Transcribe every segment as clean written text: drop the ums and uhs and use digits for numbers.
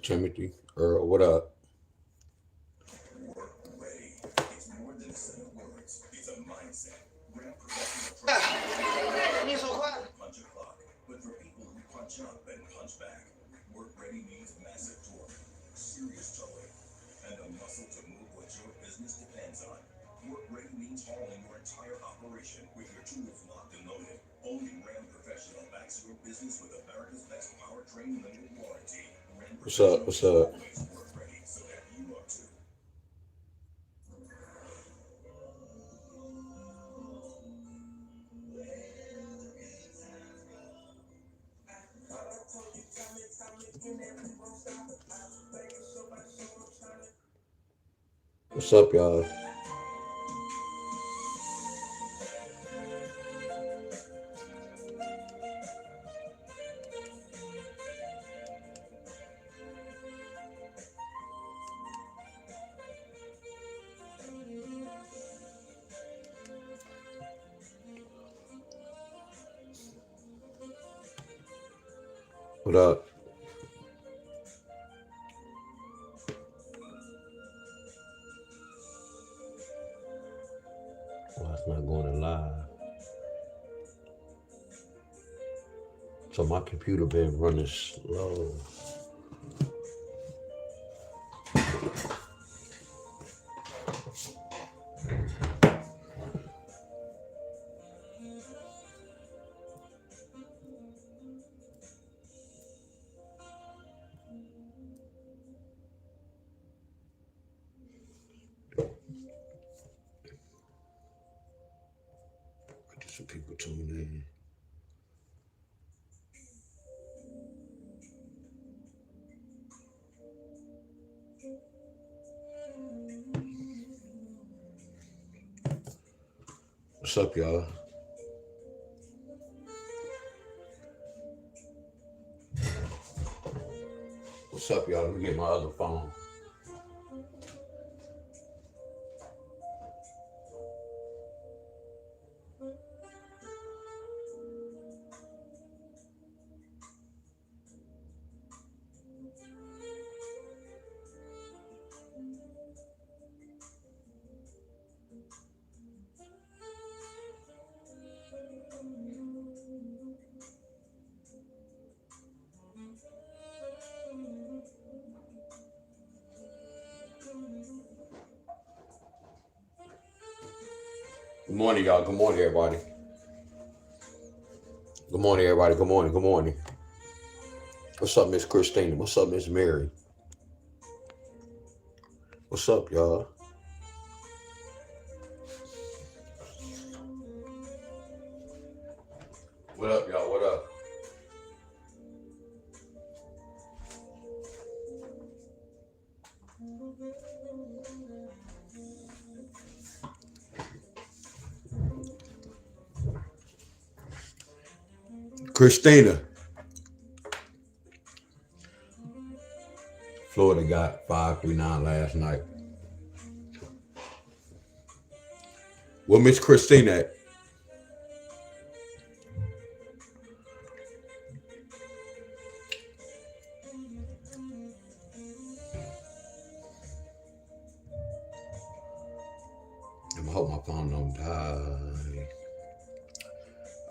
Timothy. Earl, what up? What's up? What's up? What's up, y'all? What up? Well, it's not going to live. So my computer been running slow. Get some people tuning in. What's up, y'all? What's up, y'all? Let me get my other phone. Good morning, y'all. Good morning, everybody. Good morning, everybody. Good morning. Good morning. What's up, Miss Christina? What's up, Miss Mary? What's up, y'all? What up, y'all? What up? Christina. Florida got 5-3-9 last night. Well, Miss Christina at? I hope my phone don't die.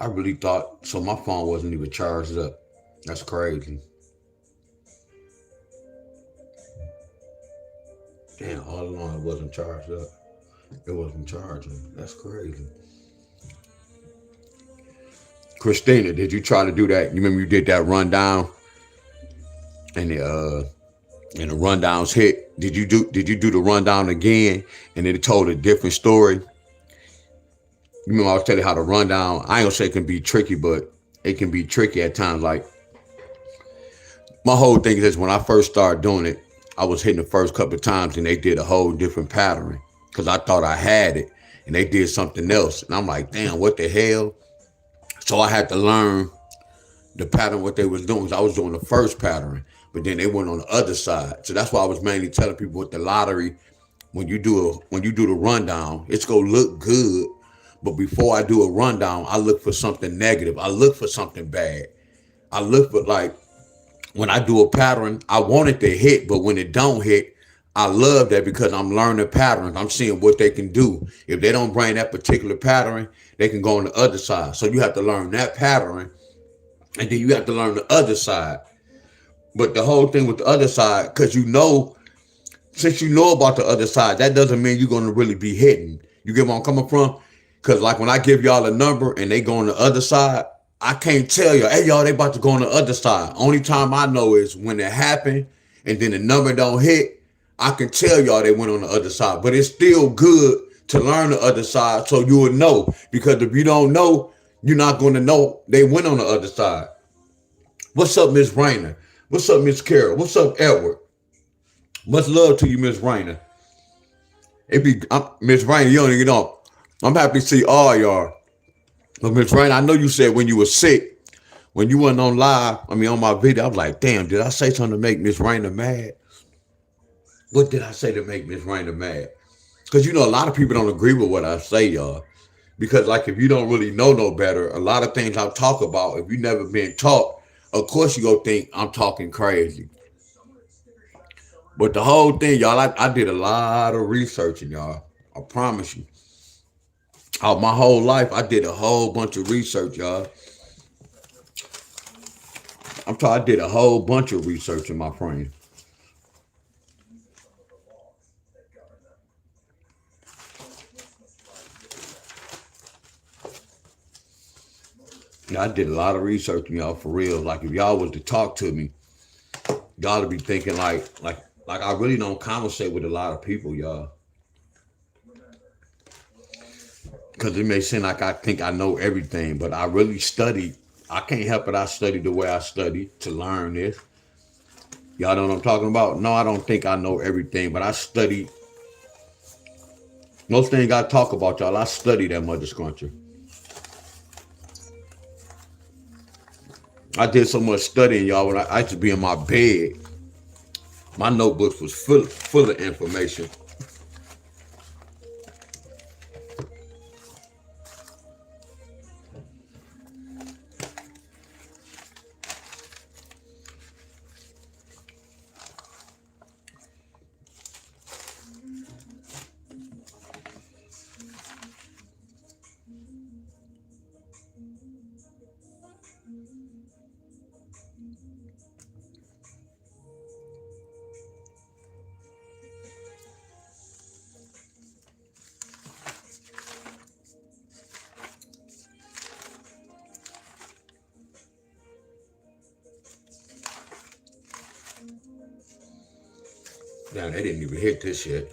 I really thought, so my phone wasn't even charged up. That's crazy. Damn, all along it wasn't charged up. It wasn't charging. That's crazy. Christina, did you try to do that? You remember you did that rundown and the rundowns hit? Did you do the rundown again and it told a different story? You remember I was telling you how the rundown, I ain't gonna say it can be tricky, but it can be tricky at times. Like my whole thing is when I first started doing it, I was hitting the first couple of times and they did a whole different pattern because I thought I had it and they did something else. And I'm like, damn, what the hell? So I had to learn the pattern, what they was doing. I was doing the first pattern, but then they went on the other side. So that's why I was mainly telling people with the lottery, when you do the rundown, it's gonna look good. But before I do a rundown, I look for something negative. I look for something bad. I look for like when I do a pattern, I want it to hit, but when it don't hit, I love that because I'm learning patterns. I'm seeing what they can do. If they don't bring that particular pattern, they can go on the other side. So you have to learn that pattern, and then you have to learn the other side. But the whole thing with the other side, because since you know about the other side, that doesn't mean you're going to really be hitting. You get where I'm coming from? Because like when I give y'all a number and they go on the other side, I can't tell you, hey, y'all, they about to go on the other side. Only time I know is when it happened and then the number don't hit, I can tell y'all they went on the other side. But it's still good to learn the other side so you will know. Because if you don't know, you're not going to know they went on the other side. What's up, Miss Rainer? What's up, Miss Carol? What's up, Edward? Much love to you, Miss Rainer. Miss Rainer, you don't even know. I'm happy to see all y'all. But Miss Rainer, I know you said when you were sick, when you wasn't on live, on my video, I was like, damn, did I say something to make Miss Rainer mad? What did I say to make Miss Rainer mad? Because a lot of people don't agree with what I say, y'all. Because like if you don't really know no better, a lot of things I talk about, if you never been taught, of course you go think I'm talking crazy. But the whole thing, y'all, I did a lot of researching, y'all. I promise you. My whole life, I did a whole bunch of research, y'all. I did a whole bunch of research in my friend. Yeah, I did a lot of research, y'all, for real. Like if y'all was to talk to me, y'all would be thinking like I really don't conversate with a lot of people, y'all. Because it may seem like I think I know everything, but I really studied. I can't help it. I studied the way I studied to learn this. Y'all know what I'm talking about? No, I don't think I know everything, but I studied. Most things I talk about, y'all, I studied that Mother Scruncher. I did so much studying, y'all, when I used to be in my bed. My notebooks was full of information. Damn, they didn't even hit this yet.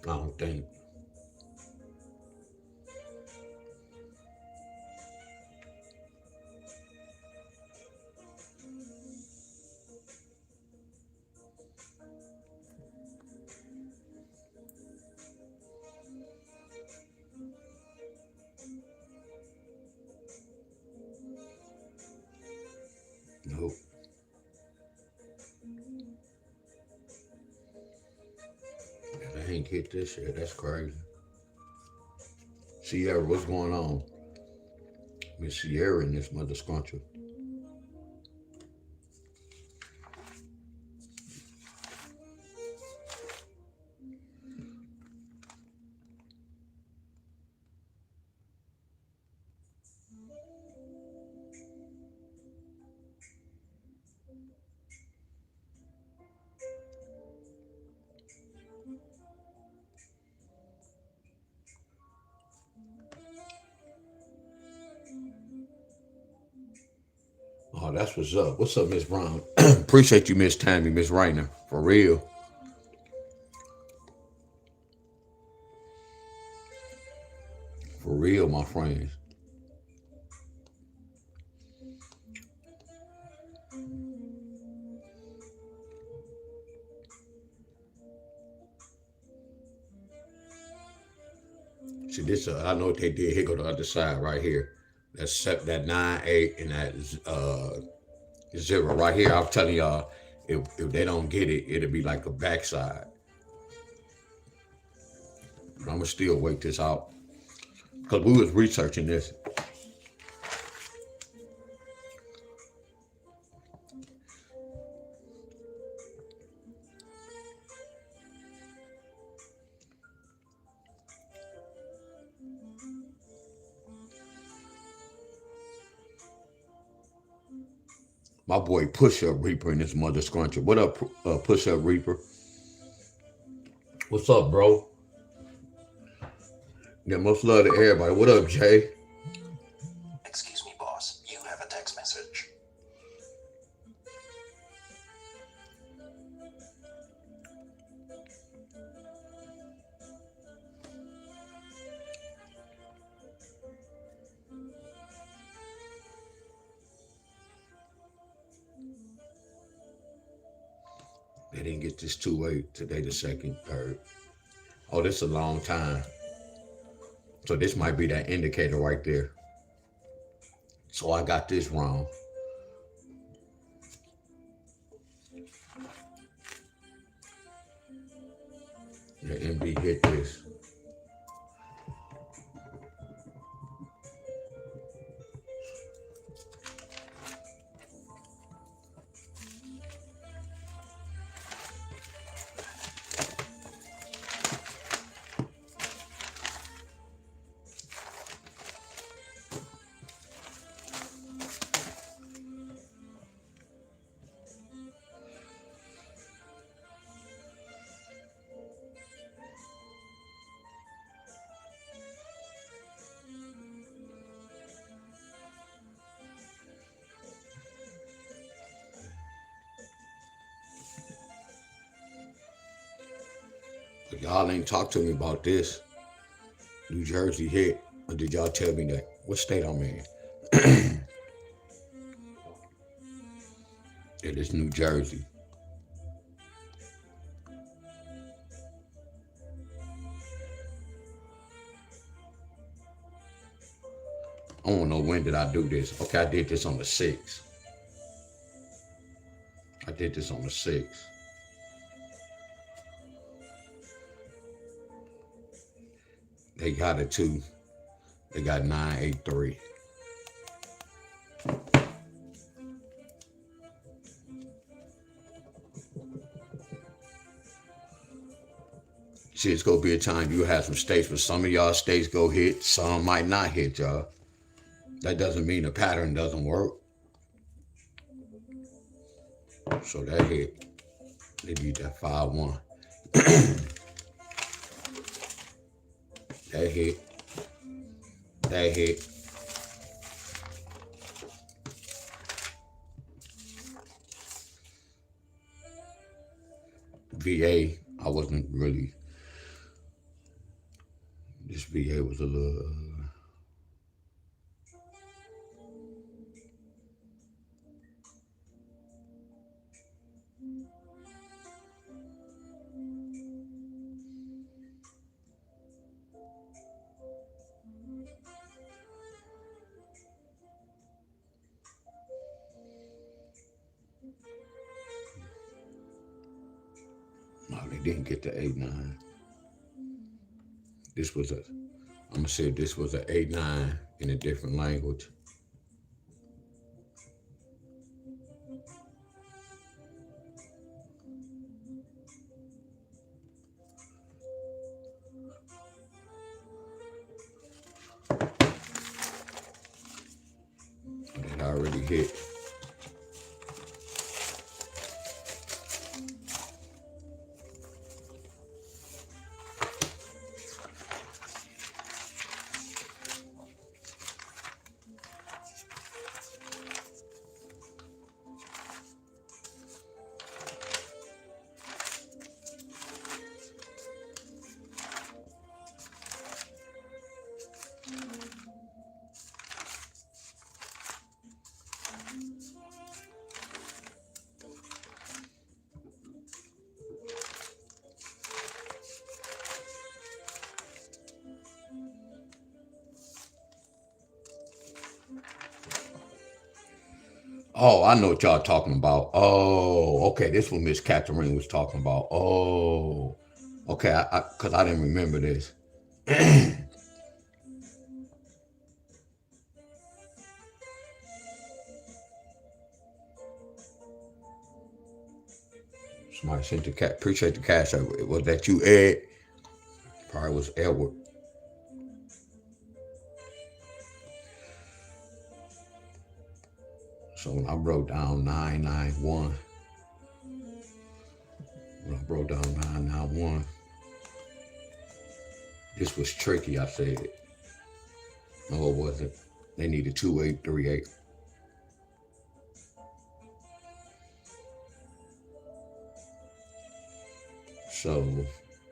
I don't think. Nope. They ain't hit this yet. That's crazy. Sierra, what's going on? Miss Sierra and this Mother Scruncher. Oh, that's what's up. What's up, Miss Brown? Appreciate you, Miss Tammy, Miss Rainer. For real. For real, my friends. See this, I know what they did. Here go the other side right here. That's that 9, 8, and that 0 right here. I'm telling y'all, if they don't get it, it'll be like a backside. But I'm gonna still wait this out because we was researching this. My boy Push Up Reaper and his mother Scruncher. What up, Push Up Reaper? What's up, bro? Yeah, much love to everybody. What up, Jay? Excuse me, boss. You have a text message. They didn't get this 2-8. Today the second, third. Oh, this is a long time. So this might be that indicator right there. So I got this wrong. The MD hit this. But y'all ain't talk to me about this. New Jersey hit. Or did y'all tell me that? What state I'm in? It is New Jersey. I don't know when did I do this. Okay, I did this on the 6th. I did this on the 6th. They got it too. They got 983. See, it's gonna be a time you have some states, but some of y'all states go hit, some might not hit, y'all. That doesn't mean the pattern doesn't work. So that hit. They beat that 5-1. That hit. That hit. VA, I wasn't really. This VA was a little. No, they didn't get the 8-9. This was I'm gonna say this was an 8-9 in a different language. It already hit. Oh, I know what y'all talking about. Oh, okay. This one Miss Catherine was talking about. Oh, okay. Because I didn't remember this. Somebody sent the cat. Appreciate the cash. Was that you, Ed? Probably was Edward. So when I broke down 991, this was tricky, I said. No, it wasn't. They needed 2838. So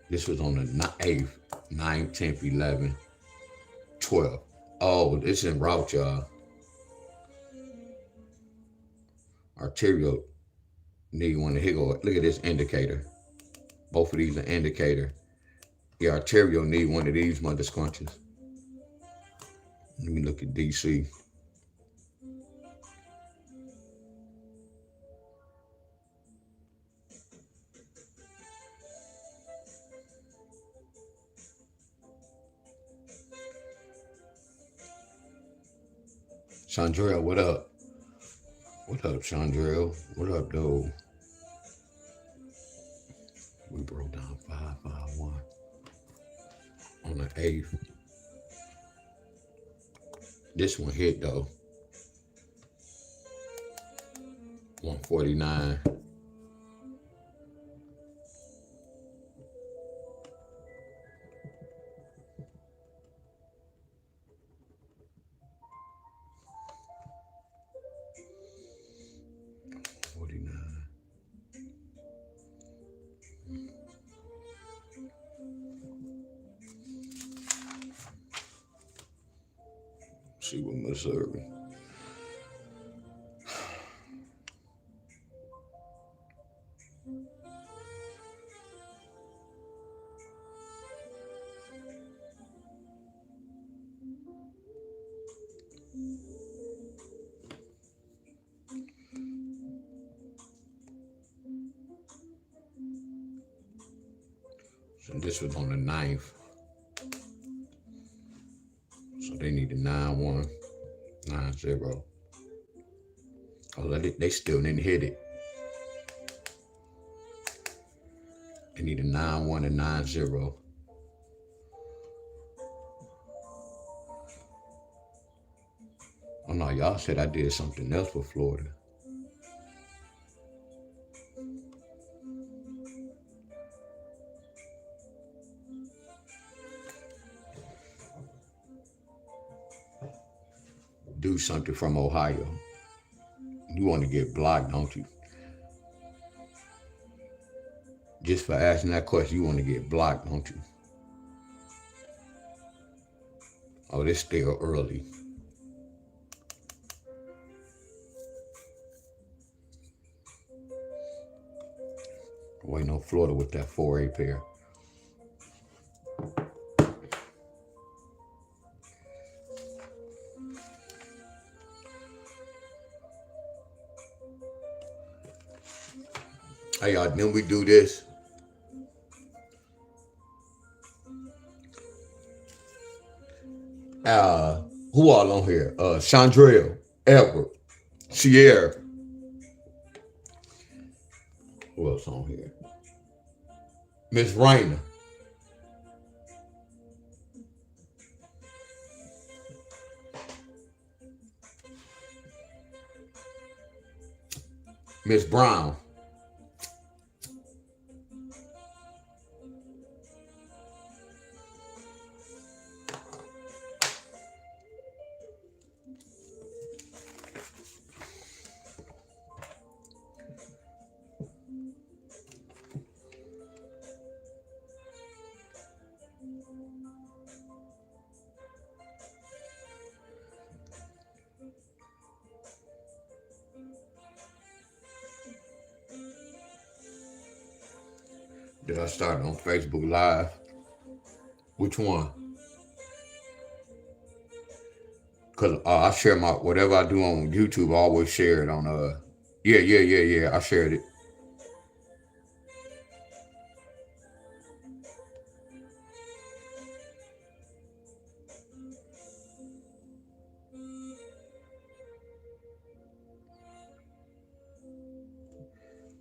this was on the 8th, 9th, 10th, 11th, 12th. Oh, it's en route, y'all. Arterial need one to hit. Look at this indicator. Both of these are indicator. The arterial need one of these mother scrunches. Let me look at DC. Chandrell, what up? What up, Chandrell? What up, though? We broke down 551 on the 8th. This one hit, though. 149. See what Missouri. So this was on the 9th. So they needed 9190. Oh, they still didn't hit it. They needed 91 and 90. Oh no, y'all said I did something else for Florida. Do something from Ohio. You want to get blocked, don't you? Just for asking that question, you want to get blocked, don't you? Oh, this still early. Waiting on Florida with that 4A pair. Hey, y'all, then we do this. Who all on here? Chandrell, Edward, Sierra. Who else on here? Miss Raina. Miss Brown. Did I start on Facebook Live? Which one? Cause I share my whatever I do on YouTube. I always share it on yeah. I shared it.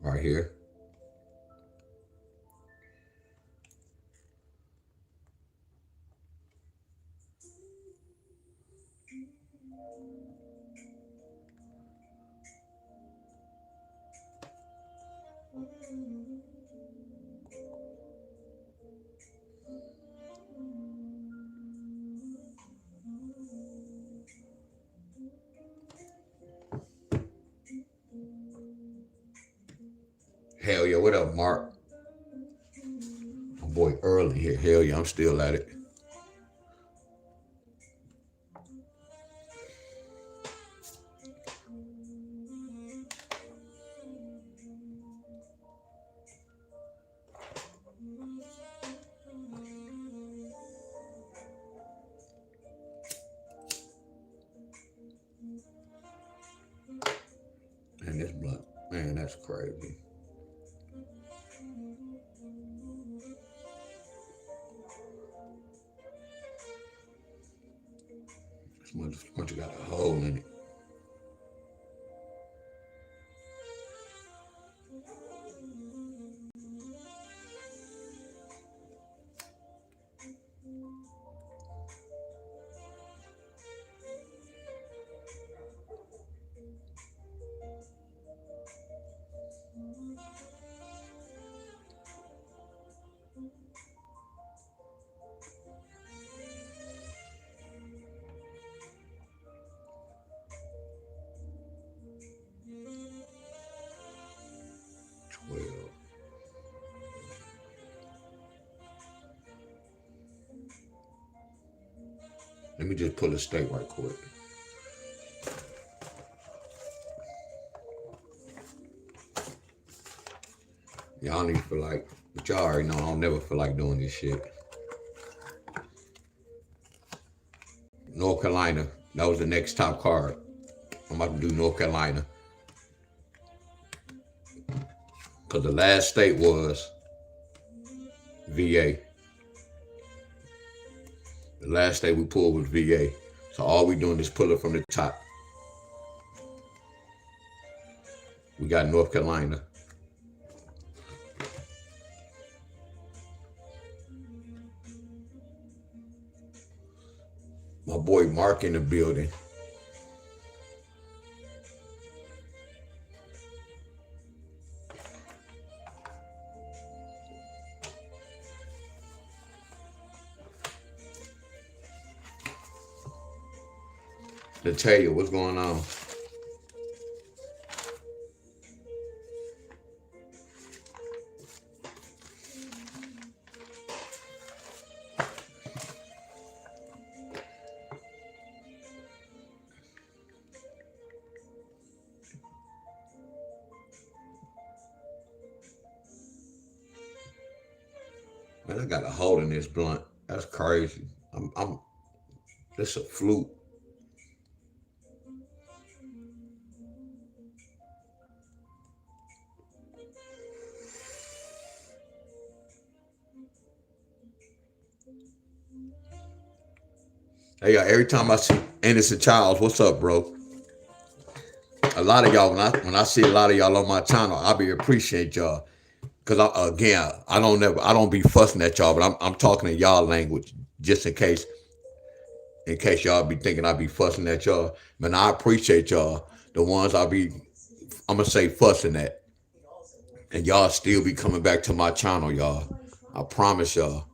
Right here. Hell yeah, what up, Mark? My boy early here. Hell yeah, I'm still at it. Man, this blunt, man, that's crazy. This much got a hole in it. Well, let me just pull a steak right quick. Y'all need to feel like, but y'all already know I don't never feel like doing this shit. North Carolina, that was the next top card. I'm about to do North Carolina. Because the last state was VA. The last state we pulled was VA. So all we doing is pull it from the top. We got North Carolina. My boy Mark in the building. To tell you what's going on. Man, I got a hole in this blunt. That's crazy. This a fluke. Hey, y'all, every time I see Anderson Childs, what's up, bro? A lot of y'all, when I see a lot of y'all on my channel, I be appreciate y'all. Cause I don't be fussing at y'all, but I'm talking in y'all language just in case y'all be thinking I be fussing at y'all. Man, I appreciate y'all. The ones I'm gonna say fussing at. And y'all still be coming back to my channel, y'all. I promise y'all.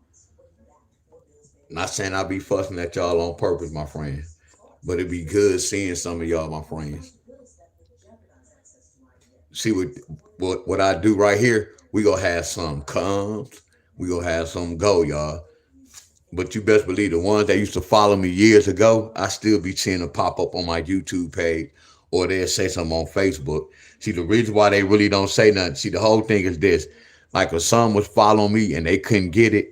Not saying I be fussing at y'all on purpose, my friends. But it be good seeing some of y'all, my friends. See what I do right here? We gonna have some comes. We gonna have some go, y'all. But you best believe the ones that used to follow me years ago, I still be seeing them pop up on my YouTube page, or they'll say something on Facebook. See, the reason why they really don't say nothing, see, the whole thing is this. Like if some was following me and they couldn't get it,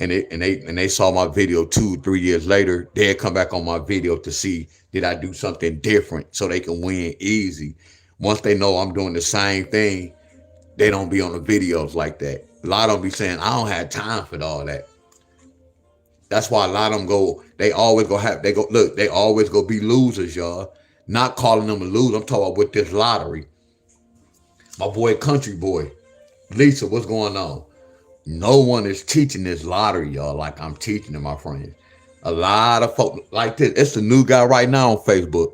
and they saw my video 2-3 years later, they'd come back on my video to see did I do something different so they can win easy. Once they know I'm doing the same thing, they don't be on the videos like that. A lot of them be saying, I don't have time for all that. That's why a lot of them they always go be losers, y'all. Not calling them a loser. I'm talking about with this lottery. My boy, Country Boy. Lisa, what's going on? No one is teaching this lottery, y'all, like I'm teaching it, my friends. A lot of folks like this. It's a new guy right now on Facebook.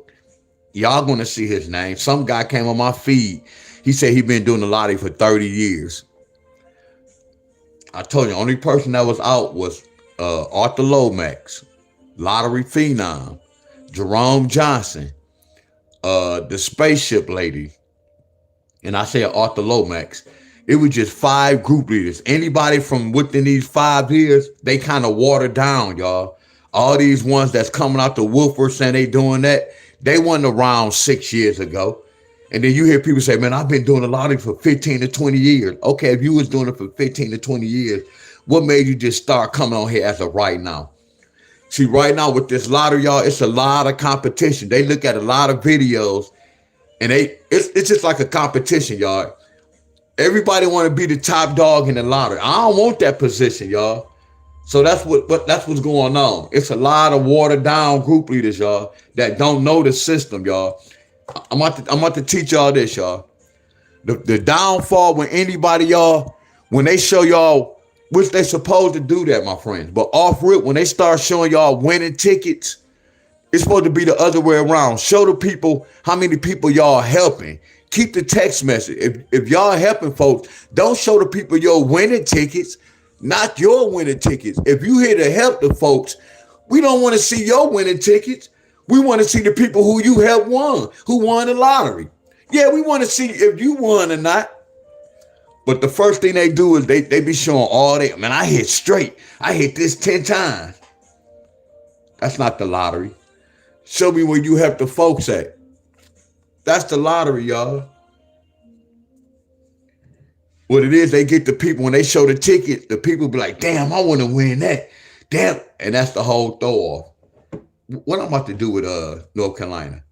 Y'all gonna see his name. Some guy came on my feed. He said he been doing the lottery for 30 years. I told you, the only person that was out was Arthur Lomax, lottery phenom, Jerome Johnson, the spaceship lady, and I said Arthur Lomax. It was just 5 group leaders. Anybody from within these 5 years, they kind of watered down, y'all. All these ones that's coming out the woodwork saying they doing that, they wasn't around 6 years ago. And then you hear people say, man, I've been doing the lottery for 15 to 20 years. Okay, if you was doing it for 15 to 20 years, what made you just start coming on here as of right now? See, right now with this lottery, y'all, it's a lot of competition. They look at a lot of videos, and it's just like a competition, y'all. Everybody want to be the top dog in the lottery. I don't want that position, y'all. So that's what's going on. It's a lot of watered down group leaders, y'all, that don't know the system, y'all. I'm about to teach y'all this, y'all. The downfall when anybody, y'all, when they show y'all, which they supposed to do that, my friends, but off rip, when they start showing y'all winning tickets, it's supposed to be the other way around. Show the people how many people y'all helping. Keep the text message. If y'all helping folks, don't show the people your winning tickets, not your winning tickets. If you here to help the folks, we don't want to see your winning tickets. We want to see the people who you helped who won the lottery. Yeah, we want to see if you won or not. But the first thing they do is they be showing all that. Man, I hit straight. I hit this 10 times. That's not the lottery. Show me where you help the folks at. That's the lottery, y'all. What it is, they get the people, when they show the ticket, the people be like, damn, I want to win that. Damn. And that's the whole throw off. What I'm about to do with North Carolina.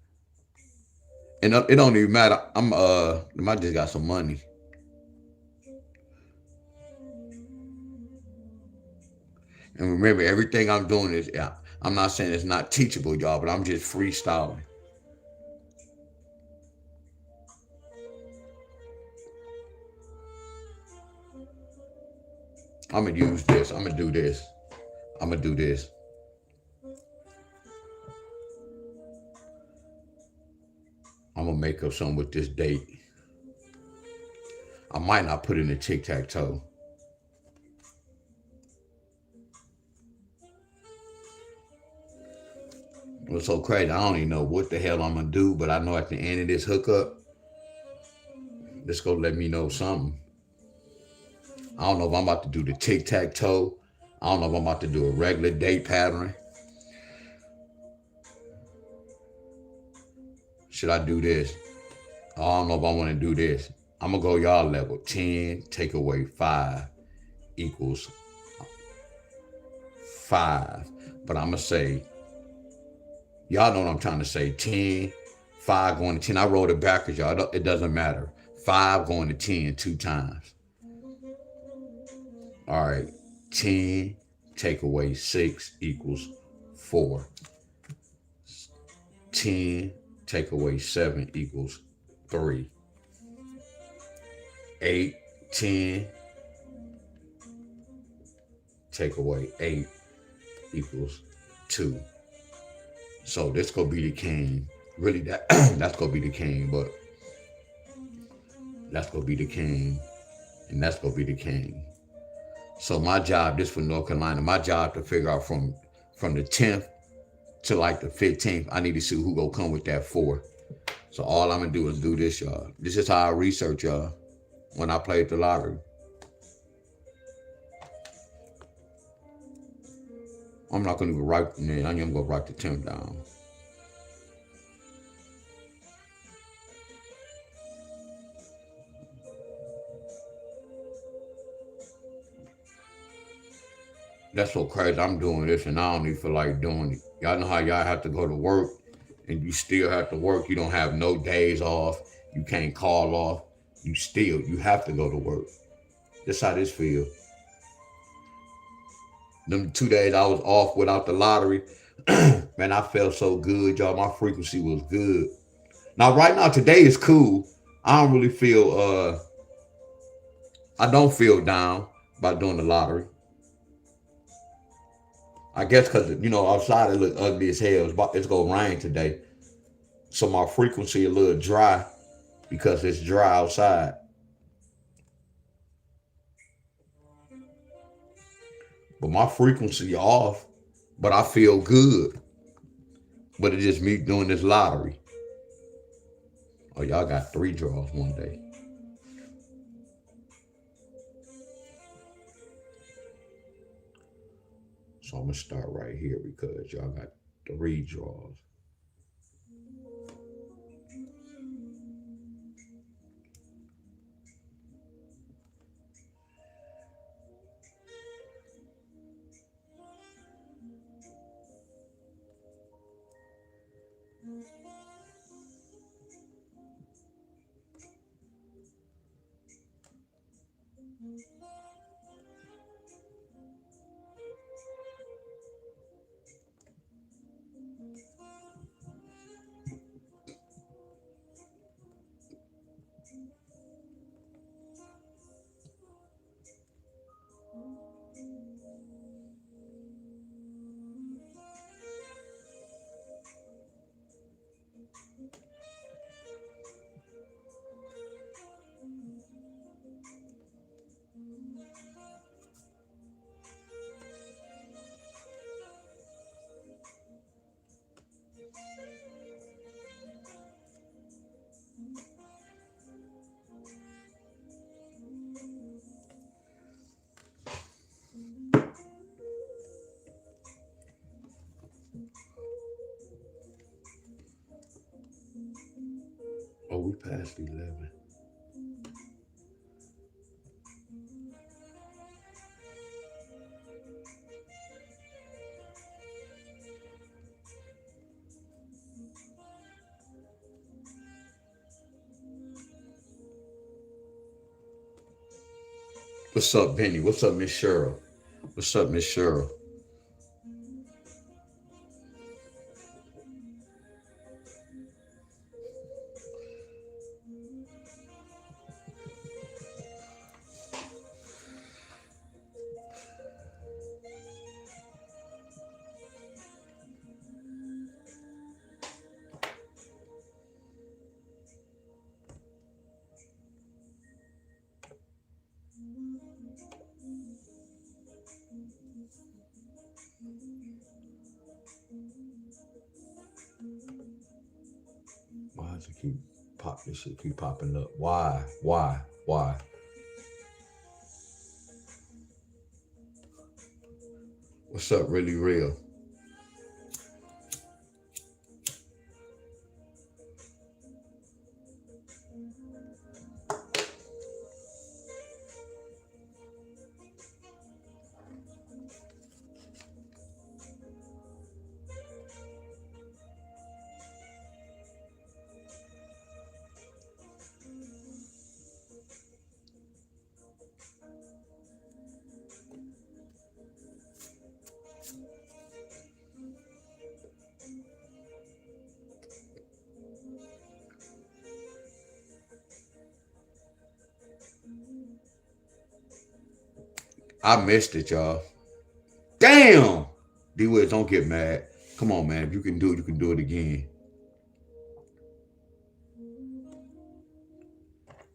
And it don't even matter. I just got some money. And remember, everything I'm doing is, I'm not saying it's not teachable, y'all, but I'm just freestyling. I'm going to use this. I'm going to do this. I'm going to do this. I'm going to make up something with this date. I might not put in a tic-tac-toe. What's so crazy, I don't even know what the hell I'm going to do, but I know at the end of this hookup, this going to let me know something. I don't know if I'm about to do the tic-tac-toe. I don't know if I'm about to do a regular date pattern. Should I do this? I don't know if I want to do this. I'm going to go y'all level. 10 take away 5 equals 5. But I'm going to say, y'all know what I'm trying to say. 10, 5 going to 10. I wrote it backwards, y'all. It doesn't matter. 5 going to 10 2 times. All right. 10 take away 6 equals 4. 10 take away 7 equals 3. 8, 10 take away 8 equals 2. So this gonna be the king. Really, that's gonna be the king, but that's gonna be the king, and that's gonna be the king. So my job, this for North Carolina, my job to figure out from the 10th to like the 15th, I need to see who gonna come with that 4. So all I'm gonna do is do this, y'all. This is how I research, y'all, when I played the lottery. I'm not gonna even write the name. I'm gonna write the 10th down. That's so crazy. I'm doing this and I don't even feel like doing it. Y'all know how y'all have to go to work and you still have to work. You don't have no days off. You can't call off. You have to go to work. That's how this feels. Them 2 days I was off without the lottery, man, I felt so good, y'all. My frequency was good. Now, right now, today is cool. I don't really feel, I don't feel down by doing the lottery. I guess because, outside it look ugly as hell. It's going to rain today. So my frequency a little dry. because it's dry outside. But my frequency off, but I feel good. But it's just me doing this lottery. Oh, y'all got 3 draws one day. So I'm gonna start right here because y'all got 3 draws. Oh, we passed 11. What's up, Benny? What's up, Miss Cheryl? What's up, Miss Cheryl? Why does it keep this shit keep popping up? Why? What's up, really real? I missed it, y'all. Damn! D-Wiz, don't get mad. Come on, man. If you can do it, you can do it again.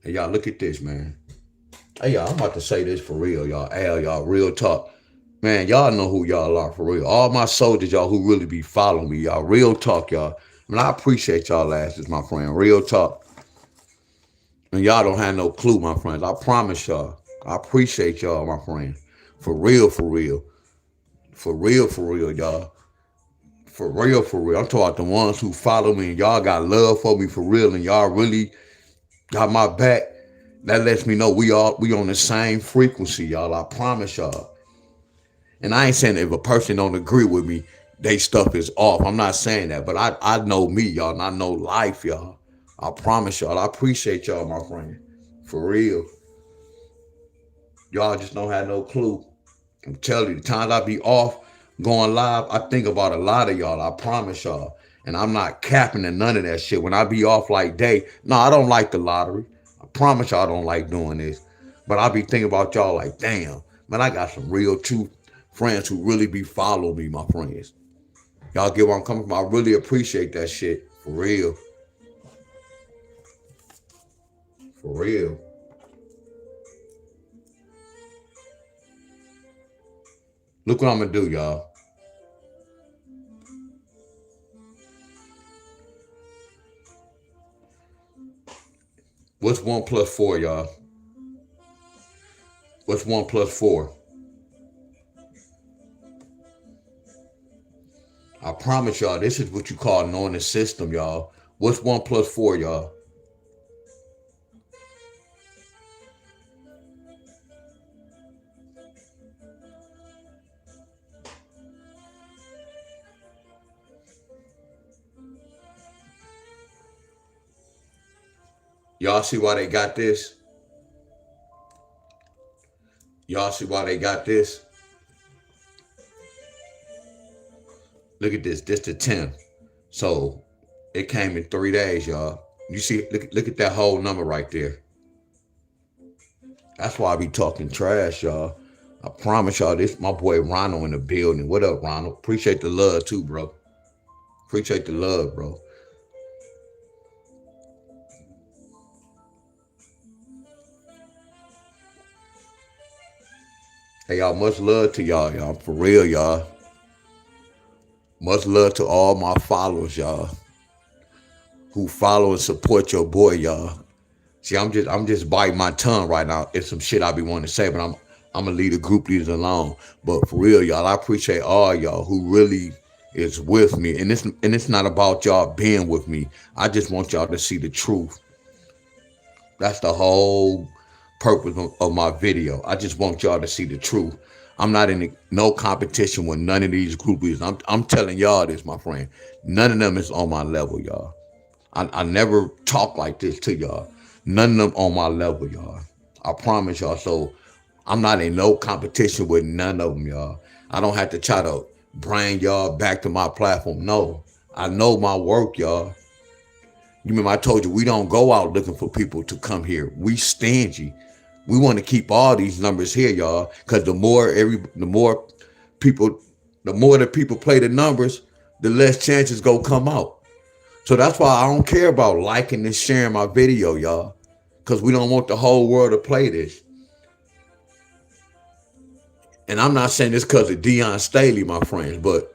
Hey, y'all, look at this, man. Hey, y'all, I'm about to say this for real, y'all. Al, y'all, real talk. Man, y'all know who y'all are for real. All my soldiers, y'all, who really be following me, y'all. Real talk, y'all. I mean, I appreciate y'all asses, my friend. Real talk. And y'all don't have no clue, my friends. I promise y'all. I appreciate y'all, my friend. For real, for real. For real, for real, y'all. For real, for real. I'm talking about the ones who follow me and y'all got love for me for real and y'all really got my back. That lets me know we on the same frequency, y'all. I promise y'all. And I ain't saying if a person don't agree with me, they stuff is off. I'm not saying that, but I know me, y'all, and I know life, y'all. I promise y'all. I appreciate y'all, my friend. For real. Y'all just don't have no clue. I'm telling you, the times I be off going live, I think about a lot of y'all. I promise y'all. And I'm not capping and none of that shit. When I be off like day, no, I don't like the lottery. I promise y'all I don't like doing this. But I be thinking about y'all like, damn, man, I got some real true friends who really be following me, my friends. Y'all get where I'm coming from? I really appreciate that shit. For real. For real. Look what I'm gonna do, y'all. What's 1 plus 4, y'all? What's 1 plus 4? I promise y'all, this is what you call knowing the system, y'all. What's 1 plus 4, y'all? Y'all see why they got this? Y'all see why they got this? Look at this. This the 10. So it came in 3 days, y'all. You see, look at that whole number right there. That's why I be talking trash, y'all. I promise y'all, this my boy Ronald in the building. What up, Ronald? Appreciate the love too, bro. Appreciate the love, bro. Hey, y'all, much love to y'all. For real, y'all. Much love to all my followers, y'all, who follow and support your boy, y'all. See, I'm just biting my tongue right now. It's some shit I be wanting to say, but I'm gonna leave the group leaders alone. But for real, y'all, I appreciate all y'all who really is with me. And it's not about y'all being with me. I just want y'all to see the truth. That's the whole purpose of my video. I just want y'all to see the truth. I'm not in no competition with none of these groupies. I'm telling y'all this, my friend. None of them is on my level, y'all. I never talk like this to y'all. None of them on my level, y'all. I promise y'all. So I'm not in no competition with none of them, y'all. I don't have to try to bring y'all back to my platform. No, I know my work, y'all. You remember I told you we don't go out looking for people to come here. We stingy. We want to keep all these numbers here, y'all, because the more the people play the numbers, the less chances go come out. So that's why I don't care about liking and sharing my video, y'all, because we don't want the whole world to play this. And I'm not saying this because of Deion Staley, my friends, but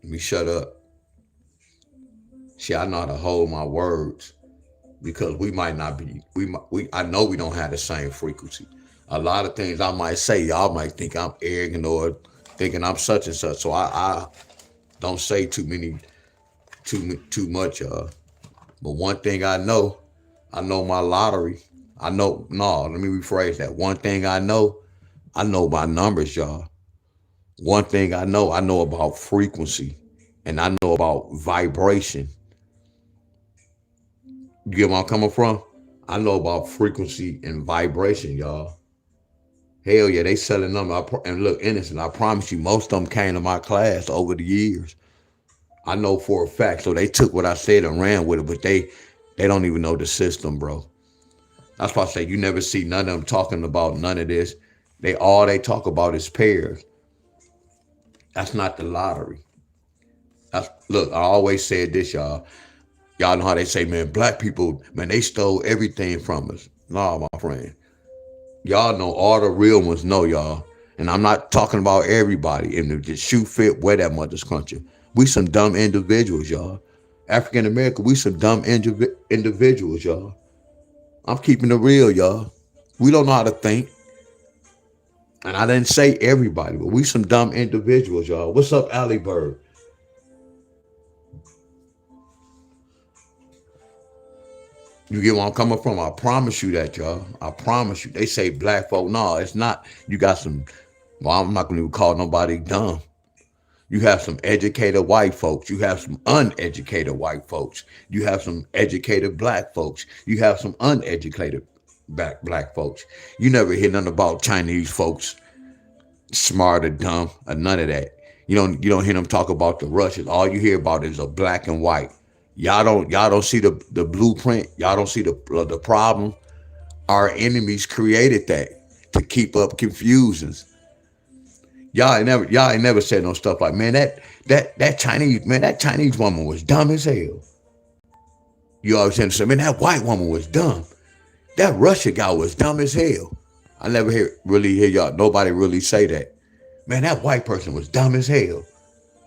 let me shut up. See, I know how to hold my words. Because we might not be, I know we don't have the same frequency. A lot of things I might say, y'all might think I'm arrogant or thinking I'm such and such. So I don't say too much, y'all. But one thing I know my lottery. Let me rephrase that. One thing I know my numbers, y'all. One thing I know about frequency, and I know about vibration. You get where I'm coming from? I know about frequency and vibration, y'all. Hell yeah, they selling them. And look, innocent, I promise you, most of them came to my class over the years. I know for a fact. So they took what I said and ran with it, but they don't even know the system, bro. That's why I say you never see none of them talking about none of this. All they talk about is pairs. That's not the lottery. Look, I always said this, y'all. Y'all know how they say, man, black people, man, they stole everything from us. Nah, my friend. Y'all know all the real ones know, y'all. And I'm not talking about everybody. And the shoe fit, wear that mother's country. We some dumb individuals, y'all. African American, we some dumb individuals, y'all. I'm keeping it real, y'all. We don't know how to think. And I didn't say everybody, but we some dumb individuals, y'all. What's up, Allie Bird? You get where I'm coming from? I promise you that, y'all. I promise you. They say black folk. No, it's not. You got some, well, I'm not going to call nobody dumb. You have some educated white folks. You have some uneducated white folks. You have some educated black folks. You have some uneducated black folks. You never hear nothing about Chinese folks, smart or dumb, or none of that. You don't hear them talk about the Russians. All you hear about is a black and white. Y'all don't see the blueprint. Y'all don't see the problem. Our enemies created that to keep up confusions. Y'all ain't never said no stuff like, man, that Chinese woman was dumb as hell. You always saying, man, that white woman was dumb. That Russia guy was dumb as hell. I never really hear y'all, nobody really say that. Man, that white person was dumb as hell.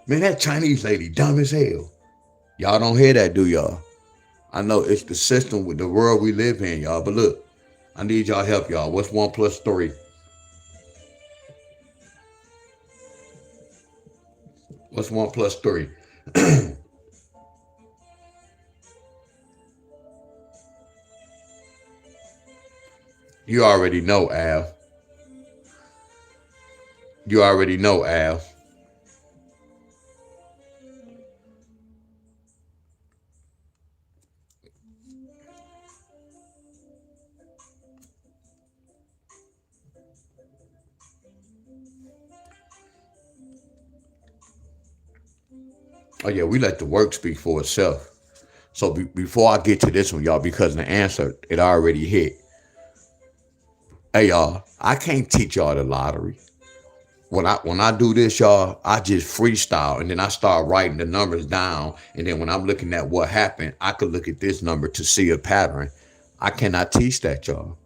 Man, that Chinese lady dumb as hell. Y'all don't hear that, do y'all? I know it's the system with the world we live in, y'all. But look, I need y'all help, y'all. What's 1 + 3? What's 1 + 3? You already know, Al. You already know, Al. Oh yeah, we let the work speak for itself. So before I get to this one, y'all, because the answer, it already hit. Hey y'all, I can't teach y'all the lottery. When I do this, y'all, I just freestyle and then I start writing the numbers down. And then when I'm looking at what happened, I could look at this number to see a pattern. I cannot teach that, y'all.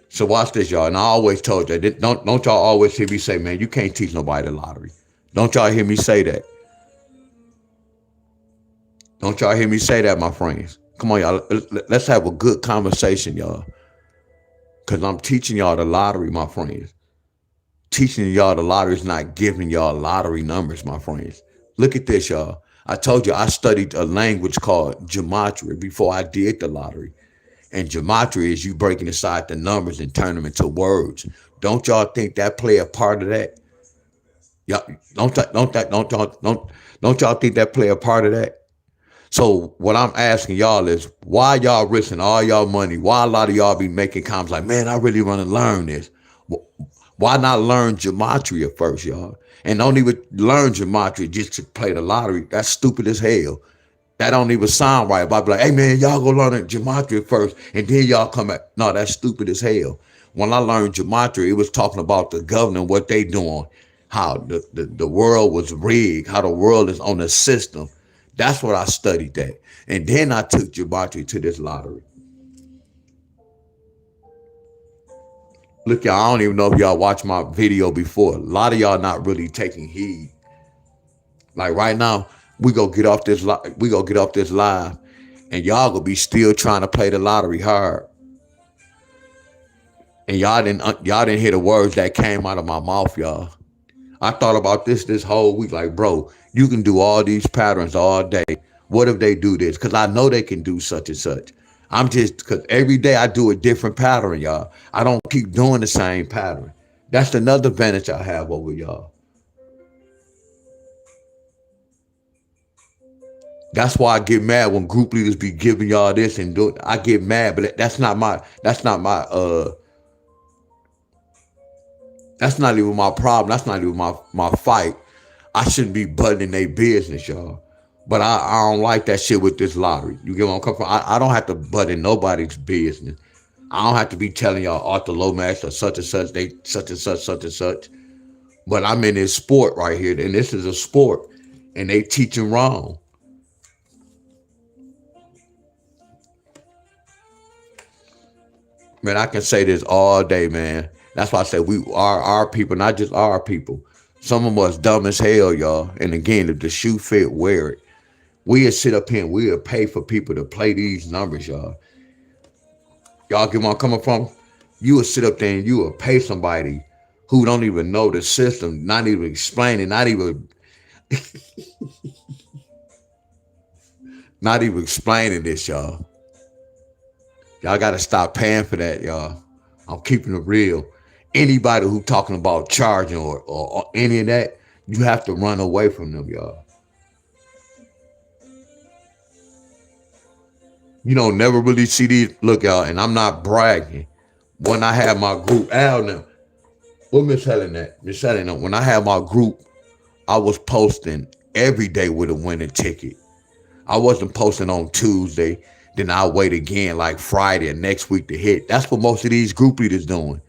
So watch this, y'all. And I always told you, don't y'all always hear me say, man, you can't teach nobody the lottery. Don't y'all hear me say that? Don't y'all hear me say that, my friends? Come on, y'all. Let's have a good conversation, y'all. Because I'm teaching y'all the lottery, my friends. Teaching y'all the lottery is not giving y'all lottery numbers, my friends. Look at this, y'all. I told you I studied a language called gematria before I did the lottery. And gematria is you breaking aside the numbers and turn them into words. Don't y'all think that play a part of that? Y'all don't y'all think that play a part of that? So what I'm asking y'all is, why y'all risking all y'all money? Why a lot of y'all be making comments like, man, I really want to learn this. Why not learn gematria first, y'all? And don't even learn gematria just to play the lottery. That's stupid as hell. That don't even sound right. But I be like, hey man, y'all go learn gematria first and then y'all come back. No, that's stupid as hell. When I learned gematria, it was talking about the government, what they doing, how the world was rigged, how the world is on the system. That's what I studied that. And then I took gematria to this lottery. Look, y'all, I don't even know if y'all watched my video before. A lot of y'all not really taking heed. Like right now, we go get off this live, and y'all gonna be still trying to play the lottery hard. And y'all didn't hear the words that came out of my mouth, y'all. I thought about this whole week, like, bro, you can do all these patterns all day. What if they do this? Because I know they can do such and such. Because every day I do a different pattern, y'all. I don't keep doing the same pattern. That's another advantage I have over y'all. That's why I get mad when group leaders be giving y'all this and doing. I get mad, but that's not even my problem. That's not even my fight. I shouldn't be butting their business, y'all. But I don't like that shit with this lottery. You get what I'm coming from? I don't have to butt in nobody's business. I don't have to be telling y'all Arthur Lomax or such and such, they such and such, such and such. But I'm in this sport right here, and this is a sport, and they teaching wrong. Man, I can say this all day, man. That's why I say we are our people, not just our people. Some of us dumb as hell, y'all. And again, if the shoe fit, wear it. We'll sit up here and we'll pay for people to play these numbers, y'all. Y'all get where I'm coming from? You will sit up there and you will pay somebody who don't even know the system, not even explaining, not even explaining this, y'all. Y'all got to stop paying for that, y'all. I'm keeping it real. Anybody who talking about charging or any of that, you have to run away from them, y'all. You don't never really see these. Look, y'all, and I'm not bragging. When I had my group, Al now, what Miss Helen at? Miss Helen, when I had my group, I was posting every day with a winning ticket. I wasn't posting on Tuesday. Then I'll wait again like Friday or next week to hit. That's what most of these group leaders doing.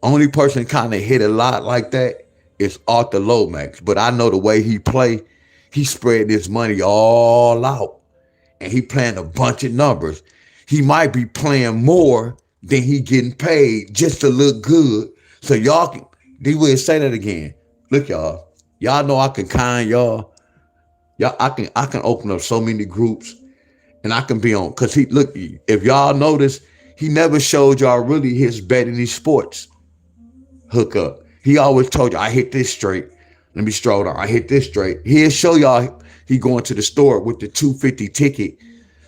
Only person kind of hit a lot like that is Arthur Lomax. But I know the way he play, He spread this money all out and he playing a bunch of numbers. He might be playing more than he getting paid just to look good. So y'all can, they will say that again. Look, y'all. Y'all know I can kind y'all. I can open up so many groups and I can be on. Cause he look, if y'all notice, he never showed y'all really his bet in these sports hookup. He always told you, I hit this straight. Let me stroll down. I hit this straight. He'll show y'all he going to the store with the $250 ticket.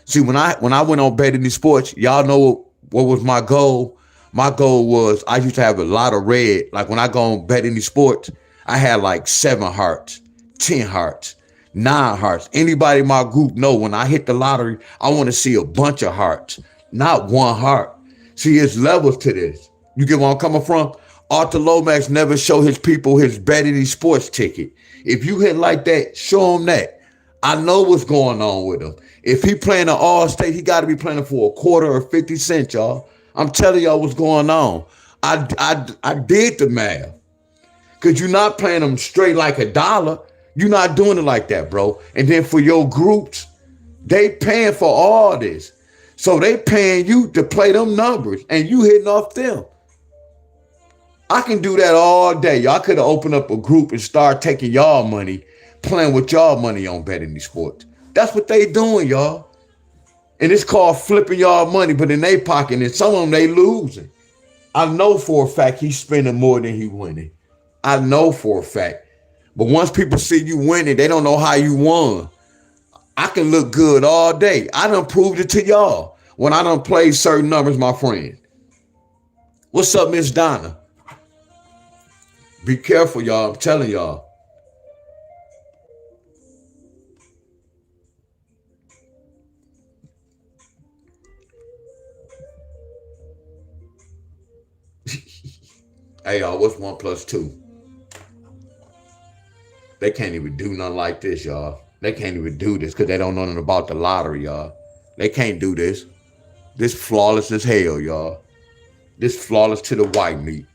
See, when I went on betting these sports, y'all know what was my goal? My goal was I used to have a lot of red. Like when I go on betting these sports, I had like 7 hearts, 10 hearts, 9 hearts. Anybody in my group know when I hit the lottery, I want to see a bunch of hearts, not 1 heart. See, it's levels to this. You get where I'm coming from? Arthur Lomax never show his people his betting these sports ticket. If you hit like that, show him that. I know what's going on with him. If he playing an all-state, he got to be playing for a quarter or 50 cents, y'all. I'm telling y'all what's going on. I did the math. Because you're not playing them straight like $1. You're not doing it like that, bro. And then for your groups, they paying for all this. So they paying you to play them numbers and you hitting off them. I can do that all day. Y'all could have opened up a group and start taking y'all money, playing with y'all money on betting these sports. That's what they doing, y'all. And it's called flipping y'all money, but in they pocket, and some of them they losing. I know for a fact he's spending more than he winning. I know for a fact. But once people see you winning, they don't know how you won. I can look good all day. I done proved it to y'all when I done played certain numbers, my friend. What's up, Miss Donna? Be careful, y'all. I'm telling y'all. Hey, y'all, what's 1 + 2? They can't even do nothing like this, y'all. They can't even do this because they don't know nothing about the lottery, y'all. They can't do this. This flawless as hell, y'all. This flawless to the white meat.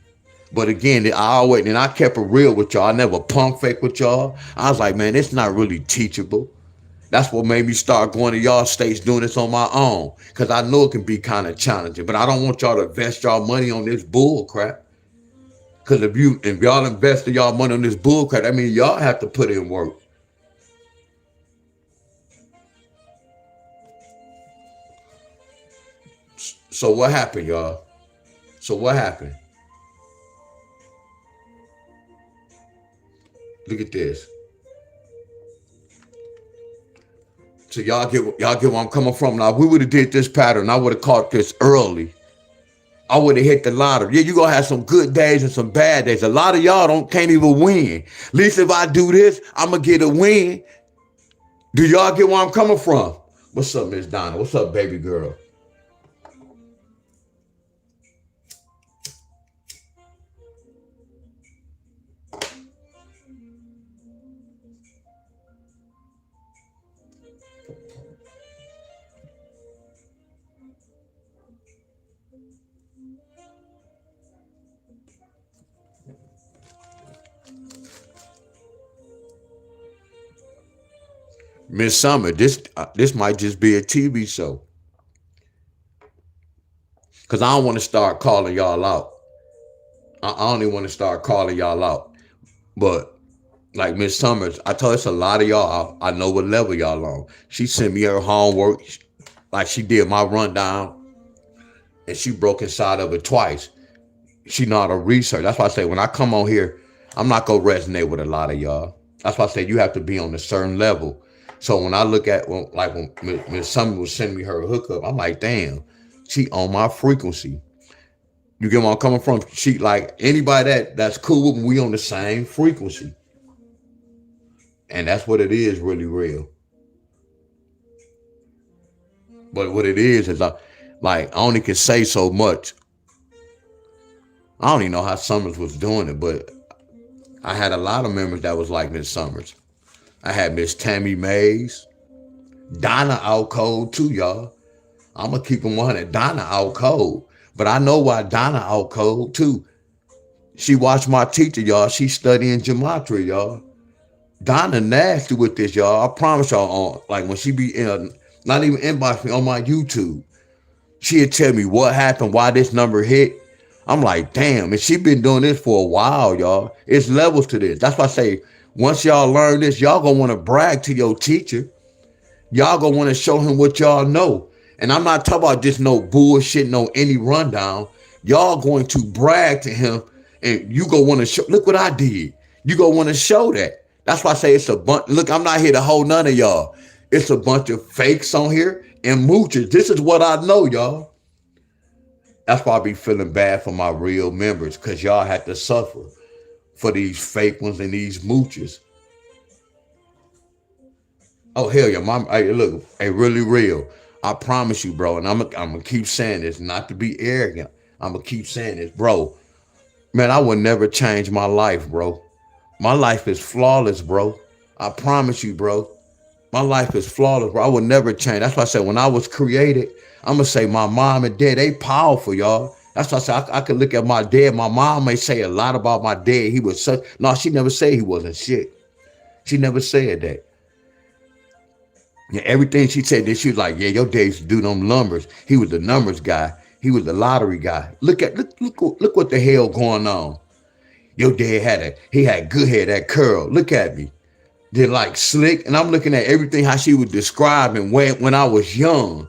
But again, I kept it real with y'all. I never pump fake with y'all. I was like, man, it's not really teachable. That's what made me start going to y'all states doing this on my own. Because I know it can be kind of challenging. But I don't want y'all to invest y'all money on this bull crap. Because if y'all invest y'all money on this bull crap, that means y'all have to put in work. So what happened, y'all? So what happened? Look at this. So y'all get where I'm coming from. Now, if we would have did this pattern, I would have caught this early. I would have hit the lottery. Yeah, you're going to have some good days and some bad days. A lot of y'all can't even win. At least if I do this, I'm going to get a win. Do y'all get where I'm coming from? What's up, Miss Donna? What's up, baby girl? Miss Summer, this might just be a TV show. Because I don't want to start calling y'all out. I don't even want to start calling y'all out. But like Miss Summers, I told us a lot of y'all, I know what level y'all on. She sent me her homework, like she did my rundown, and she broke inside of it twice. She know how to research. That's why I say when I come on here, I'm not going to resonate with a lot of y'all. That's why I say you have to be on a certain level. So when I look at, when Miss Summer was sending me her hookup, I'm like, damn, she on my frequency. You get where I'm coming from? She like anybody that's cool with me, we on the same frequency. And that's what it is, really real. But what it is I only can say so much. I don't even know how Summers was doing it, but I had a lot of members that was like Miss Summers. I had Miss Tammy Mays. Donna out cold too, y'all. I'm going to keep them 100. Donna out cold. But I know why Donna out cold too. She watched my teacher, y'all. She studying gematria, y'all. Donna nasty with this, y'all. I promise y'all. On like when she be not even inbox me on my YouTube, she'd tell me what happened, why this number hit. I'm like, damn, and she been doing this for a while, y'all. It's levels to this. That's why I say, once y'all learn this, y'all gonna want to brag to your teacher. Y'all gonna want to show him what y'all know. And I'm not talking about just no bullshit, no any rundown. Y'all going to brag to him, and you gonna want to show. Look what I did. You gonna want to show that. That's why I say it's a bunch. Look, I'm not here to hold none of y'all. It's a bunch of fakes on here and moochers. This is what I know, y'all. That's why I be feeling bad for my real members, because y'all had to suffer for these fake ones and these moochers. Oh, hell yeah, mom. Hey, look, hey, really real. I promise you, bro, and I'm gonna keep saying this, not to be arrogant. I'm gonna keep saying this, bro. Man, I would never change my life, bro. My life is flawless, bro. I promise you, bro. My life is flawless, bro. I would never change. That's why I said when I was created, I'm gonna say my mom and dad, they powerful, y'all. That's why I said I could look at my dad. My mom may say a lot about my dad. He was such. No, she never said he wasn't shit. She never said that. Yeah, everything she said, that she was like, yeah, your dad used to do them numbers. He was the numbers guy. He was the lottery guy. Look what the hell going on. Your dad had good hair, that curl. Look at me. They're like slick. And I'm looking at everything how she was describing when I was young.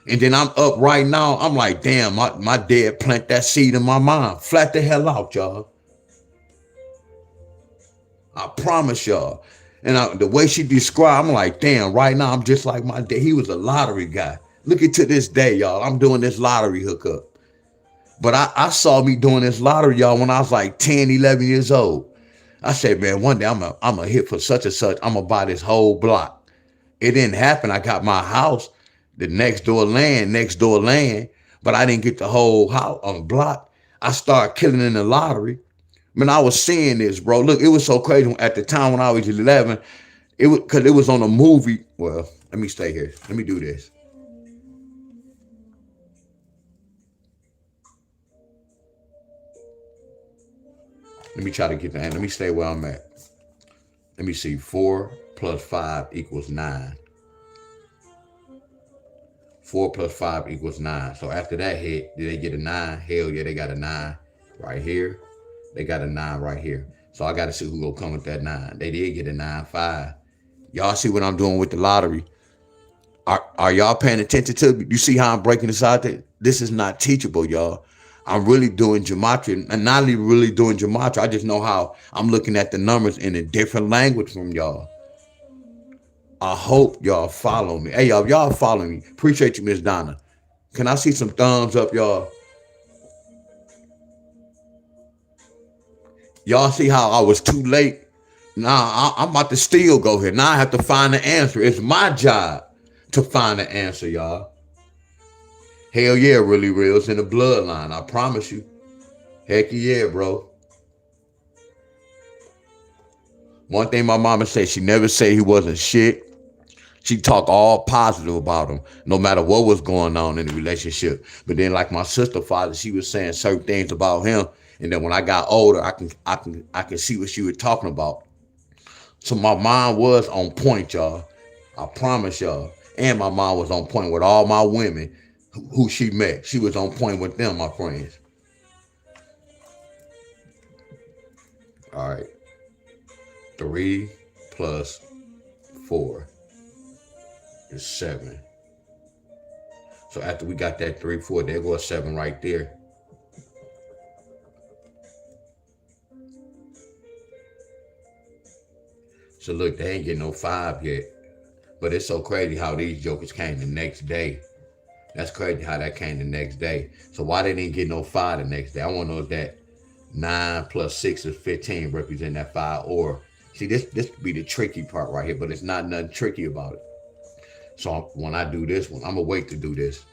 And then I'm up right now. I'm like, damn, my dad planted that seed in my mind. Flat the hell out, y'all. I promise y'all. And the way she described, I'm like, damn, right now I'm just like my dad. He was a lottery guy. Look at to this day, y'all. I'm doing this lottery hookup. But I saw me doing this lottery, y'all, when I was like 10, 11 years old. I said, man, one day I'm a hit for such and such. I'm going to buy this whole block. It didn't happen. I got my house, the next door land, but I didn't get the whole house on the block. I started killing in the lottery. Man, I was seeing this, bro. Look, it was so crazy at the time when I was 11. It was because it was on a movie. Well, let me stay here. Let me do this. Let me try to get that. Let me stay where I'm at. Let me see. 4 plus 5 equals 9. 4 plus 5 equals 9. So after that hit, did they get a 9? Hell yeah, they got a 9 right here. They got a 9 right here. So I got to see who gonna come with that 9. They did get a 9-5. Y'all see what I'm doing with the lottery? Are y'all paying attention to me? You see how I'm breaking this out there? This is not teachable, y'all. I'm really doing gematria, and not even really doing gematria. I just know how I'm looking at the numbers in a different language from y'all. I hope y'all follow me. Hey, y'all follow me. Appreciate you, Miss Donna. Can I see some thumbs up, y'all? Y'all see how I was too late? Nah, I'm about to still go here. Now I have to find the answer. It's my job to find the answer, y'all. Hell yeah, really real. It's in the bloodline. I promise you. Heck yeah, bro. One thing my mama said, she never said he wasn't shit. She talked all positive about him, no matter what was going on in the relationship. But then, like my sister father, she was saying certain things about him. And then when I got older, I can see what she was talking about. So my mom was on point, y'all. I promise y'all. And my mom was on point with all my women who she met. She was on point with them, my friends. All right. 3 plus 4 is 7. So after we got that 3, 4, there goes 7 right there. So look, they ain't getting no 5 yet. But it's so crazy how these jokers came the next day. That's crazy how that came the next day. So why they didn't get no 5 the next day? I want to know if that 9 plus 6 is 15 represent that 5 or... See, this could be the tricky part right here, but it's not nothing tricky about it. So when I do this one, I'm going to wait to do this.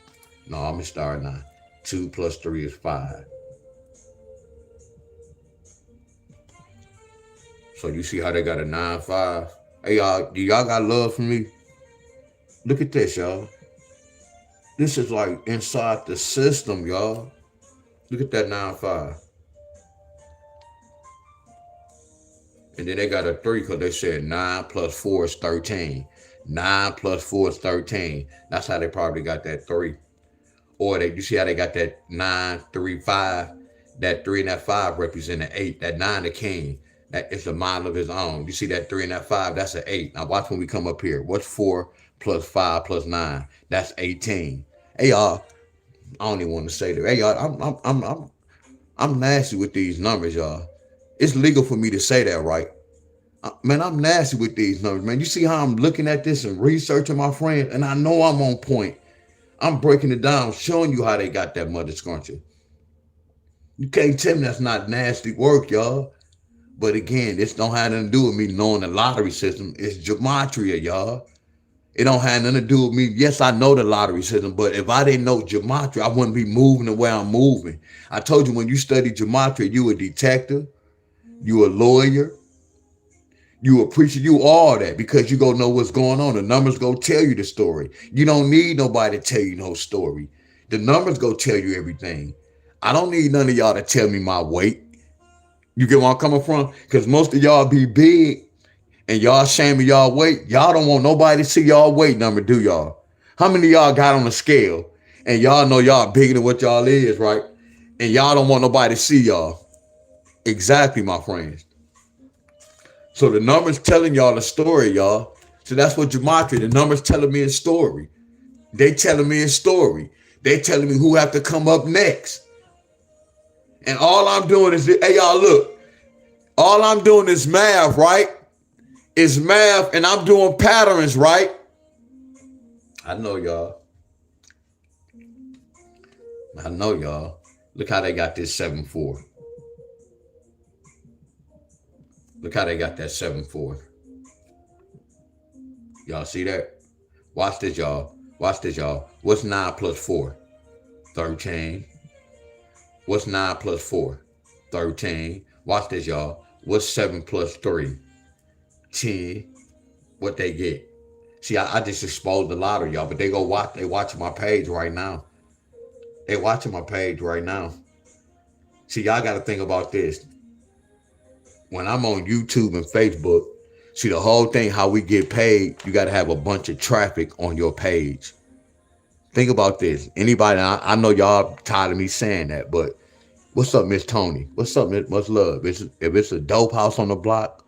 No, I'm going to start now. 2 plus 3 is 5. So you see how they got a 9-5? Hey, y'all, do y'all got love for me? Look at this, y'all. This is like inside the system, y'all. Look at that 9-5. And then they got a 3 because they said 9 plus 4 is 13. 9 plus 4 is 13. That's how they probably got that 3. Or you see how they got that 9, 3, 5. That 3 and that 5 represent an 8. That 9 the king. That is a mind of his own. You see that 3 and that 5, that's an 8. Now watch when we come up here. What's 4 plus 5 plus 9? That's 18. Hey y'all, I don't even want to say that. Hey y'all, I'm nasty with these numbers, y'all. It's legal for me to say that, right? Man, I'm nasty with these numbers, man. You see how I'm looking at this and researching, my friends, and I know I'm on point. I'm breaking it down, showing you how they got that mother scruncher. You can't tell me that's not nasty work, y'all. But again, this don't have nothing to do with me knowing the lottery system. It's gematria, y'all. It don't have nothing to do with me. Yes, I know the lottery system, but if I didn't know gematria, I wouldn't be moving the way I'm moving. I told you when you study gematria, you a detective, you a lawyer, you a preacher, you all that, because you go know what's going on. The numbers go tell you the story. You don't need nobody to tell you no story. The numbers go tell you everything. I don't need none of y'all to tell me my weight. You get where I'm coming from? Because most of y'all be big and y'all shaming y'all weight. Y'all don't want nobody to see y'all weight number, do y'all? How many of y'all got on the scale and y'all know y'all bigger than what y'all is, right? And y'all don't want nobody to see y'all. Exactly, my friends. So the numbers telling y'all a story, y'all. So that's what gematria, the numbers telling me a story. They telling me a story. They telling me who have to come up next. And all I'm doing is, hey, y'all, look. All I'm doing is math, right? It's math, and I'm doing patterns, right? I know, y'all. I know, y'all. Look how they got this 7-4. Look how they got that 7-4. Y'all see that? Watch this, y'all. Watch this, y'all. What's 9 plus 4? 13. What's 9 plus 4? 13. Watch this, y'all. What's 7 plus 3? 10. What they get? See, I just exposed the lottery, y'all, but they watching my page right now. They watching my page right now. See, y'all got to think about this. When I'm on YouTube and Facebook, see the whole thing, how we get paid, you got to have a bunch of traffic on your page. Think about this. Anybody, I know y'all tired of me saying that, but what's up, Miss Tony? What's up, Miss Love? If it's a dope house on the block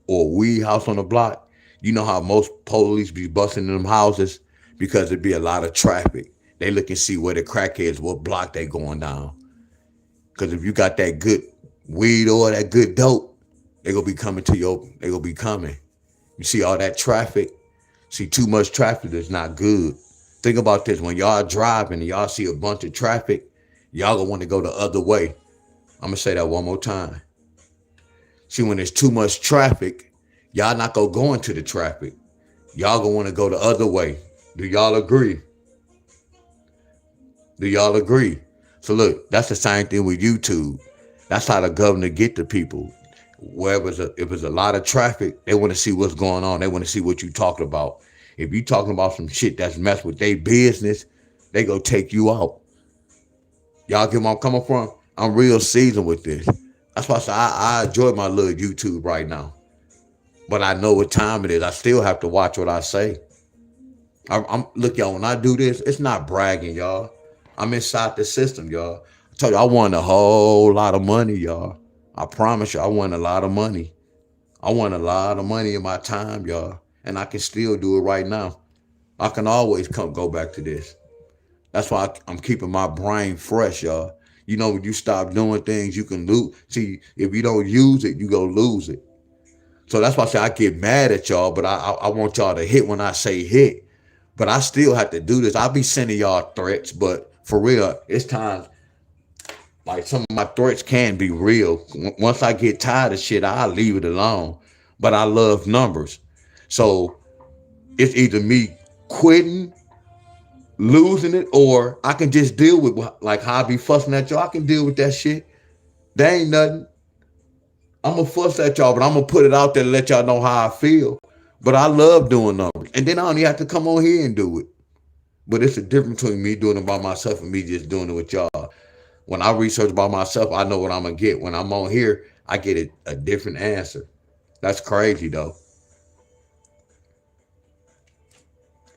or a weed house on the block, you know how most police be busting in them houses because there be a lot of traffic. They look and see where the crackheads, what block they going down. Because if you got that good weed or that good dope, they gonna be coming to they gonna be coming. You see all that traffic? See, too much traffic is not good. Think about this. When y'all driving and y'all see a bunch of traffic, y'all gonna want to go the other way. I'm gonna say that one more time. See, when there's too much traffic, y'all not gonna go into the traffic. Y'all gonna want to go the other way. Do y'all agree? Do y'all agree? So look, that's the same thing with YouTube. That's how the governor get the people. If there's a lot of traffic, they want to see what's going on. They want to see what you talking about. If you talking about some shit that's messed with their business, they go take you out. Y'all get where I'm coming from? I'm real seasoned with this. That's why I say I enjoy my little YouTube right now. But I know what time it is. I still have to watch what I say. Look, y'all, when I do this, it's not bragging, y'all. I'm inside the system, y'all. I told you, I won a whole lot of money, y'all. I promise you, I won a lot of money. I won a lot of money in my time, y'all. And I can still do it right now. I can always go back to this. That's why I'm keeping my brain fresh, y'all. You know, when you stop doing things, you can lose. See, if you don't use it, you go lose it. So that's why I say I get mad at y'all, but I want y'all to hit when I say hit. But I still have to do this. I'll be sending y'all threats, but for real, it's times like some of my threats can be real. Once I get tired of shit, I'll leave it alone. But I love numbers. So it's either me quitting, losing it, or I can just deal with like how I be fussing at y'all. I can deal with that shit. There ain't nothing. I'm going to fuss at y'all, but I'm going to put it out there to let y'all know how I feel. But I love doing numbers. And then I don't even have to come on here and do it. But it's a difference between me doing it by myself and me just doing it with y'all. When I research by myself, I know what I'm going to get. When I'm on here, I get a different answer. That's crazy though.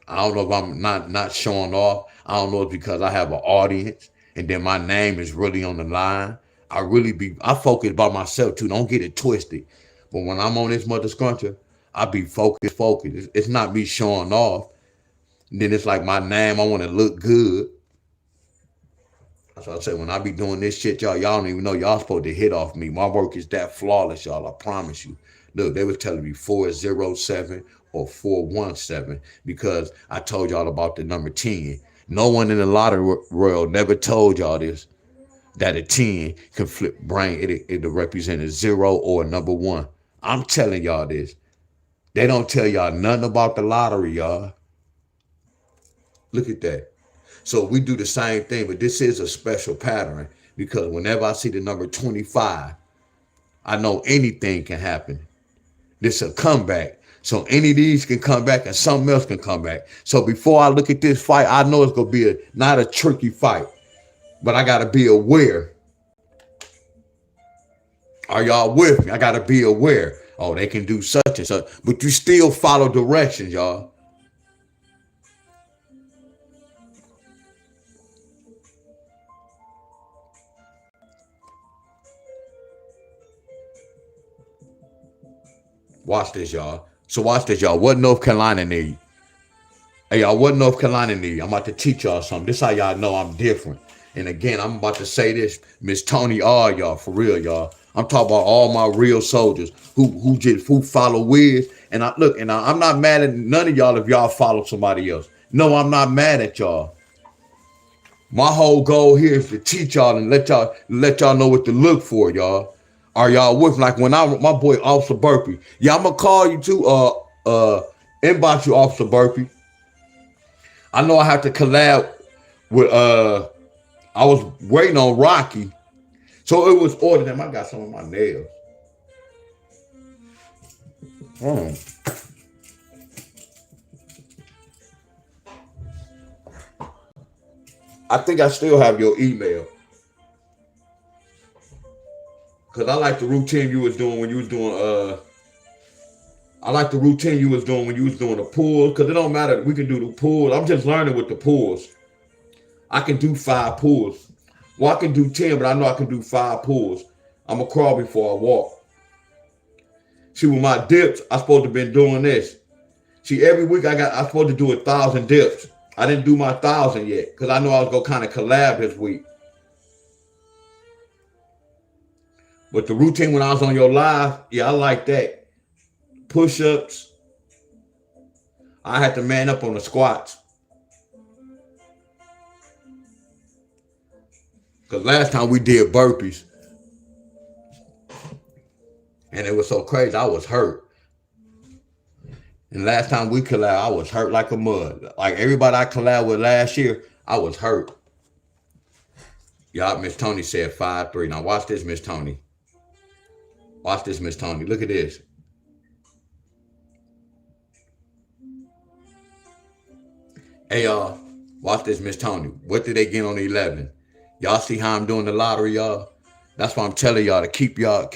I don't know if I'm not showing off. I don't know if because I have an audience and then my name is really on the line. I focus by myself too. Don't get it twisted. But when I'm on this mother scruncher, I be focused. It's not me showing off. And then it's like my name. I want to look good. That's what I say. When I be doing this shit, y'all don't even know y'all supposed to hit off me. My work is that flawless, y'all. I promise you. Look, they was telling me 407 or 417 because I told y'all about the number 10. No one in the lottery world never told y'all this, that a 10 can flip brain. It'll represent a 0 or a number 1. I'm telling y'all this. They don't tell y'all nothing about the lottery, y'all. Look at that. So we do the same thing, but this is a special pattern because whenever I see the number 25, I know anything can happen. This is a comeback. So any of these can come back and something else can come back. So before I look at this fight, I know it's going to be not a tricky fight, but I got to be aware. Are y'all with me? I got to be aware. Oh, they can do such and such, but you still follow directions, y'all. Watch this, y'all. So watch this, y'all. What North Carolina need? Hey, y'all, what North Carolina need? I'm about to teach y'all something. This how y'all know I'm different. And again, I'm about to say this, Miss Tony R, y'all, for real, y'all. I'm talking about all my real soldiers who follow Wiz. And I'm not mad at none of y'all if y'all follow somebody else. No, I'm not mad at y'all. My whole goal here is to teach y'all and let y'all know what to look for, y'all. Are y'all with like when my boy Officer Burpee? Yeah, I'm gonna call you too. Inbox you, Officer Burpee. I know I have to collab with I was waiting on Rocky. So it was ordered. Damn, I got some of my nails. I think I still have your email. Cause I like the routine you was doing when you was doing I like the routine you was doing when you was doing the pulls. Cause it don't matter. We can do the pulls. I'm just learning with the pulls. I can do 5 pulls. Well, I can do 10, but I know I can do 5 pulls. I'm gonna crawl before I walk. See, with my dips, I supposed to been doing this. See, every week I supposed to do 1,000 dips. I didn't do my 1,000 yet because I know I was gonna kind of collab this week. But the routine when I was on your live, yeah, I like that. Push-ups. I had to man up on the squats. Because last time we did burpees. And it was so crazy, I was hurt. And last time we collabed, I was hurt like a mud. Like everybody I collabed with last year, I was hurt. Y'all, Miss Tony said 5'3". Now watch this, Miss Tony. Watch this, Miss Tony. Look at this. Hey, y'all. Watch this, Miss Tony. What did they get on the 11? Y'all see how I'm doing the lottery, y'all? That's why I'm telling y'all to keep y'all.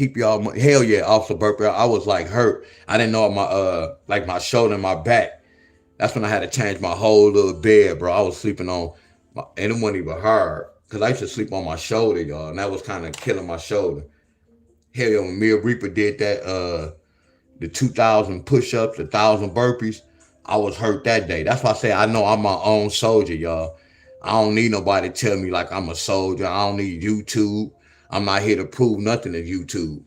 Hell yeah, Officer Burpee. I was like hurt. I didn't know my shoulder and my back. That's when I had to change my whole little bed, bro. I was sleeping on, and it wasn't even hard because I used to sleep on my shoulder, y'all, and that was kind of killing my shoulder. Hell yeah, when Mia Reaper did that, the 2,000 push-ups, 1,000 burpees, I was hurt that day. That's why I say I know I'm my own soldier, y'all. I don't need nobody to tell me like I'm a soldier. I don't need YouTube. I'm not here to prove nothing to YouTube.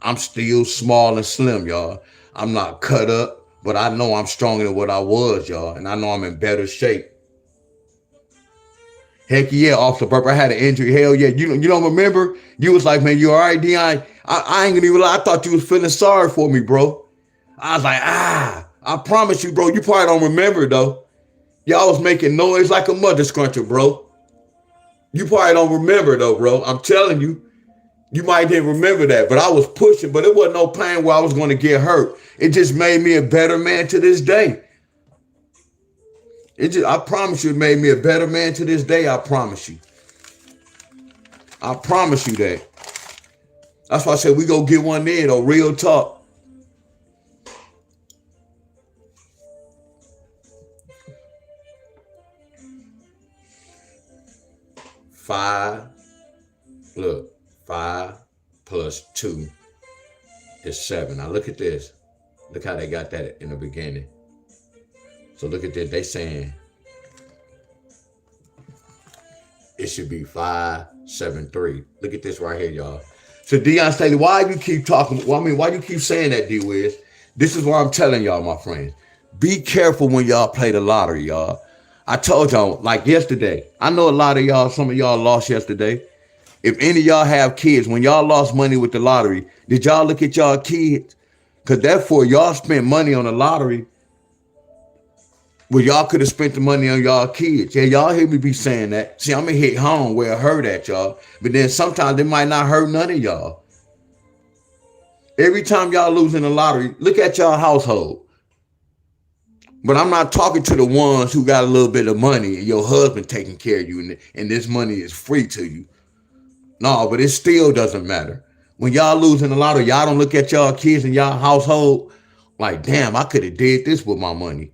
I'm still small and slim, y'all. I'm not cut up, but I know I'm stronger than what I was, y'all. And I know I'm in better shape. Heck yeah, Officer Burpee. I had an injury. Hell yeah. You don't remember? You was like, man, you all right, Dion? I ain't gonna even lie. I thought you was feeling sorry for me, bro. I was like, I promise you, bro. You probably don't remember, though. Y'all was making noise like a mother scruncher, bro. You probably don't remember, though, bro. I'm telling you. You might didn't remember that, but I was pushing, but it wasn't no pain where I was going to get hurt. It just made me a better man to this day. I promise you, it made me a better man to this day. I promise you. I promise you that. That's why I said we go get one in, though, real talk. 5, look, 5 plus 2 is 7. Now look at this. Look how they got that in the beginning. So look at this. They saying it should be 5, 7, 3. Look at this right here, y'all. So Deion Staley, why you keep talking? Well, I mean, why you keep saying that, D-Wiz? This is what I'm telling y'all, my friends. Be careful when y'all play the lottery, y'all. I told y'all, like yesterday, I know a lot of y'all, some of y'all lost yesterday. If any of y'all have kids, when y'all lost money with the lottery, did y'all look at y'all kids? Because therefore, y'all spent money on the lottery where y'all could have spent the money on y'all kids. Yeah, y'all hear me be saying that. See, I'm going to hit home where it hurt at y'all. But then sometimes it might not hurt none of y'all. Every time y'all losing the lottery, look at y'all household. But I'm not talking to the ones who got a little bit of money and your husband taking care of you and this money is free to you. No, but it still doesn't matter. When y'all losing the lottery, y'all don't look at y'all kids and y'all household like, damn, I could have did this with my money.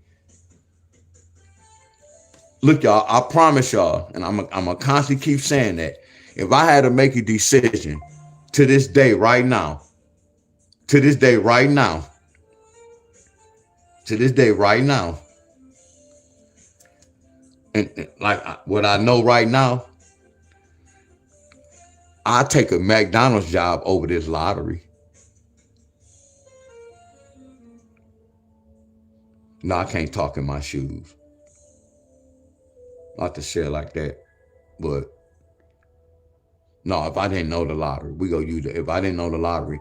Look, y'all, I promise y'all, and I'm going to constantly keep saying that. If I had to make a decision to this day right now, and like what I know right now, I take a McDonald's job over this lottery. No, I can't talk in my shoes. Not to share like that, but no, if I didn't know the lottery, we go use it. If I didn't know the lottery,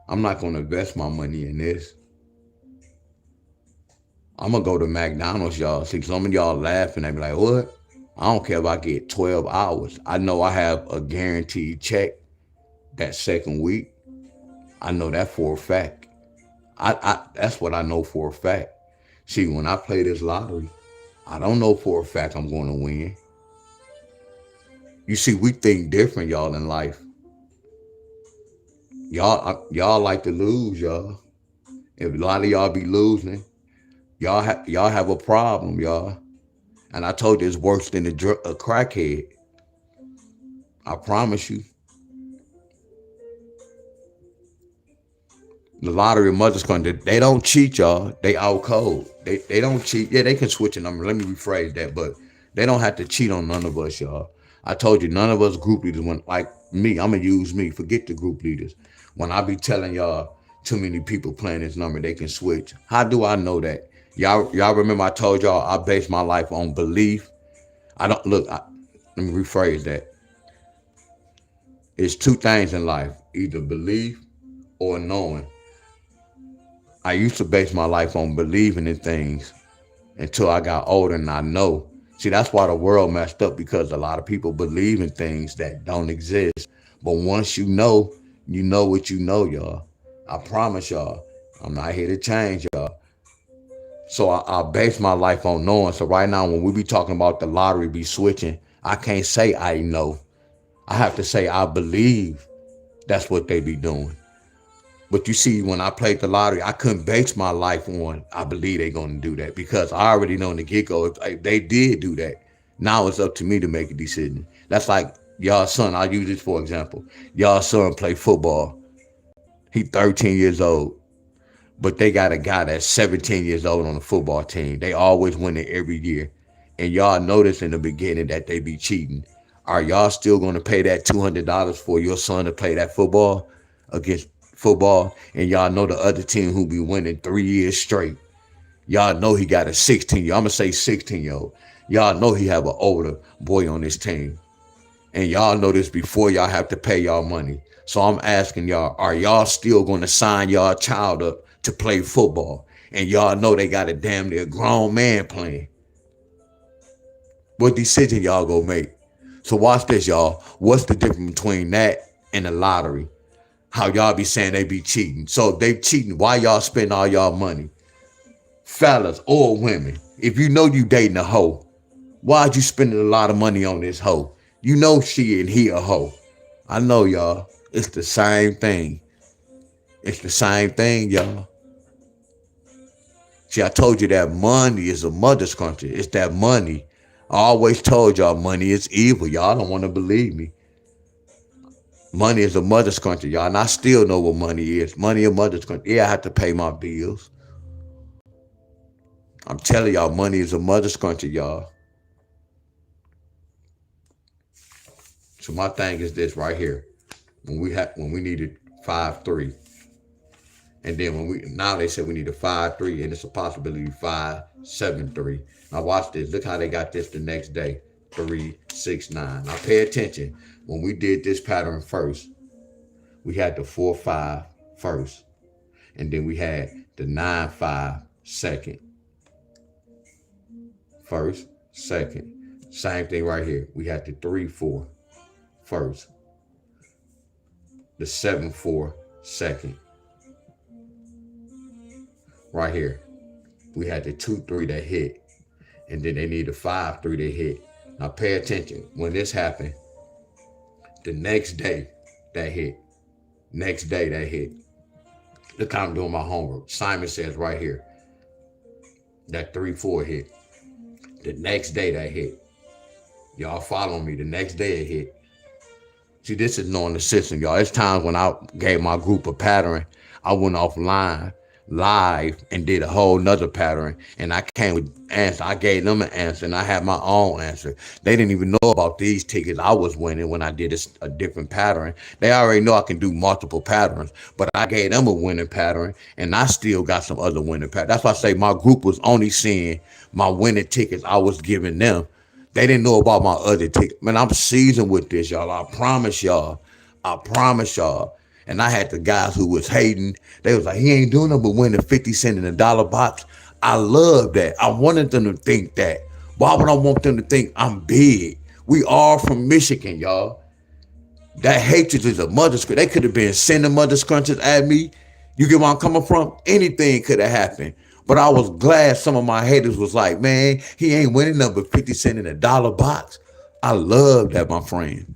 I'm not going to invest my money in this. I'm going to go to McDonald's, y'all. See, some of y'all laughing. They be like, what? I don't care if I get 12 hours. I know I have a guaranteed check that second week. I know that for a fact. That's what I know for a fact. See, when I play this lottery, I don't know for a fact I'm going to win. You see, we think different, y'all, in life. Y'all like to lose, y'all. If a lot of y'all be losing, y'all have a problem, y'all. And I told you it's worse than a crackhead. I promise you. The lottery Mother's Country, they don't cheat, y'all. They out cold. They don't cheat. Yeah, they can switch a number. Let me rephrase that, but they don't have to cheat on none of us, y'all. I told you, none of us group leaders, when like me, I'm going to use me. Forget the group leaders. When I be telling y'all too many people playing this number, they can switch. How do I know that? Y'all remember I told y'all I base my life on belief. Let me rephrase that. It's two things in life, either belief or knowing. I used to base my life on believing in things until I got older and I know. See, that's why the world messed up, because a lot of people believe in things that don't exist. But once you know what you know, y'all. I promise y'all, I'm not here to change y'all. So I base my life on knowing. So right now, when we be talking about the lottery be switching, I can't say I know. I have to say I believe that's what they be doing. But you see, when I played the lottery, I couldn't base my life on I believe they're going to do that, because I already know in the get-go, if they did do that, now it's up to me to make a decision. That's like y'all son. I'll use this for example. Y'all son play football. He 13 years old, but they got a guy that's 17 years old on the football team. They always win it every year. And y'all notice in the beginning that they be cheating. Are y'all still going to pay that $200 for your son to play that football against football? And y'all know the other team who be winning 3 years straight. Y'all know he got a 16-year-old. I'm going to say 16-year-old. Y'all know he have an older boy on his team. And y'all know this before y'all have to pay y'all money. So I'm asking y'all, are y'all still going to sign y'all child up to play football? And y'all know they got a damn near grown man playing. What decision y'all gonna make? So watch this, y'all. What's the difference between that and the lottery? How y'all be saying they be cheating. So if they cheating, why y'all spend all y'all money? Fellas or women, if you know you dating a hoe, why'd you spending a lot of money on this hoe? You know she and he a hoe. I know, y'all. It's the same thing. It's the same thing, y'all. See, I told you that money is a mother's country. It's that money. I always told y'all money is evil. Y'all don't want to believe me. Money is a mother's country, y'all. And I still know what money is. Money a mother's country. Yeah, I have to pay my bills. I'm telling y'all, money is a mother's country, y'all. So my thing is this right here. When we needed 5-3. And then now they said we need a 5-3, and it's a possibility 5-7-3. Now watch this. Look how they got this the next day. 3-6-9. Now pay attention. When we did this pattern first, we had the 4-5 first. And then we had the 9-5 second. First, second. Same thing right here. We had the 3-4 first. The 7-4 second. Right here. We had the 2-3 that hit. And then they need a 5-3 that hit. Now pay attention. When this happened, the next day that hit. Next day that hit. Look how I'm doing my homework. Simon says right here. That 3-4 hit. The next day that hit. Y'all following me. The next day it hit. See, this is knowing the system, y'all. It's times when I gave my group a pattern, I went offline, live, and did a whole nother pattern, and I came with answer. I gave them an answer, and I had my own answer. They didn't even know about these tickets I was winning when I did a different pattern. They already know I can do multiple patterns, but I gave them a winning pattern, and I still got some other winning patterns. That's why I say my group was only seeing my winning tickets I was giving them. They didn't know about my other ticket. Man, I'm seasoned with this, y'all. I promise y'all. I promise y'all. And I had the guys who was hating. They was like, he ain't doing nothing but winning 50 cents in a dollar box. I love that. I wanted them to think that. Why would I want them to think I'm big? We are from Michigan, y'all. That hatred is a mother scrunch. They could have been sending mother scrunches at me. You get where I'm coming from? Anything could have happened. But I was glad some of my haters was like, man, he ain't winning nothing but 50 cents in a dollar box. I love that, my friend.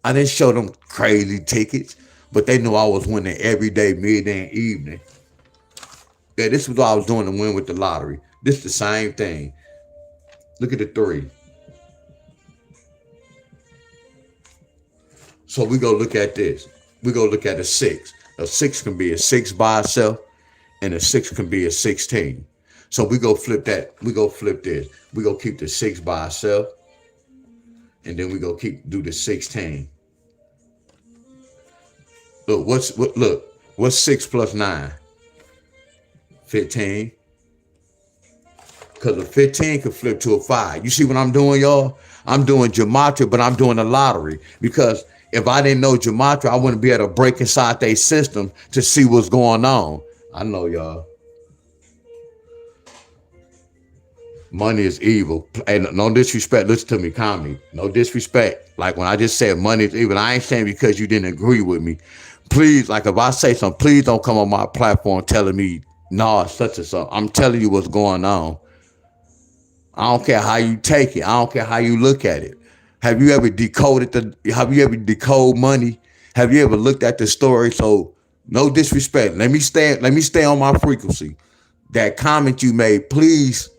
I didn't show them crazy tickets, but they knew I was winning every day, midday and evening. Yeah, this was what I was doing to win with the lottery. This is the same thing. Look at the 3. So we go look at this. We go look at a 6. A 6 can be a 6 by itself, and a 6 can be a 16. So we go flip that. We go flip this. We go keep the 6 by itself, and then we go do the 16. Look, what's 6 plus 9? 15. Because a 15 could flip to a 5. You see what I'm doing, y'all? I'm doing gematria, but I'm doing a lottery. Because if I didn't know gematria, I wouldn't be able to break inside their system to see what's going on. I know, y'all. Money is evil. And no disrespect. Listen to me, calmly. No disrespect. Like when I just said money is evil, I ain't saying because you didn't agree with me. Please, like if I say something, please don't come on my platform telling me, no, such and such. I'm telling you what's going on. I don't care how you take it. I don't care how you look at it. Have you ever decoded money? Have you ever looked at the story? So no disrespect. Let me stay on my frequency. That comment you made, please.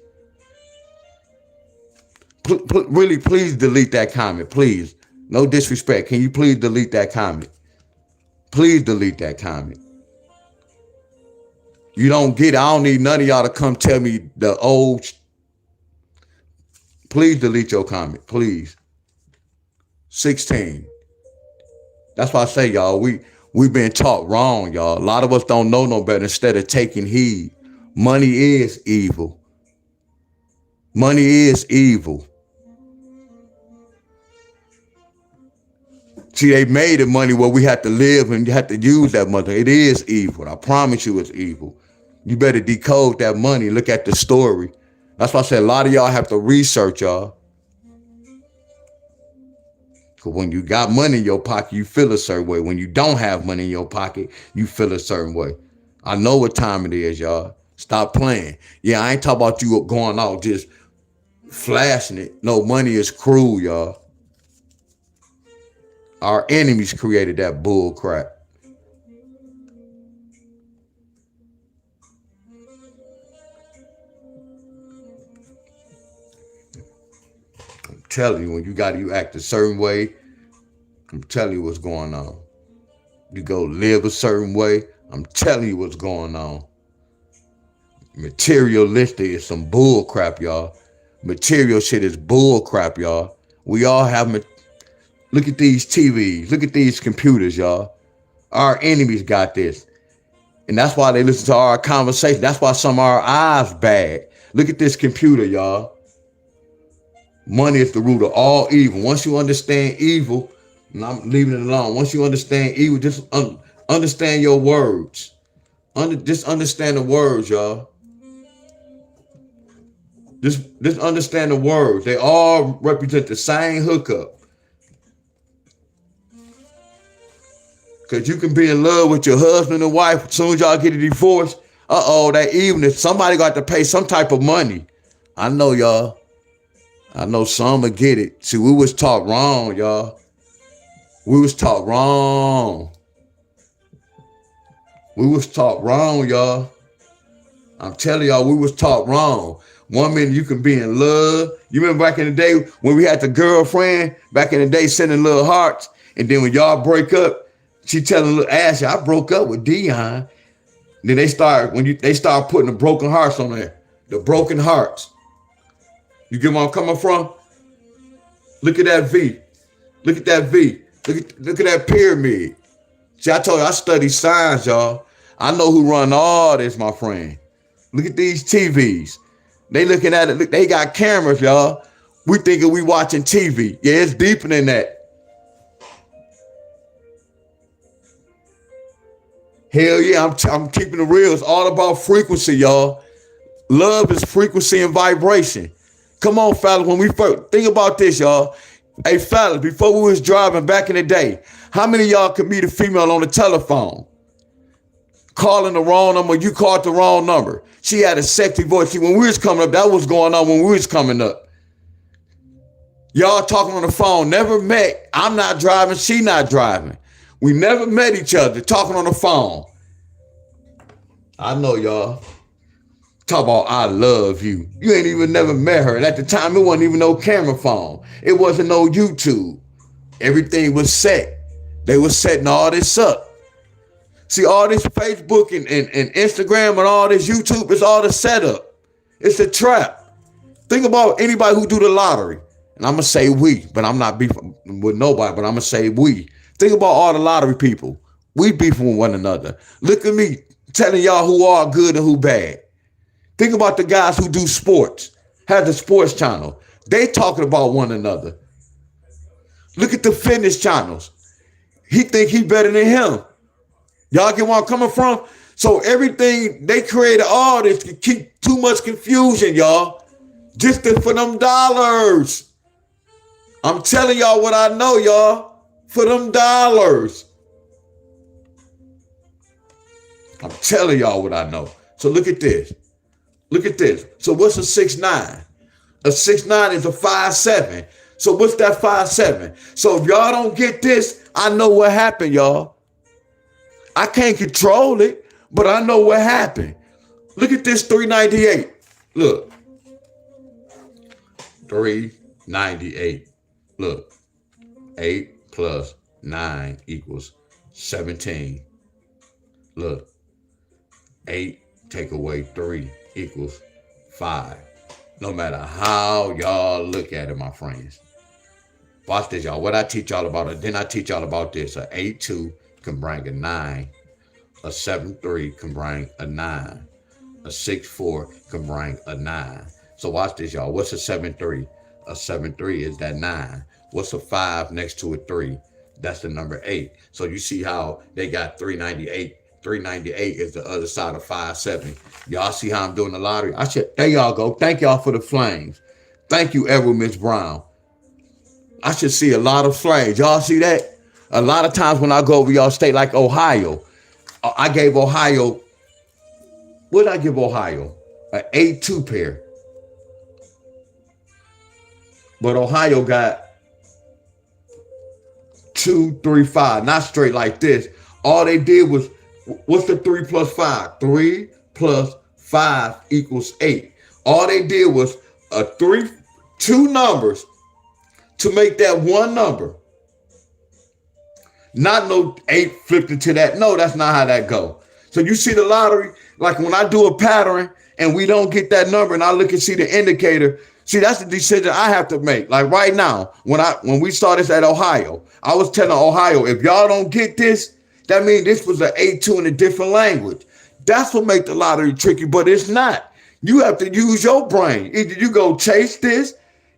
Really, please delete that comment, please. No disrespect. Can you please delete that comment? Please delete that comment. You don't get it. I don't need none of y'all to come tell me the old. Please delete your comment, please. 16. That's why I say, y'all, we've been taught wrong, y'all. A lot of us don't know no better. Instead of taking heed, money is evil. Money is evil. See, they made the money where we have to live and you have to use that money. It is evil. I promise you it's evil. You better decode that money. Look at the story. That's why I said a lot of y'all have to research, y'all. Because when you got money in your pocket, you feel a certain way. When you don't have money in your pocket, you feel a certain way. I know what time it is, y'all. Stop playing. Yeah, I ain't talking about you going out just flashing it. No, money is cruel, y'all. Our enemies created that bull crap. telling you, when you act a certain way, I'm telling you what's going on. You go live a certain way, I'm telling you what's going on. Materialistic is some bull crap, y'all. Material shit is bull crap, y'all. We all have, look at these TVs, look at these computers, y'all. Our enemies got this. And that's why they listen to our conversation. That's why some of our eyes bad. Look at this computer, y'all. Money is the root of all evil. Once you understand evil, and I'm leaving it alone. Once you understand evil, just understand your words. Just understand the words, y'all. Just understand the words. They all represent the same hookup. Because you can be in love with your husband and wife. As soon as y'all get a divorce, that evening, somebody got to pay some type of money. I know, y'all. I know some will get it. See, we was taught wrong, y'all. We was taught wrong. We was taught wrong, y'all. I'm telling y'all, we was taught wrong. One minute you can be in love. You remember back in the day when we had the girlfriend, back in the day sending little hearts, and then when y'all break up, she telling little Ashley, I broke up with Dion. Then they start putting the broken hearts on there. The broken hearts. You get where I'm coming from? Look at that V. Look at that V. Look at that pyramid. See, I told you I study science, y'all. I know who run all this, my friend. Look at these TVs. They looking at it. Look, they got cameras, y'all. We thinking we watching TV. Yeah, it's deeper than that. Hell yeah, I'm keeping it real. It's all about frequency, y'all. Love is frequency and vibration. Come on, fellas. When we first think about this, y'all. Hey, fellas, before we was driving back in the day, how many of y'all could meet a female on the telephone? Calling the wrong number, you called the wrong number. She had a sexy voice. See, when we was coming up, that was going on when we was coming up. Y'all talking on the phone, never met. I'm not driving, she not driving. We never met each other, talking on the phone. I know, y'all. Talk about I love you. You ain't even never met her. And at the time, it wasn't even no camera phone. It wasn't no YouTube. Everything was set. They were setting all this up. See, all this Facebook and Instagram and all this YouTube is all the setup. It's a trap. Think about anybody who do the lottery. And I'm going to say we, but I'm not beefing with nobody, but I'm going to say we. Think about all the lottery people. We beefing with one another. Look at me telling y'all who are good and who bad. Think about the guys who do sports, have the sports channel. They talking about one another. Look at the fitness channels. He think he better than him. Y'all get where I'm coming from? So everything, they created all this to keep too much confusion, y'all. Just for them dollars. I'm telling y'all what I know, y'all. For them dollars. I'm telling y'all what I know. So look at this. Look at this. So what's a 6'9"? A 6'9" is a 5'7". So what's that 5'7"? So if y'all don't get this, I know what happened, y'all. I can't control it, but I know what happened. Look at this 398. Look. 398. Look. 8 plus 9 equals 17. Look. 8 take away 3 equals 5. No matter how y'all look at it, my friends. Watch this, y'all. What I teach y'all about it, then I teach y'all about this. A 8-2 can bring a 9. A 7-3 can bring a 9. A 6-4 can bring a 9. So watch this, y'all. What's a 7-3? A 7-3 is that 9. What's a 5 next to a 3? That's the number 8. So you see how they got 398. 398 is the other side of 5'7". Y'all see how I'm doing the lottery? There y'all go. Thank y'all for the flames. Thank you, Edward Miss Brown. I should see a lot of flames. Y'all see that? A lot of times when I go over y'all state like Ohio, I gave Ohio, what did I give Ohio? An 8-2 pair. But Ohio got 2, 3, 5. Not straight like this. All they did was, what's the 3 plus 5? 3 plus 5 equals 8. All they did was 2 numbers to make that one number. Not no 8 flipped into that. No, that's not how that go. So you see the lottery, like when I do a pattern and we don't get that number and I look and see the indicator, see, that's the decision I have to make. Like right now, when we started at Ohio, I was telling Ohio, if y'all don't get this, that means this was an A2 in a different language. That's what make the lottery tricky, but it's not. You have to use your brain. Either you go chase this,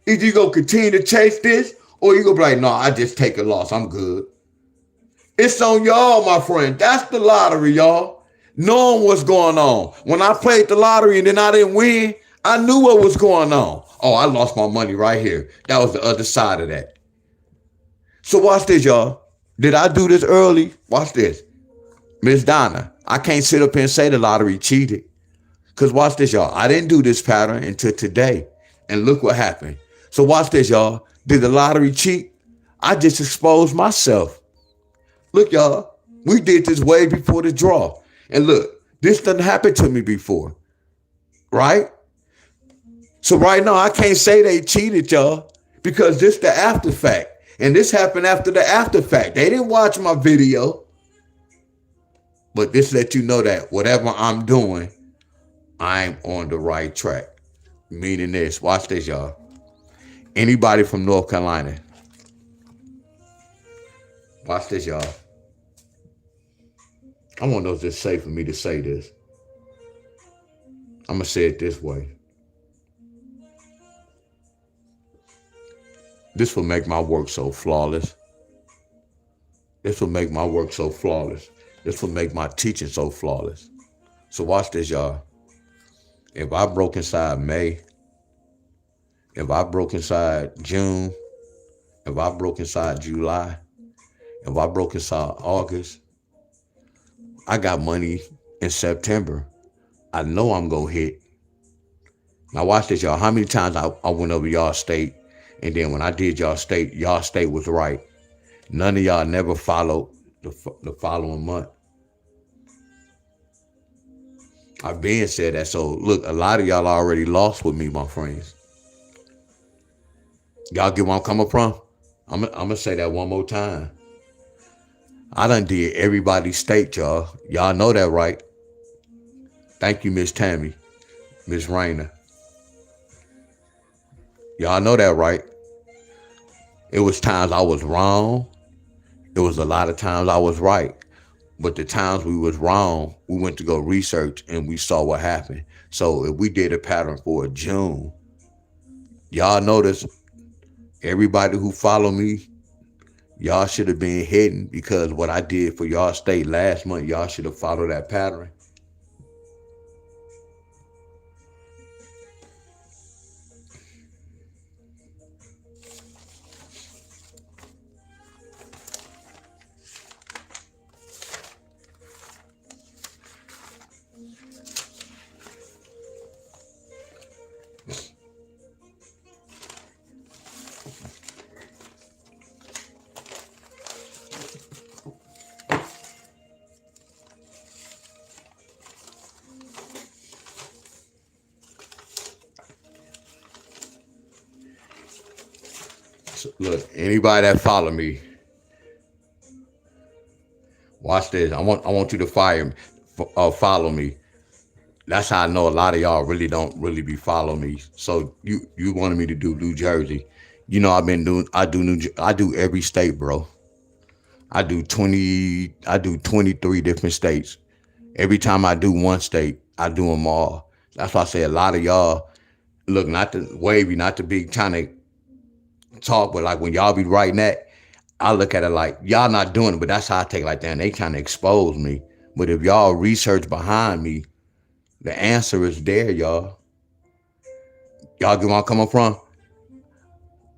either you go continue to chase this, or you go be like, no, I just take a loss. I'm good. It's on y'all, my friend. That's the lottery, y'all. Knowing what's going on. When I played the lottery and then I didn't win, I knew what was going on. Oh, I lost my money right here. That was the other side of that. So watch this, y'all. Did I do this early? Watch this. Miss Donna, I can't sit up here and say the lottery cheated. Because watch this, y'all. I didn't do this pattern until today. And look what happened. So watch this, y'all. Did the lottery cheat? I just exposed myself. Look, y'all, we did this way before the draw. And look, this doesn't happen to me before, right? So right now, I can't say they cheated, y'all, because this the after fact. And this happened after the after fact. They didn't watch my video. But this let you know that whatever I'm doing, I'm on the right track. Meaning this, watch this, y'all. Anybody from North Carolina, watch this, y'all. I want those just safe for me to say this. I'm going to say it this way. This will make my work so flawless. This will make my work so flawless. This will make my teaching so flawless. So watch this, y'all. If I broke inside May, if I broke inside June, if I broke inside July, if I broke inside August, I got money in September. I know I'm going to hit. Now watch this, y'all. How many times I went over y'all state, and then when I did y'all state was right. None of y'all never followed the following month. I've been said that. So look, a lot of y'all already lost with me, my friends. Y'all get where I'm coming from? I'm going to say that one more time. I done did everybody's state, y'all. Y'all know that, right? Thank you, Miss Tammy, Miss Raina. Y'all know that, right? It was times I was wrong. It was a lot of times I was right. But the times we was wrong, we went to go research and we saw what happened. So if we did a pattern for June, y'all notice everybody who follow me, y'all should have been hidden, because what I did for y'all state last month, y'all should have followed that pattern. So look, anybody that follow me, watch this. I want you to follow me. That's how I know a lot of y'all really don't really be following me. So you wanted me to do New Jersey. You know, I do every state, bro. I do 23 different states. Every time I do one state, I do them all. That's why I say a lot of y'all, look, not the wavy, not the big trying to talk, but like when y'all be writing that, I look at it like y'all not doing it, but that's how I take it like that. And they trying to expose me. But if y'all research behind me, the answer is there, y'all. Y'all get where I'm coming from?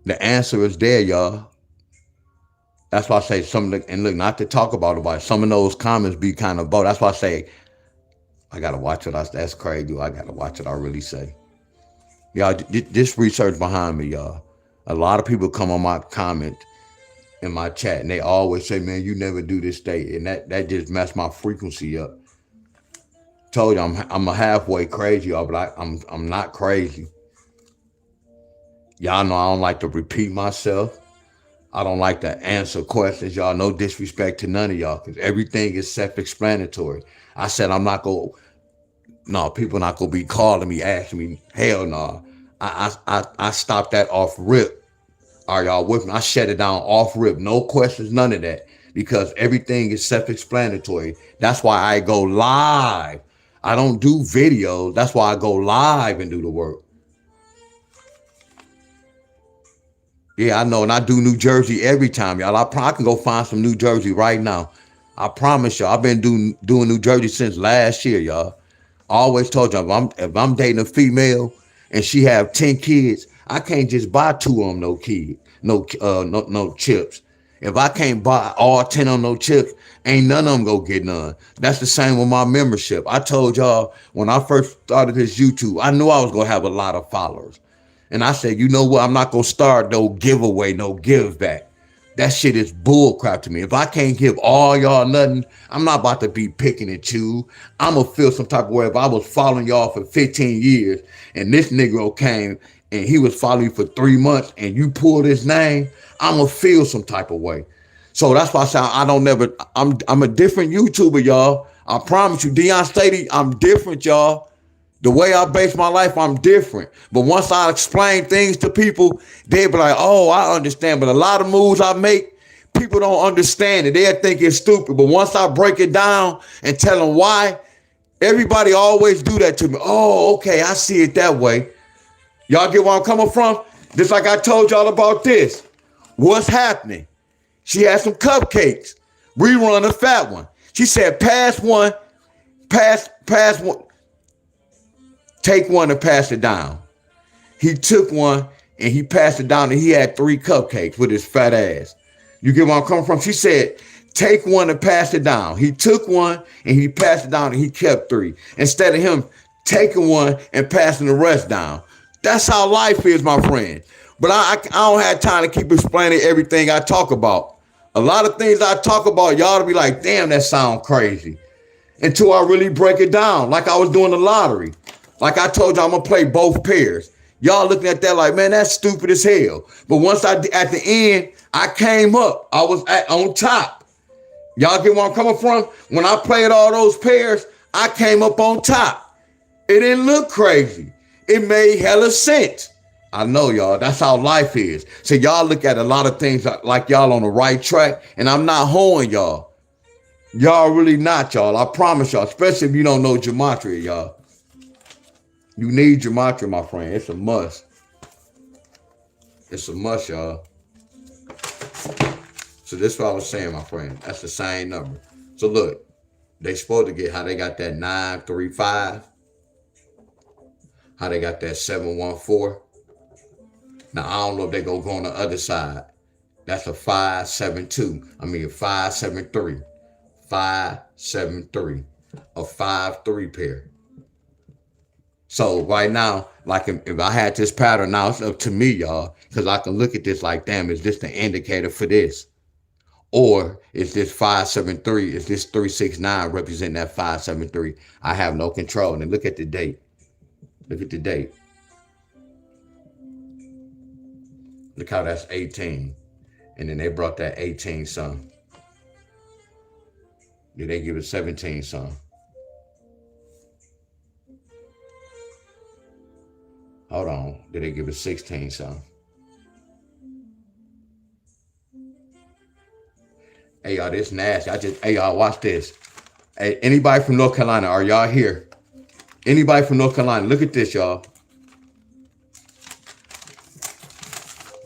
The answer is there, y'all. That's why I say something, and look, not to talk about it, but some of those comments be kind of bold. That's why I say, I got to watch what that's crazy. I got to watch what I really say. Y'all, this research behind me, y'all. A lot of people come on my comment in my chat, and they always say, man, you never do this state. And that just messed my frequency up. Told you I'm a halfway crazy, y'all, but I'm not crazy. Y'all know I don't like to repeat myself. I don't like to answer questions, y'all. No disrespect to none of y'all, because everything is self-explanatory. I said I'm not going, no, people not going to be calling me, asking me, hell no. I stopped that off rip. Are y'all with me? I shut it down off rip. No questions, none of that. Because everything is self-explanatory. That's why I go live. I don't do videos. That's why I go live and do the work. Yeah, I know. And I do New Jersey every time, y'all. I can go find some New Jersey right now. I promise y'all. I've been doing New Jersey since last year, y'all. I always told y'all, if I'm dating a female and she have 10 kids, I can't just buy 2 of them no chips. If I can't buy all 10 of them no chips, ain't none of them go get none. That's the same with my membership. I told y'all when I first started this YouTube, I knew I was gonna have a lot of followers. And I said, you know what? I'm not gonna start no giveaway, no give back. That shit is bull crap to me. If I can't give all y'all nothing, I'm not about to be picking and choose. I'm gonna feel some type of way if I was following y'all for 15 years and this Negro came and he was following you for 3 months and you pulled his name, I'm gonna feel some type of way. So that's why I say I'm a different YouTuber, y'all. I promise you, Deion Stady, I'm different, y'all. The way I base my life, I'm different. But once I explain things to people, they'll be like, oh, I understand. But a lot of moves I make, people don't understand it. They'll think it's stupid. But once I break it down and tell them why, everybody always do that to me. Oh, okay, I see it that way. Y'all get where I'm coming from? Just like I told y'all about this. What's happening? She had some cupcakes. Rerun a fat one. She said, pass one. Take one and pass it down. He took one and he passed it down and he had 3 cupcakes with his fat ass. You get where I'm coming from? She said, take one and pass it down. He took one and he passed it down and he kept 3. Instead of him taking one and passing the rest down. That's how life is, my friend. But I don't have time to keep explaining everything I talk about. A lot of things I talk about, y'all to be like, damn, that sound crazy. Until I really break it down, like I was doing the lottery. Like I told you, I'm going to play both pairs. Y'all looking at that like, man, that's stupid as hell. But once at the end, I came up. I was on top. Y'all get where I'm coming from? When I played all those pairs, I came up on top. It didn't look crazy. It made hella sense. I know, y'all. That's how life is. So y'all look at a lot of things like y'all on the right track, and I'm not hoeing y'all. Y'all really not, y'all. I promise y'all, especially if you don't know gematria, y'all. You need gematria, my friend. It's a must. It's a must, y'all. So this is what I was saying, my friend. That's the same number. So look, they supposed to get how they got that 935, how they got that 714. Now, I don't know if they go on the other side. That's a 572. I mean, a 573. 573. A 5-3 pair. So right now, like if I had this pattern now, it's up to me, y'all, because I can look at this like, damn, is this the indicator for this? Or is this 573, is this 369 representing that 573? I have no control. And look at the date. Look at the date. Look how that's 18. And then they brought that 18 some. Did they give it 17 some? Hold on. Did they give it 16 some? Hey, y'all, this nasty. Hey, y'all, watch this. Hey, anybody from North Carolina, are y'all here? Anybody from North Carolina, look at this, y'all.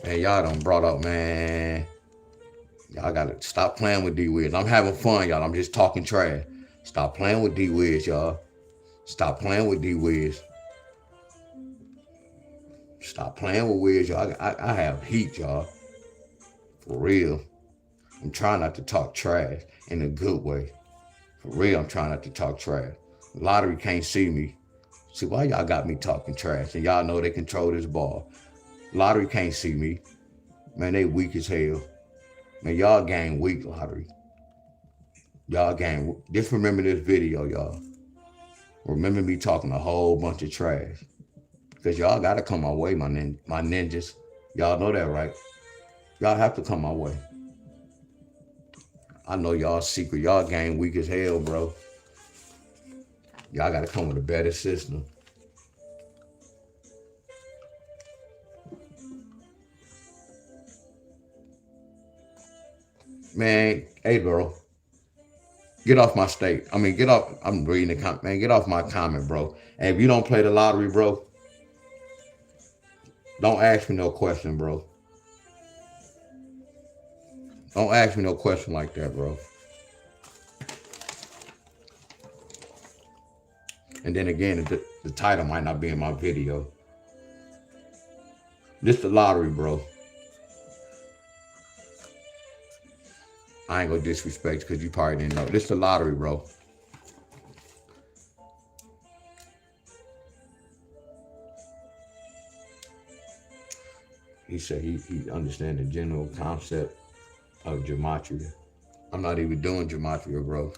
Man, y'all done brought up, man. Y'all gotta stop playing with D-Wiz. I'm having fun, y'all. I'm just talking trash. Stop playing with D-Wiz, y'all. Stop playing with D-Wiz. Stop playing with Wiz, y'all. I have heat, y'all. For real. I'm trying not to talk trash in a good way. For real, I'm trying not to talk trash. Lottery can't see me. See, why y'all got me talking trash? And y'all know they control this ball. Lottery can't see me. Man, they weak as hell. Man, y'all gang weak, Lottery. Y'all gang. Just remember this video, y'all. Remember me talking a whole bunch of trash. Because y'all got to come my way, my ninjas. Y'all know that, right? Y'all have to come my way. I know y'all secret. Y'all game weak as hell, bro. Y'all got to come with a better system. Man, hey, bro. Get off my state. I mean, get off. I'm reading the comment. Man, get off my comment, bro. And if you don't play the lottery, bro, don't ask me no question, bro. Don't ask me no question like that, bro. And then again, the title might not be in my video. This the lottery, bro. I ain't gonna disrespect because you probably didn't know. This the lottery, bro. He said he understand the general concept of gematria. I'm not even doing gematria, bro.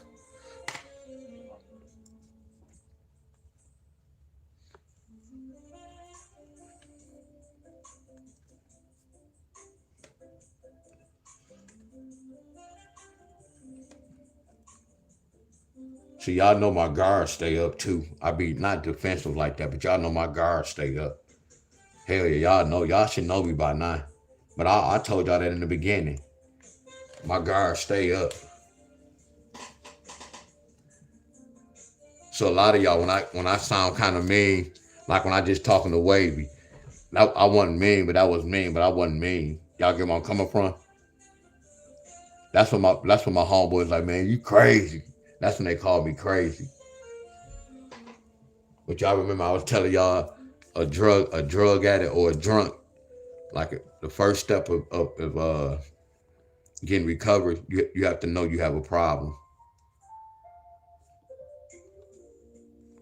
See, y'all know my guards stay up too. I be not defensive like that, but y'all know my guards stay up. Hell yeah, y'all know. Y'all should know me by now. But I told y'all that in the beginning. My guards stay up. So a lot of y'all, when I sound kind of mean, like when I just talking to Wavy, I wasn't mean, but that was mean, but I wasn't mean. Y'all get where I'm coming from? That's what my homeboys like, man, you crazy. That's when they called me crazy. But y'all remember I was telling y'all a drug addict or a drunk, like the first step of getting recovered, you have to know you have a problem.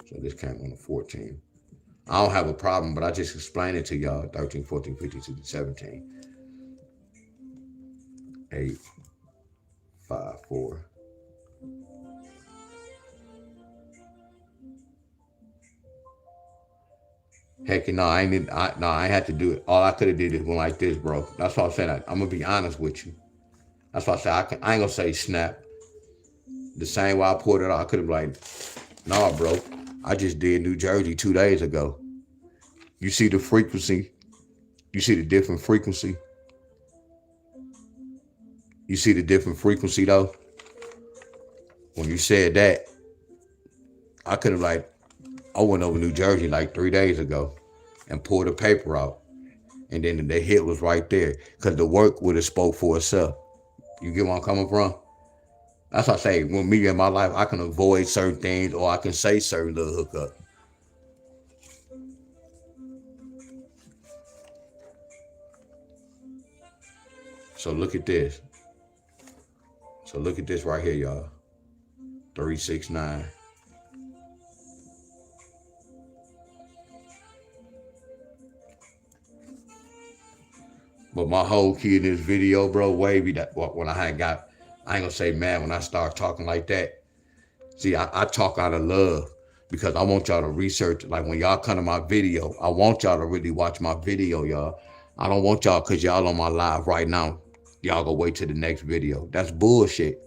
So this came on the 14th. I don't have a problem, but I just explained it to y'all. 13, 14, 15, 16, 17. 8, 5, 4. Heck, no, I ain't had to do it. All I could have did is went like this, bro. That's why I'm saying I'm gonna be honest with you. That's why I say I ain't gonna say snap. The same way I pulled it out, I could have like, nah, bro. I just did New Jersey 2 days ago. You see the frequency? You see the different frequency? You see the different frequency though? When you said that, I could have like, I went over New Jersey like 3 days ago and pulled the paper out. And then the hit was right there. Because the work would have spoke for itself. You get where I'm coming from? That's why I say, when me in my life, I can avoid certain things or I can say certain little hookup. So look at this. So look at this right here, y'all. 369. But my whole key in this video, bro, Wavy, that when I ain't gonna say mad when I start talking like that. See, I talk out of love because I want y'all to research. Like when y'all come to my video, I want y'all to really watch my video, y'all. I don't want y'all because y'all on my live right now. Y'all go wait till the next video. That's bullshit.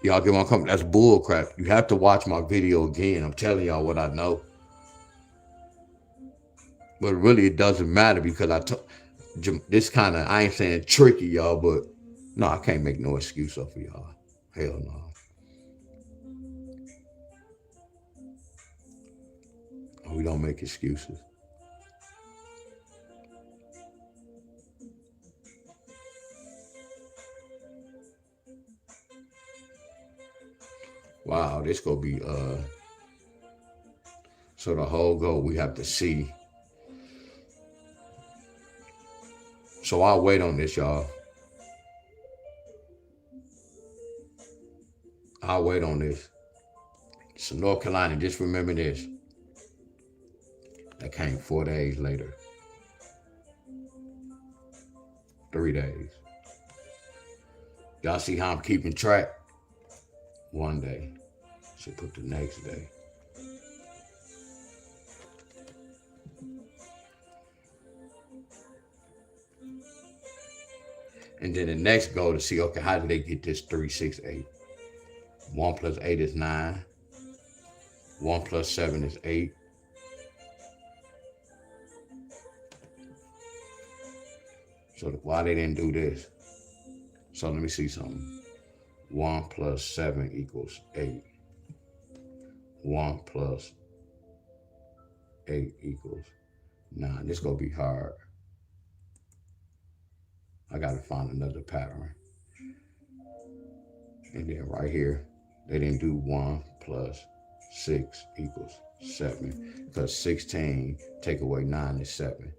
Y'all get my comment. That's bull crap. You have to watch my video again. I'm telling y'all what I know. But really, it doesn't matter because this kind of, I ain't saying tricky, y'all, but no, I can't make no excuse up for y'all. Hell no. We don't make excuses. Wow, this gonna be so the whole goal we have to see. So I'll wait on this, y'all. I'll wait on this. So North Carolina, just remember this. That came 4 days later. 3 days. Y'all see how I'm keeping track? 1 day. Should put the next day. And then the next goal to see, okay, how did they get this 3, 6, 8? 1 plus 8 is 9. 1 plus 7 is 8. So why they didn't do this? So let me see something. 1 plus 7 equals 8. 1 plus 8 equals 9. This gonna be hard. I gotta find another pattern. And then right here, they didn't do 1 plus 6 equals 7. Because 16 take away 9 is 7.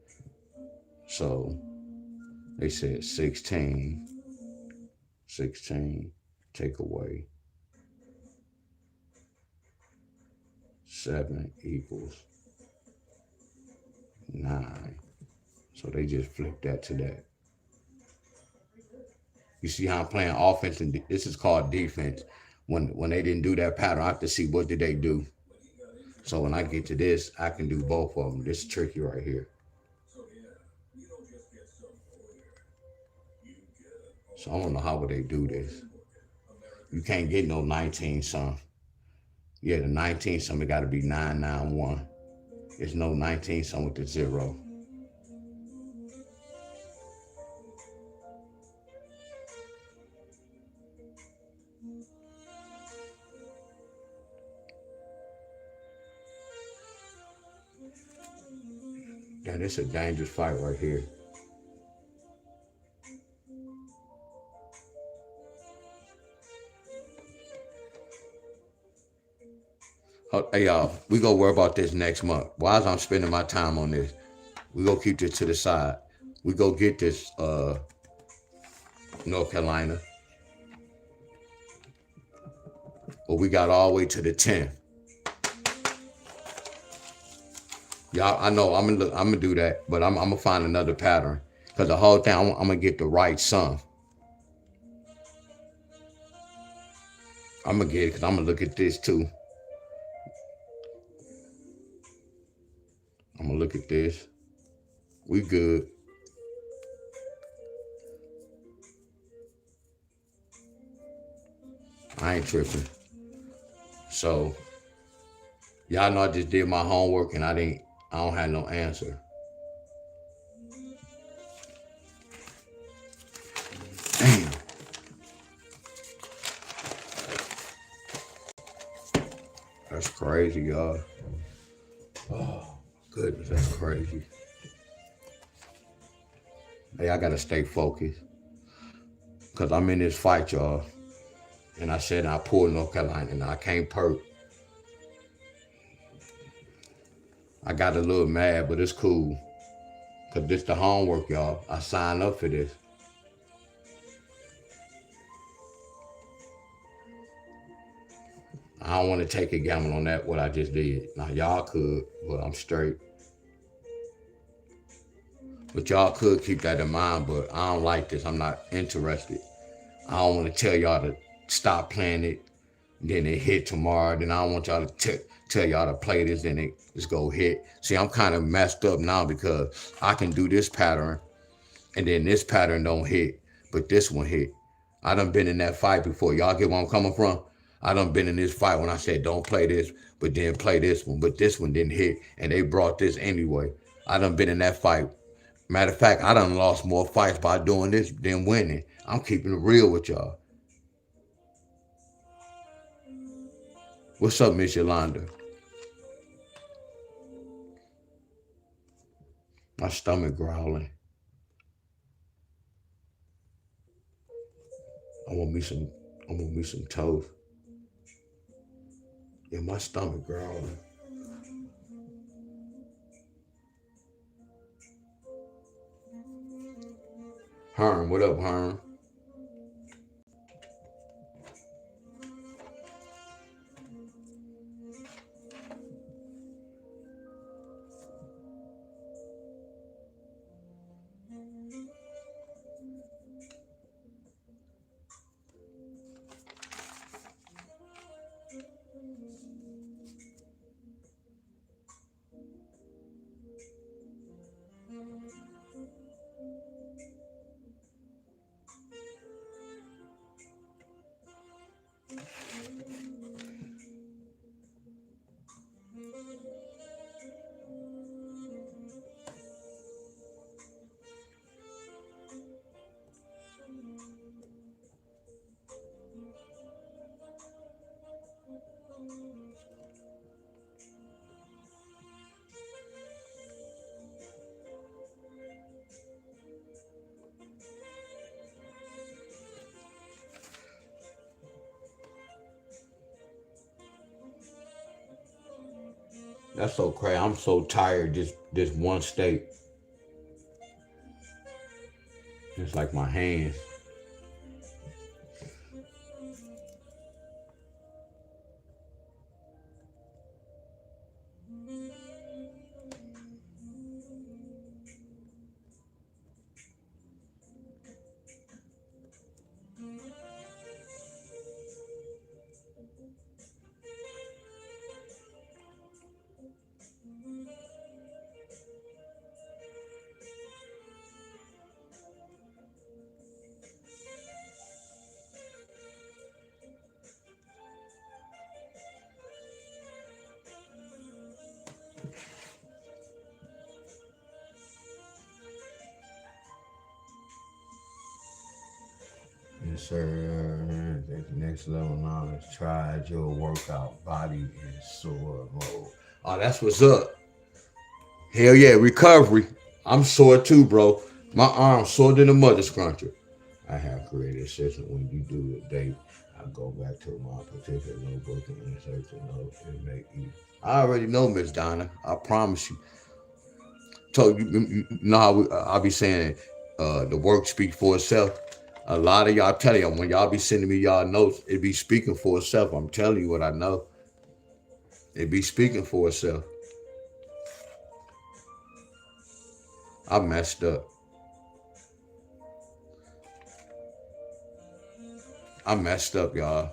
So they said 16 take away 7 equals 9. So they just flipped that to that. You see how I'm playing offense, and this is called defense. When they didn't do that pattern, I have to see what did they do. So when I get to this, I can do both of them. This is tricky right here. So I don't know how would they do this. You can't get no 19 sum. Yeah, the 19 sum, it got to be 991. There's no 19 sum with the 0. Yeah, this is a dangerous fight right here. Hey y'all, we gonna worry about this next month. Why is I'm spending my time on this? We gonna keep this to the side. We go get this North Carolina. But we got all the way to the 10th. Y'all, I know I'm gonna do that, but I'm gonna find another pattern. Because the whole thing, I'm gonna get the right sum. I'm gonna get it because I'm gonna look at this too. I'm gonna look at this. We good. I ain't tripping. So y'all know I just did my homework and I don't have no answer. Damn. That's crazy, y'all. Oh, goodness, that's crazy. Hey, I gotta stay focused. Because I'm in this fight, y'all. And I said I pulled North Carolina and I can't perk. I got a little mad, but it's cool. Because this the homework, y'all. I signed up for this. I don't want to take a gamble on that, what I just did. Now, y'all could, but I'm straight. But y'all could keep that in mind, but I don't like this. I'm not interested. I don't want to tell y'all to stop playing it, then it hit tomorrow. Then I don't want y'all to tell y'all to play this, then it just go hit. See, I'm kind of messed up now because I can do this pattern, and then this pattern don't hit, but this one hit. I done been in that fight before. Y'all get where I'm coming from? I done been in this fight when I said don't play this, but then play this one, but this one didn't hit, and they brought this anyway. I done been in that fight. Matter of fact, I done lost more fights by doing this than winning. I'm keeping it real with y'all. What's up, Miss Yolanda? My stomach growling. I want me some toast. Yeah, my stomach growling. Herm, what up, Herm? That's so crazy. I'm so tired. Just one state. It's like my hands. Yes, sir. At the next level knowledge, tried your workout body in sore mode. Oh, that's what's up. Hell yeah, recovery. I'm sore too, bro. My arm's sore than a mother scruncher. I have created a system when you do a date. I go back to my particular notebook and insert the note and make you. I already know, Miss Donna. I promise you. So you know how I'll be saying the work speaks for itself. A lot of y'all tell you when y'all be sending me y'all notes, it be speaking for itself. I'm telling you what I know. It be speaking for itself. I messed up. I messed up, y'all.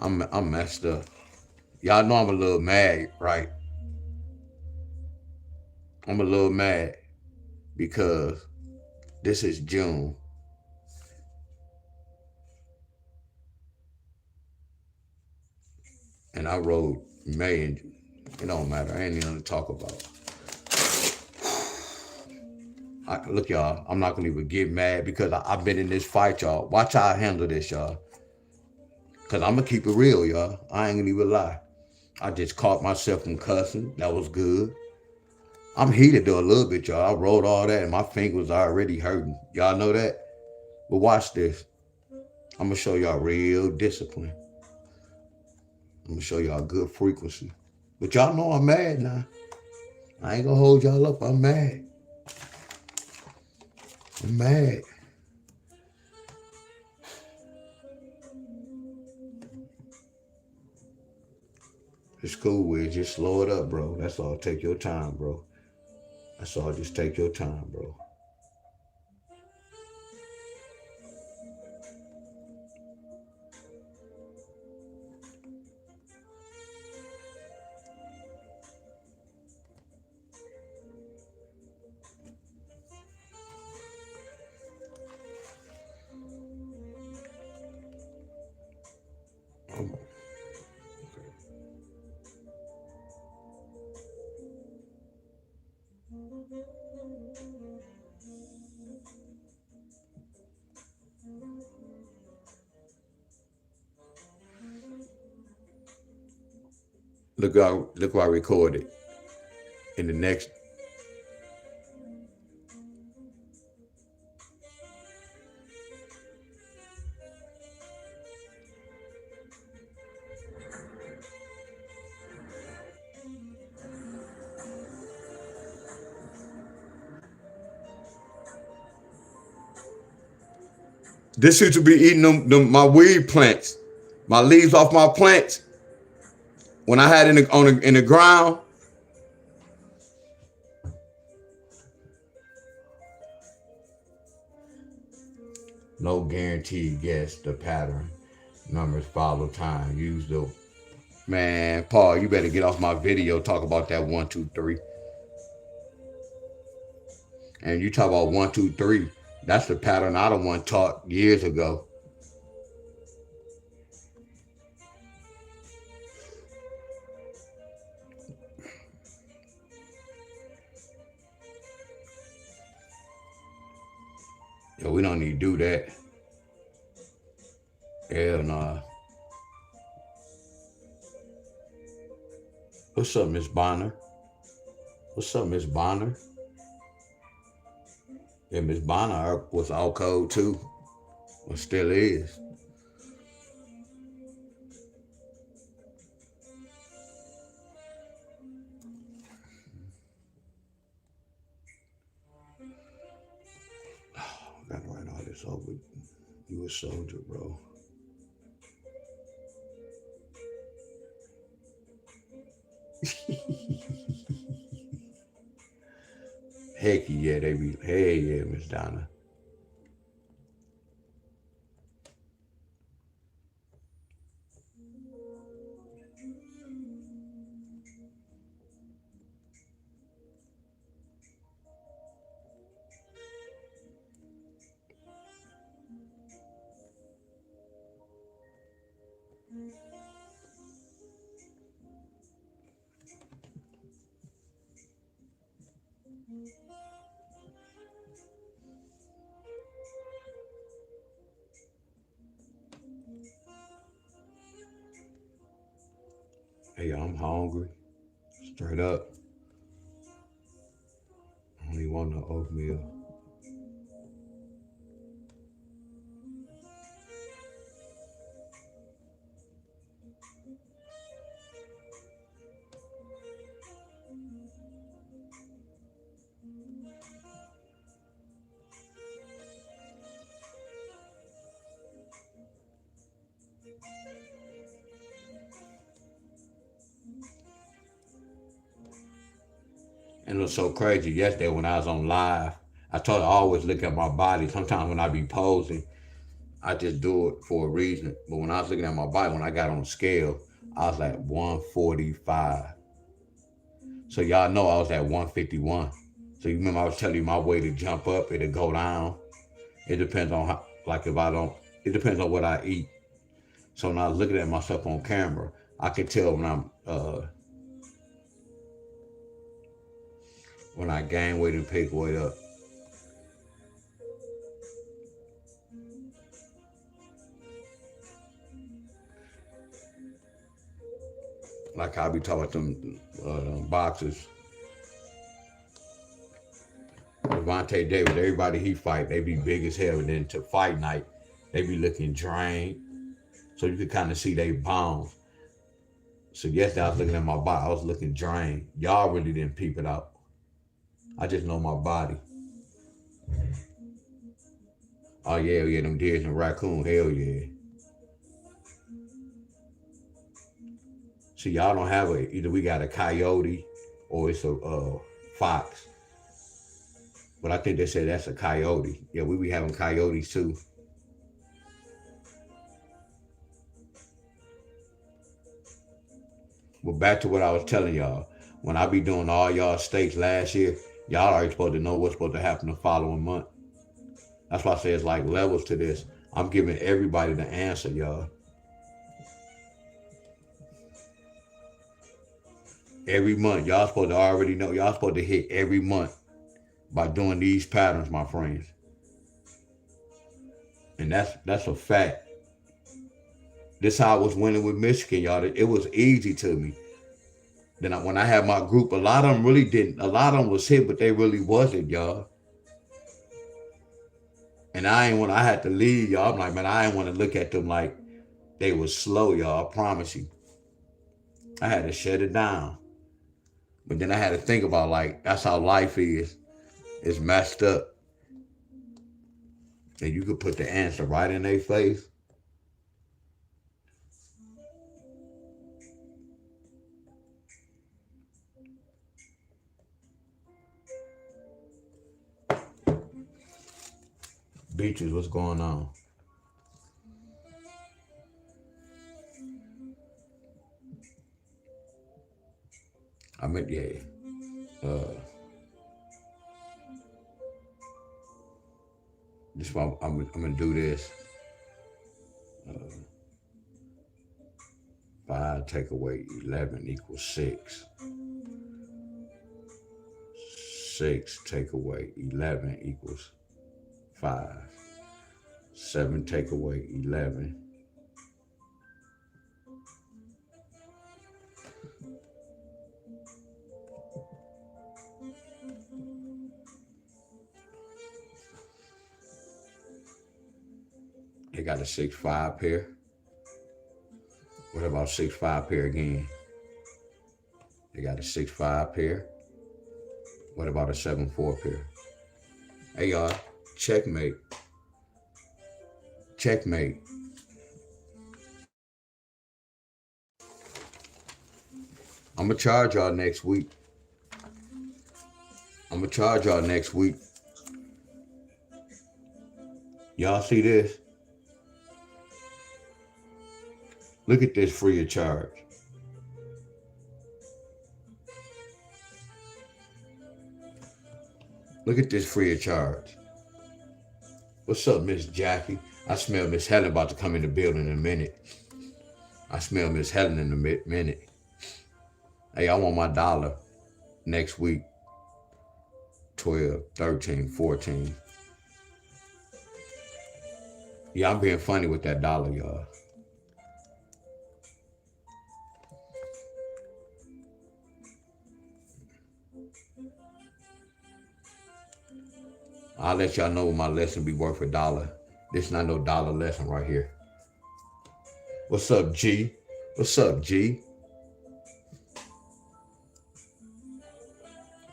I'm messed up. Y'all know I'm a little mad, right? I'm a little mad because this is June. And I wrote May and it don't matter. I ain't even gonna talk about it. Look, y'all, I'm not gonna even get mad because I've been in this fight, y'all. Watch how I handle this, y'all. Cause I'm gonna keep it real, y'all. I ain't gonna even lie. I just caught myself from cussing. That was good. I'm heated though a little bit, y'all. I wrote all that and my fingers already hurting. Y'all know that? But watch this. I'm gonna show y'all real discipline. I'm gonna show y'all good frequency. But y'all know I'm mad now. I ain't gonna hold y'all up. I'm mad. I'm mad. It's cool, Wiz. Just slow it up, bro. That's all. Take your time, bro. That's all. Just take your time, bro. Look what I recorded. In the next, this used to be eating my weed plants, my leaves off my plants. When I had in the ground, no guaranteed guess the pattern. Numbers follow time. Use the man, Paul. You better get off my video. Talk about that 1, 2, 3. And you talk about 1, 2, 3. That's the pattern I done one taught years ago. Yo, we don't need to do that. Hell nah. What's up, Miss Bonner? What's up, Miss Bonner? Yeah, Miss Bonner was all code too. Or still is. So you a soldier, bro. Heck yeah, they be. Hey yeah, Miss Donna. Hey, I'm hungry. Straight up. I only want no oatmeal. And it was so crazy yesterday when I was on live. I told her I always look at my body. Sometimes when I be posing, I just do it for a reason. But when I was looking at my body, when I got on the scale, I was like 145. So y'all know I was at 151. So you remember I was telling you my way to jump up, it'll go down. It depends on how, like if I don't, it depends on what I eat. So when I was looking at myself on camera, I could tell when I gain weight and pick weight up. Like I be talking about them boxers. Devontae Davis, everybody he fight, they be big as hell. And then to fight night, they be looking drained. So you could kind of see they bones. So yesterday I was looking at my body, I was looking drained. Y'all really didn't peep it out. I just know my body. Oh yeah, them deers and raccoon, hell yeah. See, y'all don't have either we got a coyote or it's a fox. But I think they said that's a coyote. Yeah, we be having coyotes too. But back to what I was telling y'all. When I be doing all y'all states last year, y'all already supposed to know what's supposed to happen the following month. That's why I say it's like levels to this. I'm giving everybody the answer, y'all. Every month, y'all supposed to already know. Y'all supposed to hit every month by doing these patterns, my friends. And that's a fact. This how I was winning with Michigan, y'all. It was easy to me. Then when I had my group, a lot of them really didn't. A lot of them was hit, but they really wasn't, y'all. And I had to leave, y'all. I'm like, man, I didn't want to look at them like they was slow, y'all. I promise you. I had to shut it down. But then I had to think about like, that's how life is. It's messed up. And you could put the answer right in their face. Beaches, what's going on? I mean, yeah. This why I'm gonna do this. 5 take away 11 equals 6. 6 take away 11 equals 5. 7 take away 11. They got a 6-5 pair. What about 6-5 pair again? They got a 6-5 pair. What about a 7-4 pair? Hey y'all, checkmate. Checkmate. I'm gonna charge y'all next week. Y'all see this? Look at this free of charge. Look at this free of charge. What's up, Miss Jackie? I smell Miss Helen about to come in the building in a minute. Hey, I want my dollar next week. 12, 13, 14. Yeah, I'm being funny with that dollar, y'all. I'll let y'all know my lesson be worth $1. This not no dollar lesson right here. What's up, G? What's up, G?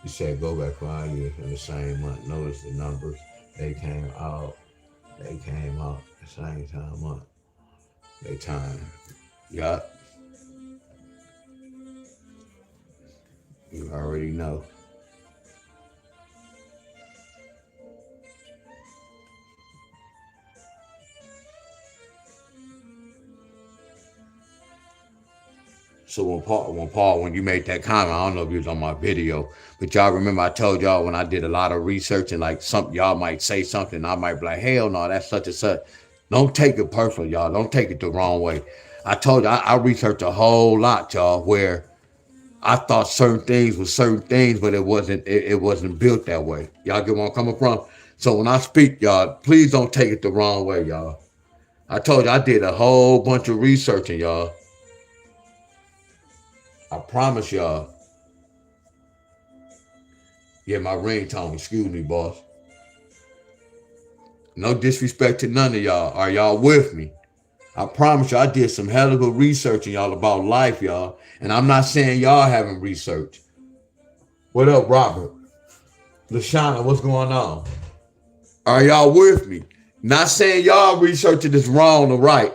You said go back 5 years in the same month. Notice the numbers. They came out the same time month. They time. Yup. You already know. So when you made that comment, I don't know if you was on my video, but y'all remember I told y'all when I did a lot of research and like y'all might say something, I might be like, hell no, that's such and such. Don't take it personal, y'all. Don't take it the wrong way. I told you I researched a whole lot, y'all, where I thought certain things were certain things, but it wasn't built that way. Y'all get where I'm coming from? So when I speak, y'all, please don't take it the wrong way, y'all. I told you I did a whole bunch of researching, y'all. I promise y'all. Yeah, my ringtone. Excuse me, boss. No disrespect to none of y'all. Are y'all with me? I promise you, I did some hell of a researching, y'all, about life, y'all. And I'm not saying y'all haven't researched. What up, Robert? Lashana, what's going on? Are y'all with me? Not saying y'all researching is wrong or right.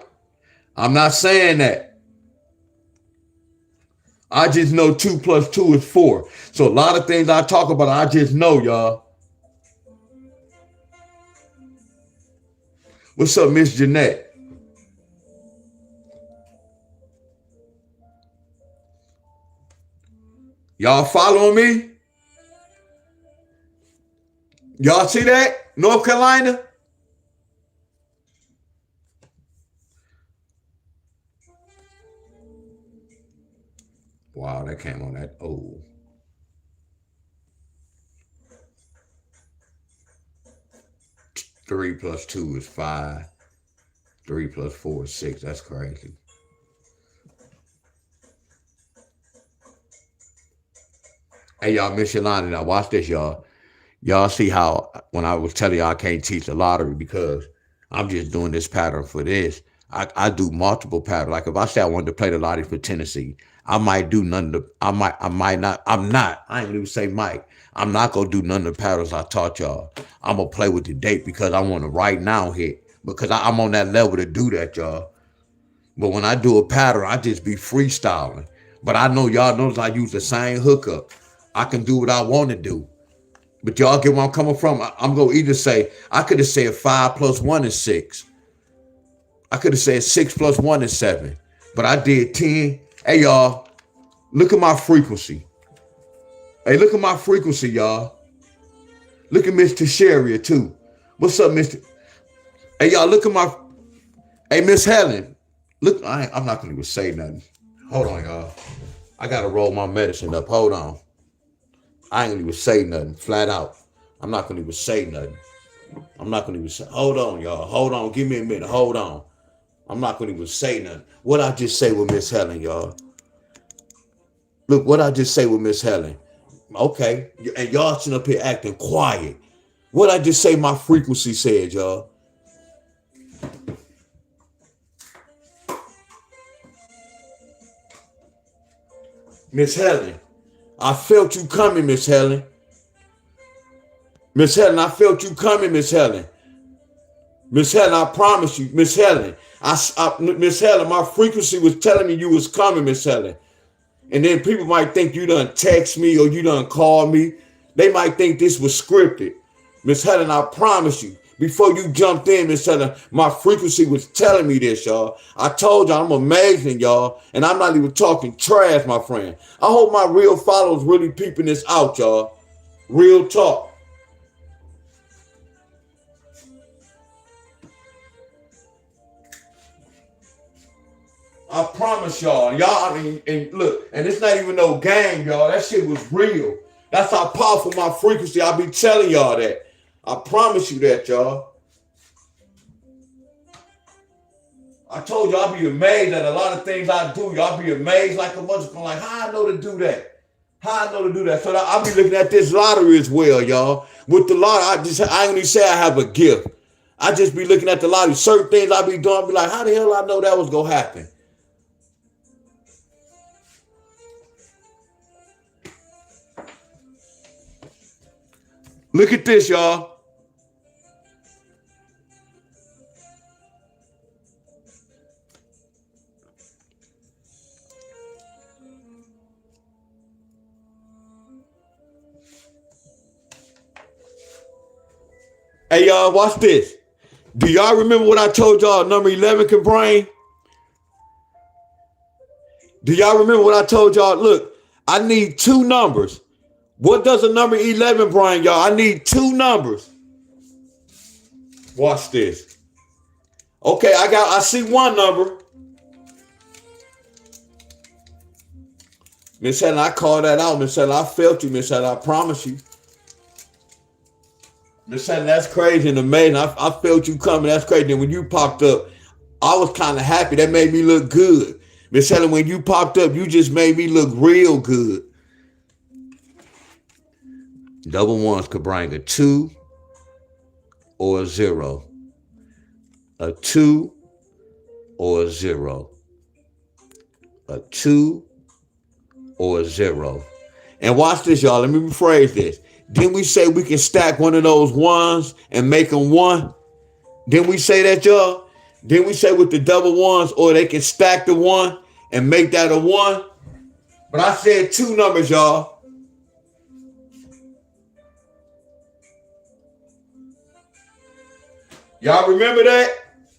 I'm not saying that. I just know 2 + 2 is 4. So a lot of things I talk about, I just know, y'all. What's up, Miss Jeanette? Y'all following me? Y'all see that? North Carolina? Wow, that came on that. Oh. Three plus 2 is 5. 3 + 4 is 6. That's crazy. Hey, y'all, Miss Yolanda, now watch this, y'all. Y'all see how when I was telling y'all I can't teach the lottery because I'm just doing this pattern for this. I do multiple patterns. Like if I say I wanted to play the lottery for Tennessee, I might do none of the, I might not, I ain't even say Mike. I'm not gonna do none of the patterns I taught y'all. I'm gonna play with the date because I want to right now hit. Because I'm on that level to do that, y'all. But when I do a pattern, I just be freestyling. But I know y'all notice I use the same hookup. I can do what I want to do. But y'all get where I'm coming from. I'm going to either say, I could have said 5 + 1 is 6. I could have said 6 + 1 is 7. But I did 10. Hey, y'all, look at my frequency. Hey, look at my frequency, y'all. Look at Miss Tasharia, too. What's up, Mr.? Hey, y'all, look at my... Hey, Miss Helen. Look, I'm not going to even say nothing. Hold on, y'all. I got to roll my medicine up. Hold on. I ain't gonna even say nothing, flat out. I'm not gonna even say nothing. I'm not gonna even say, hold on, y'all. Hold on, give me a minute, hold on. I'm not gonna even say nothing. What I just say with Miss Helen, y'all. Look, what I just say with Miss Helen. Okay, and y'all sitting up here acting quiet. What I just say my frequency said, y'all. Miss Helen. I felt you coming, Miss Helen. Miss Helen, I felt you coming, Miss Helen. Miss Helen, I promise you, Miss Helen. Miss Helen, my frequency was telling me you was coming, Miss Helen. And then people might think you done text me or you done call me. They might think this was scripted. Miss Helen, I promise you, before you jumped in, Miss Helen, my frequency was telling me this, y'all. I told y'all I'm amazing, y'all. And I'm not even talking trash, my friend. I hope my real followers really peeping this out, y'all. Real talk. I promise y'all, I mean, and look, and it's not even no game, y'all. That shit was real. That's how powerful my frequency. I be telling y'all that. I promise you that, y'all. I told y'all I be amazed at a lot of things I do. Y'all be amazed like a motherfucker, like how I know to do that. How I know to do that. So I be looking at this lottery as well, y'all. With the lottery, I only say I have a gift. I just be looking at the lottery. Certain things I be doing, I be like, how the hell I know that was gonna happen? Look at this, y'all. Hey, y'all, watch this. Do y'all remember what I told y'all number 11 can bring? Do y'all remember what I told y'all? Look, I need two numbers. What does a number 11 bring, y'all? I need two numbers. Watch this. Okay, I see one number. Miss Helen, I called that out. Miss Helen, I felt you, Miss Helen. I promise you. Miss Helen, that's crazy and amazing. I felt you coming. That's crazy. And when you popped up, I was kind of happy. That made me look good. Miss Helen, when you popped up, you just made me look real good. Double ones could bring a 2 or a 0. A 2 or a 0. A 2 or a 0. And watch this, y'all. Let me rephrase this. Didn't we say we can stack one of those ones and make them 1? Didn't we say that, y'all? Didn't we say with the double ones, or they can stack the 1 and make that a 1? But I said two numbers, y'all. Y'all remember that?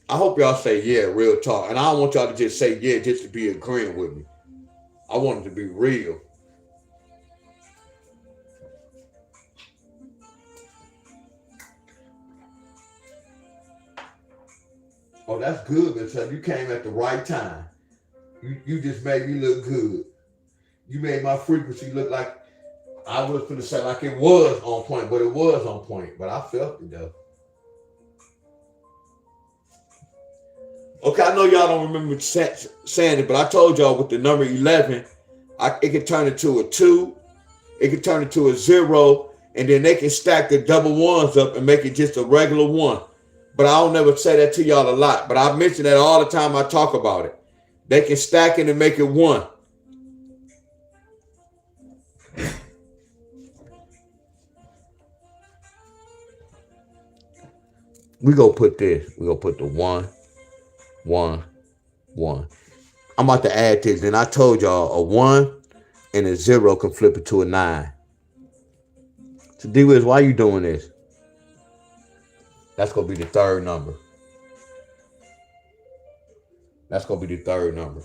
I hope y'all say yeah, real talk. And I don't want y'all to just say yeah just to be agreeing with me. I want it to be real. Oh, that's good, Miss Helen. You came at the right time. You just made me look good. You made my frequency look like I was going to say like it was on point, but it was on point. But I felt it though. Okay, I know y'all don't remember saying it, but I told y'all with the number 11, it could turn into a 2, it could turn into a 0, and then they can stack the double ones up and make it just a regular 1. But I don't never say that to y'all a lot, but I mention that all the time I talk about it. They can stack it and make it 1. We gonna put this. We gonna put the 1, 1, 1. I'm about to add this. And I told y'all a 1 and a 0 can flip it to a 9. So D-Wiz, why you doing this? That's gonna be the third number. That's gonna be the third number.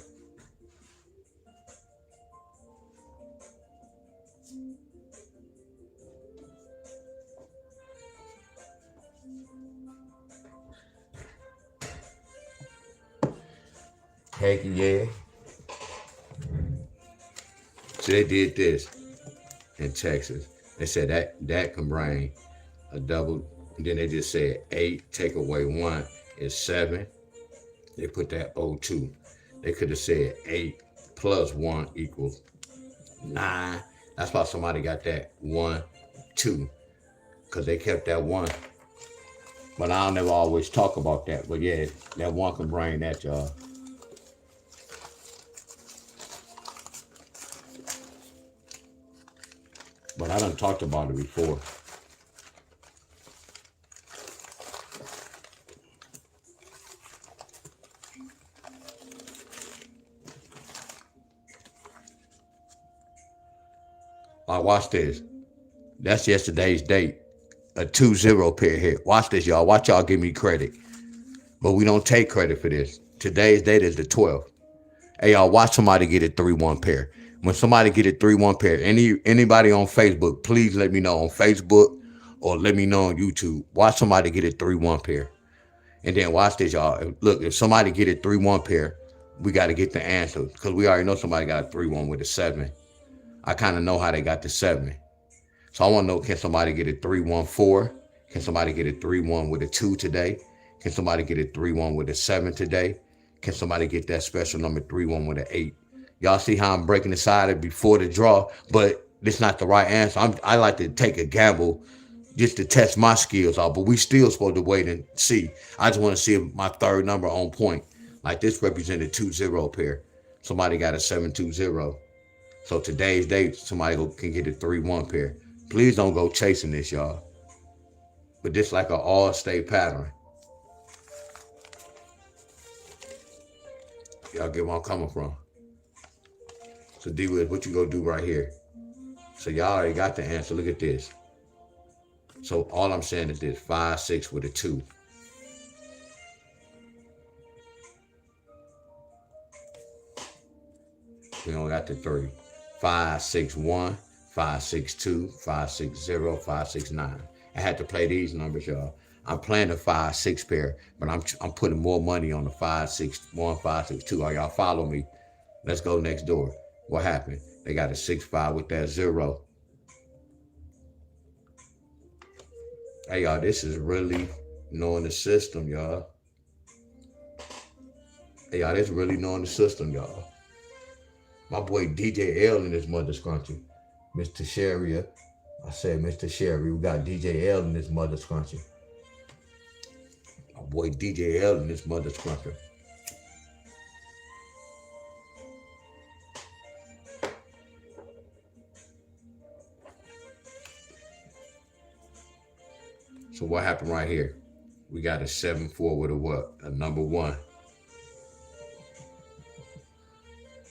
Heck yeah. So they did this in Texas. They said that can bring a double. And then they just said 8 take away 1 is 7. They put that 02. They could have said 8 plus 1 equals 9. That's why somebody got that 1, 2. Because they kept that 1. But I'll never always talk about that. But yeah, that 1 can bring that, y'all. But I done talked about it before. Watch this. That's yesterday's date. A 2-0 pair hit. Watch this, y'all. Watch y'all give me credit. But we don't take credit for this. Today's date is the 12th. Hey, y'all, watch somebody get a 3-1 pair. When somebody get a 3-1 pair, anybody on Facebook, please let me know on Facebook or let me know on YouTube. Watch somebody get a 3-1 pair. And then watch this, y'all. Look, if somebody get a 3-1 pair, we got to get the answer because we already know somebody got a 3-1 with a 7. I kind of know how they got the 7. So I want to know, can somebody get a 3-1-4? Can somebody get a 3-1 with a 2 today? Can somebody get a 3-1 with a 7 today? Can somebody get that special number 3-1 with an 8? Y'all see how I'm breaking the side before the draw, but it's not the right answer. I like to take a gamble just to test my skills out, but we still supposed to wait and see. I just want to see if my third number on point. Like this represented 2-0 pair. Somebody got a 7-2-0. So today's date, somebody can get a 3-1 pair. Please don't go chasing this, y'all. But this like an all-state pattern. Y'all get where I'm coming from. So D-Wiz, what you gonna do right here? So y'all already got the answer. Look at this. So all I'm saying is this, 5-6 with a 2. We only got the 3. 5-6-1, 5-6-2, 5-6-0, 5-6-9. I had to play these numbers, y'all. I'm playing the 5-6 pair, but I'm putting more money on the 5-6-1, 5-6-2. Are y'all follow me? Let's go next door. What happened? They got a 6-5 with that 0. Hey, y'all, this is really knowing the system, y'all. Hey, y'all, this really knowing the system, y'all. My boy DJ L in his mother scrunchie. Mr. Sherry. I said Mr. Sherry. We got DJ L in his mother scrunchie. My boy DJ L in his mother scrunchie. So what happened right here? We got a 7-4 with a what? A number 1.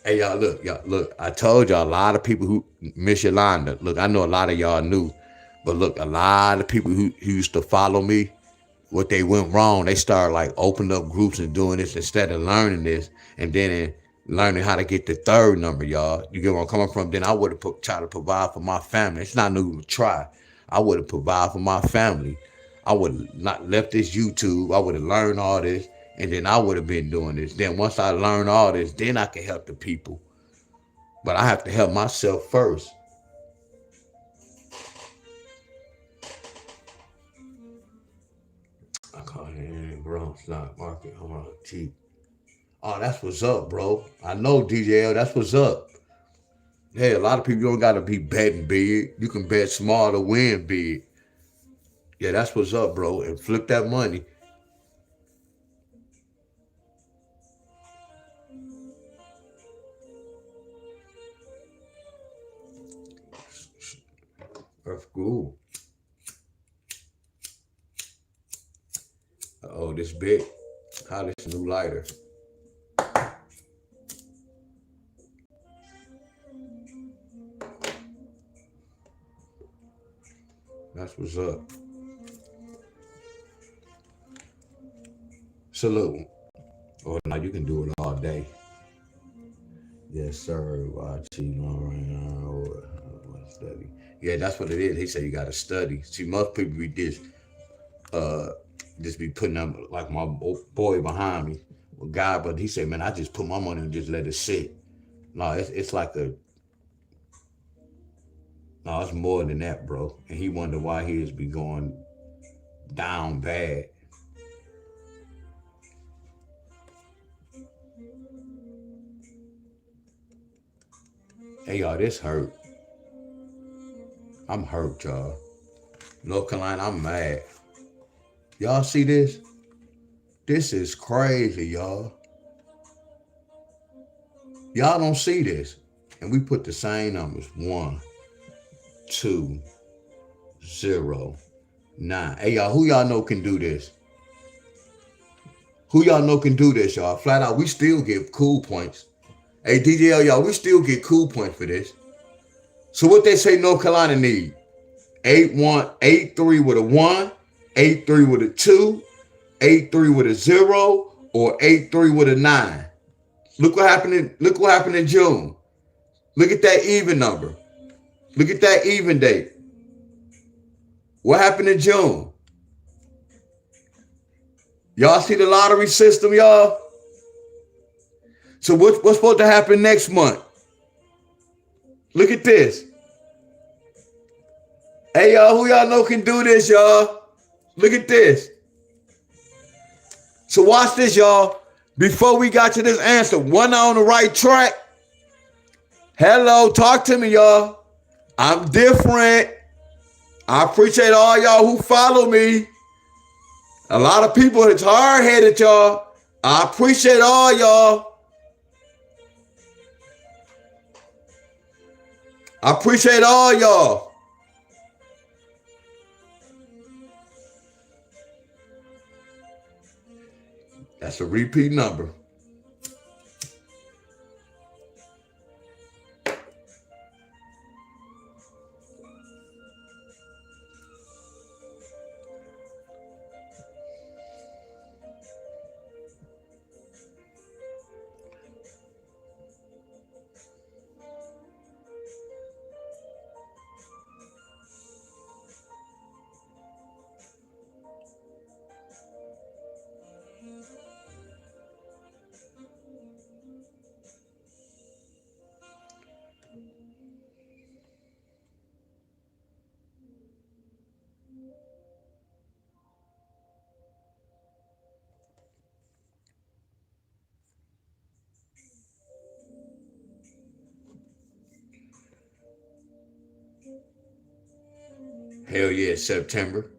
Hey, y'all, look. I told y'all a lot of people who miss Yolanda. Look, I know a lot of y'all knew, but look, a lot of people who used to follow me, what they went wrong, they started like opening up groups and doing this instead of learning this, and then learning how to get the third number, y'all. You get where I'm coming from? Then I would have tried to provide for my family. It's not new to try. I would have provided for my family. I would have not left this YouTube. I would have learned all this. And then I would have been doing this. Then once I learned all this, then I can help the people. But I have to help myself first. I call it bro, stock market. Hold on, cheap. Oh, that's what's up, bro. I know, DJ L, that's what's up. Hey, a lot of people don't got to be betting big. You can bet small to win big. Yeah, that's what's up, bro. And flip that money. That's cool. Oh, this big. How this new lighter? That's what's up. Salute. Oh, now you can do it all day. Yes, sir. Study. Yeah, that's what it is. He said you got to study. See, most people be just be putting up like my boy behind me, a guy, but he said, man, I just put my money and just let it sit. No, it's like no, it's more than that, bro. And he wondered why he is be going down bad. Hey, y'all, this hurt. I'm hurt, y'all. North Carolina, I'm mad. Y'all see this? This is crazy, y'all. Y'all don't see this. And we put the same numbers. 1, 2, 0, 9. Hey, y'all, who y'all know can do this? Who y'all know can do this, y'all? Flat out, we still get cool points. Hey, DJL, y'all, we still get cool points for this. So what they say North Carolina need? 8-1-8-3 with a 1, 8-3 with a 2, 8-3 with a 0, or 8-3 with a 9. Look what happened in June. Look at that even number. Look at that even date. What happened in June? Y'all see the lottery system, y'all? So what's supposed to happen next month? Look at this. Hey, y'all, who y'all know can do this, y'all? Look at this. So watch this, y'all. Before we got to this answer, wasn't I on the right track? Hello, talk to me, y'all. I'm different. I appreciate all y'all who follow me. A lot of people, it's hard-headed, y'all. I appreciate all y'all. I appreciate all y'all. That's a repeat number. Hell yeah, September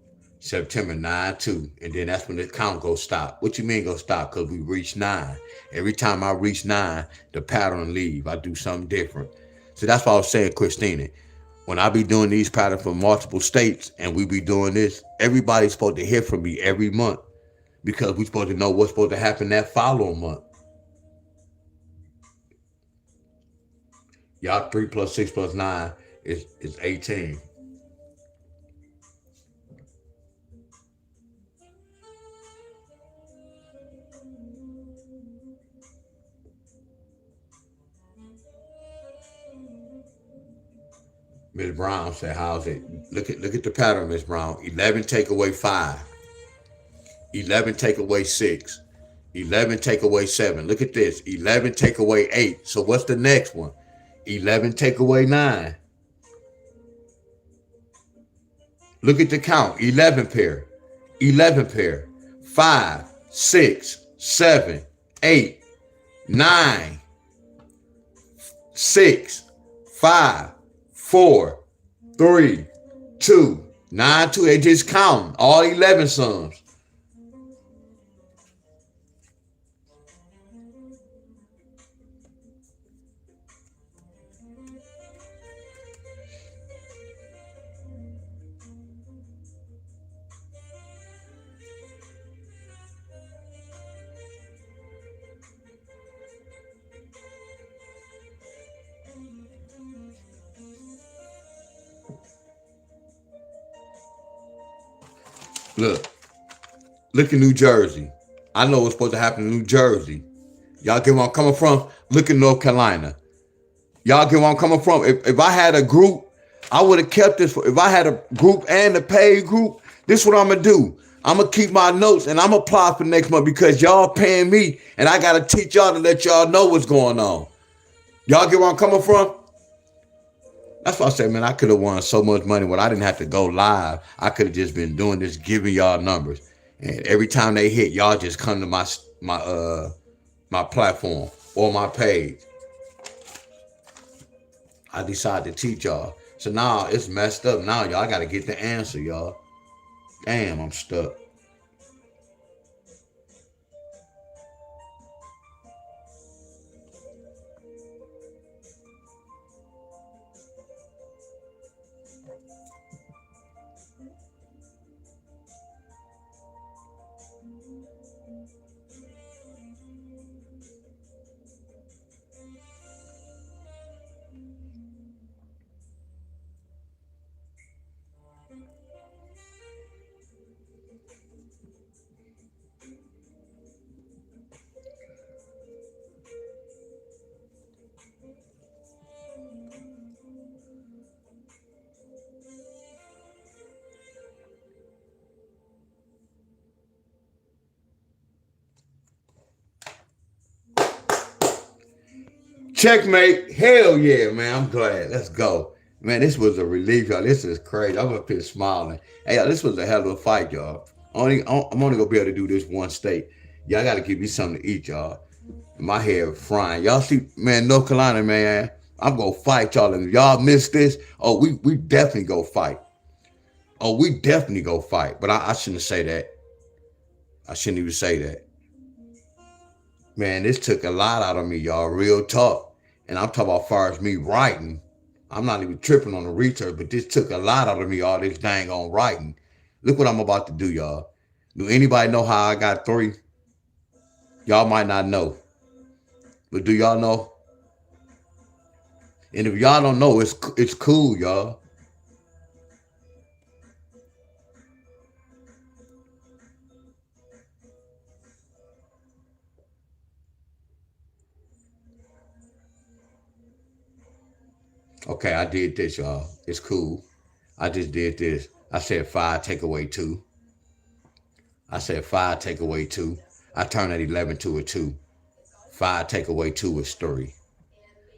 9-2. And then that's when the count goes stop. What you mean go stop? Because we reach 9. Every time I reach 9, the pattern leave. I do something different. So that's why I was saying, Christina, when I be doing these patterns for multiple states and we be doing this, everybody's supposed to hear from me every month because we supposed to know what's supposed to happen that following month. Y'all 3 plus 6 plus 9 is 18. Miss Brown said, how's it? Look at the pattern, Miss Brown. 11 take away 5. 11 take away 6. 11 take away 7. Look at this. 11 take away 8. So what's the next one? 11 take away 9. Look at the count. 11 pair. 11 pair. 5, 6, 7, 8, 9, 6, 5, 4, 3, 2, 9, 2. They just count all 11 sums. Look at New Jersey. I know what's supposed to happen in New Jersey. Y'all get where I'm coming from? Look at North Carolina. Y'all get where I'm coming from? If I had a group, I would have kept this. If I had a group and a paid group, this is what I'm going to do. I'm going to keep my notes and I'm going to apply for next month because y'all paying me and I got to teach y'all to let y'all know what's going on. Y'all get where I'm coming from? That's why I say, man, I could have won so much money when I didn't have to go live. I could have just been doing this, giving y'all numbers. And every time they hit, y'all just come to my platform or my page. I decided to teach y'all. So now it's messed up. Now y'all got to get the answer, y'all. Damn, I'm stuck. Checkmate. Hell yeah, man. I'm glad. Let's go. Man, this was a relief, y'all. This is crazy. I'm up here smiling. Hey, y'all, this was a hell of a fight, y'all. I'm only gonna be able to do this one state. Y'all gotta give me something to eat, y'all. My hair frying. Y'all see, man, North Carolina, man. I'm gonna fight y'all. And if y'all miss this, oh, we definitely go fight. Oh, we definitely go fight. But I shouldn't say that. I shouldn't even say that. Man, this took a lot out of me, y'all. Real talk. And I'm talking about as far as me writing. I'm not even tripping on the research, but this took a lot out of me, all this dang on writing. Look what I'm about to do, y'all. Do anybody know how I got 3? Y'all might not know. But do y'all know? And if y'all don't know, it's cool, y'all. Okay, I did this, y'all. It's cool. I just did this. I said 5, take away 2. I said 5, take away 2. I turned that 11 to a 2. 5, take away 2 is 3.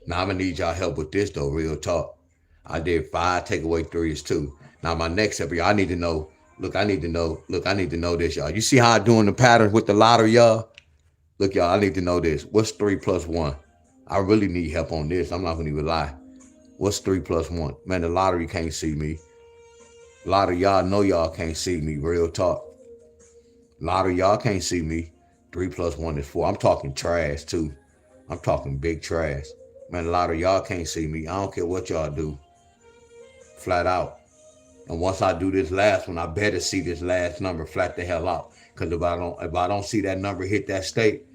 Now I'm gonna need y'all help with this though, real talk. I did 5, take away 3 is 2. Now my next step, y'all, I need to know. Look, I need to know this, y'all. You see how I'm doing the patterns with the lottery, y'all? Look, y'all, I need to know this. What's 3 plus 1? I really need help on this. I'm not gonna even lie. What's 3 plus 1? Man, the lottery can't see me. A lot of y'all know y'all can't see me, real talk. A lot of y'all can't see me. 3 plus 1 is 4. I'm talking trash too. I'm talking big trash. Man, a lot of y'all can't see me. I don't care what y'all do. Flat out. And once I do this last one, I better see this last number flat the hell out. Because if I don't see that number hit that state,